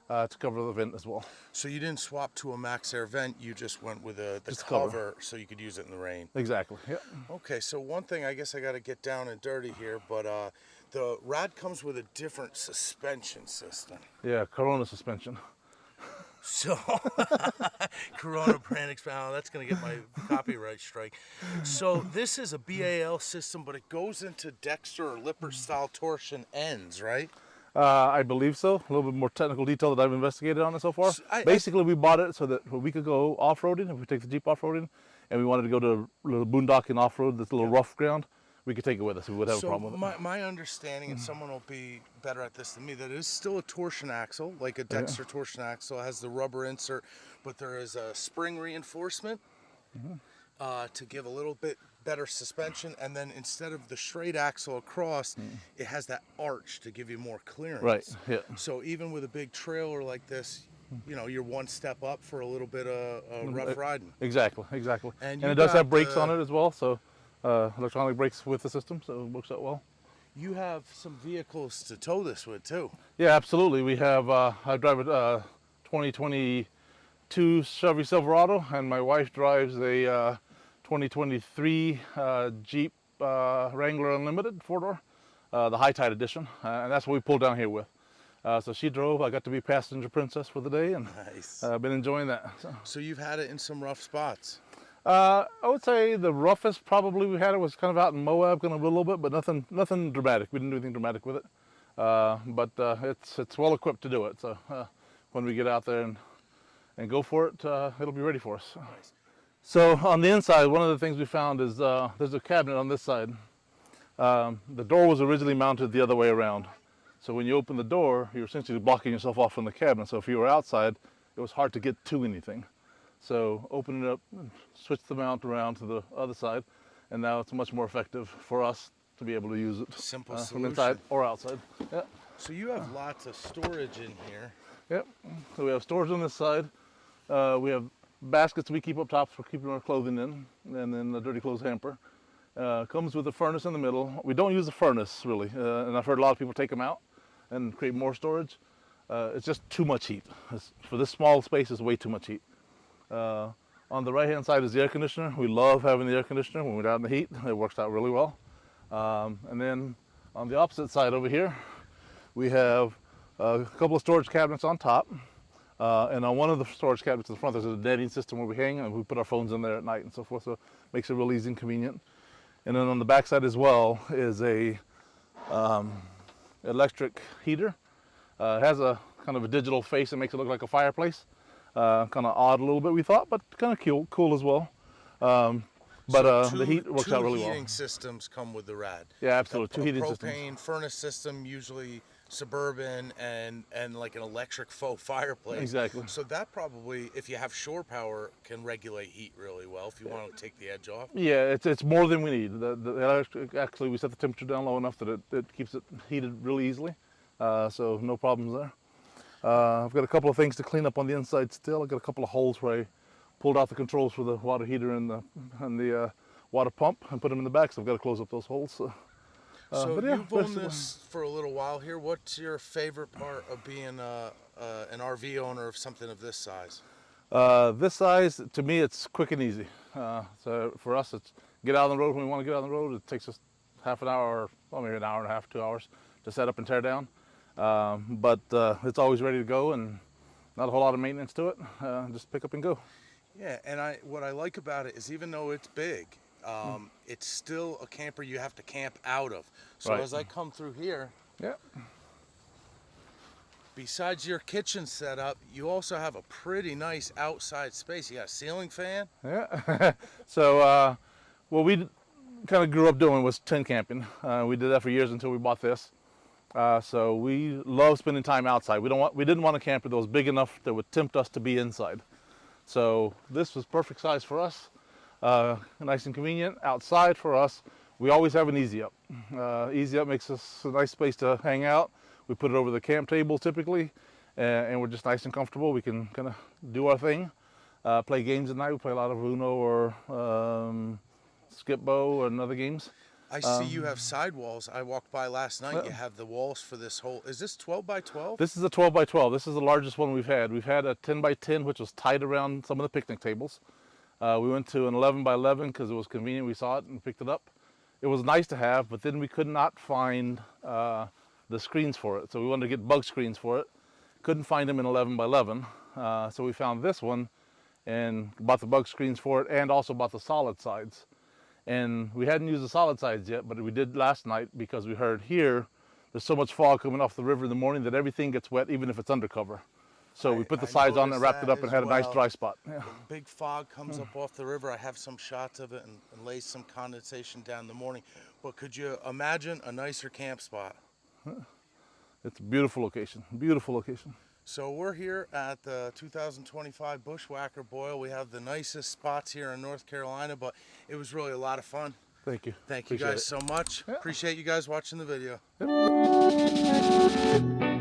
to cover the vent as well. So you didn't swap to a Max Air vent, you just went with the cover. cover so you could use it in the rain. Exactly, yeah. Okay, so one thing I guess I got to get down and dirty here, but the Rad comes with a different suspension system. Yeah, Corona suspension. So, Corona brand expansion, that's going to get my copyright strike. So this is a BAL system, but it goes into Dexter or Lippert style torsion ends, right? I believe so. A little bit more technical detail that I've investigated on it so far. Basically, we bought it so that we could go off-roading, if we take the Jeep off-roading, and we wanted to go to a little boondocking off-road, this little rough ground, we could take it with us. We would have a problem with it. My understanding, and someone will be better at this than me, that it is still a torsion axle, like a Dexter torsion axle. It has the rubber insert, but there is a spring reinforcement to give a little bit better suspension, and then instead of the straight axle across, it has that arch to give you more clearance. Right, yeah. So even with a big trailer like this, you know, you're one step up for a little bit of rough riding. Exactly, exactly. And it does have brakes on it as well, so electronic brakes with the system, so it works out well. You have some vehicles to tow this with too. Yeah, absolutely. We have, I drive a 2022 Chevy Silverado, and my wife drives a 2023 Jeep Wrangler Unlimited 4-door, the High Tide Edition, and that's what we pulled down here with. So she drove. I got to be passenger princess for the day, and I've been enjoying that. So you've had it in some rough spots. I would say the roughest probably we had it was kind of out in Moab, kind of a little bit, but nothing dramatic. We didn't do anything dramatic with it, but it's well equipped to do it. So when we get out there and go for it, it'll be ready for us. Nice. So on the inside, one of the things we found is there's a cabinet on this side. The door was originally mounted the other way around. So when you open the door, you're essentially blocking yourself off from the cabinet. So if you were outside, it was hard to get to anything. So open it up, switch the mount around to the other side, and now it's much more effective for us to be able to use it. Simple from inside or outside. Yeah. So you have lots of storage in here. Yep. So we have storage on this side. We have baskets we keep up top for keeping our clothing in, and then the dirty clothes hamper. Comes with a furnace in the middle. We don't use the furnace really, and I've heard a lot of people take them out and create more storage. It's just too much heat. For this small space, it's way too much heat. On the right hand side is the air conditioner. We love having the air conditioner when we're out in the heat. It works out really well. And then on the opposite side over here, we have a couple of storage cabinets on top. And on one of the storage cabinets in the front, there's a netting system where we hang and we put our phones in there at night and so forth. So it makes it real easy and convenient. And then on the back side as well is a electric heater. It has a kind of a digital face that makes it look like a fireplace. Kind of odd a little bit, we thought, but kind of cool as well. But So the heat works out really Two well. heating systems come with the Rad. Yeah, absolutely. Two A heating propane systems. furnace system, usually suburban, and like an electric faux fireplace. Exactly. So that probably, if you have shore power, can regulate heat really well if you want to take the edge off. Yeah, it's more than we need. The electric, actually, we set the temperature down low enough that it keeps it heated really easily. So no problems there. I've got a couple of things to clean up on the inside still. I've got a couple of holes where I pulled out the controls for the water heater and the water pump and put them in the back, so I've got to close up those holes. So but yeah, you've owned this for a little while here. What's your favorite part of being an RV owner of something of this size? This size, to me, it's quick and easy. So for us, it's get out on the road when we want to get out on the road. It takes us half an hour, well, maybe an hour and a half, 2 hours to set up and tear down. But it's always ready to go and not a whole lot of maintenance to it. Just pick up and go. Yeah, and what I like about it is even though it's big, it's still a camper you have to camp out of. So Right. as I come through here, Yeah. besides your kitchen setup, you also have a pretty nice outside space. You got a ceiling fan. Yeah. So what we kind of grew up doing was tent camping. We did that for years until we bought this. So we love spending time outside. We didn't want a camper that was big enough that would tempt us to be inside. So this was perfect size for us. Nice and convenient outside for us. We always have an easy up. Easy up makes us a nice space to hang out. We put it over the camp table typically, and we're just nice and comfortable. We can kind of do our thing, play games at night. We play a lot of Uno or Skip Bow and other games. I see you have sidewalls. I walked by last night. You have the walls for this whole. Is this 12 by 12? This is a 12 by 12. This is the largest one we've had. We've had a 10 by 10, which was tied around some of the picnic tables. We went to an 11 by 11 because it was convenient. We saw it and picked it up. It was nice to have, but then we could not find the screens for it. So we wanted to get bug screens for it. Couldn't find them in 11 by 11. So we found this one and bought the bug screens for it and also bought the solid sides. And we hadn't used the solid sides yet, but we did last night because we heard here there's so much fog coming off the river in the morning that everything gets wet even if it's undercover. So we put the sides on and wrapped it up and had a nice dry spot. Yeah. Big fog comes up off the river. I have some shots of it and lays some condensation down in the morning. But could you imagine a nicer camp spot? It's a beautiful location, beautiful location. So we're here at the 2025 Bushwhacker Boil. We have the nicest spots here in North Carolina, but it was really a lot of fun. Thank you. Thank you guys so much. Yeah. Appreciate you guys watching the video. Yep.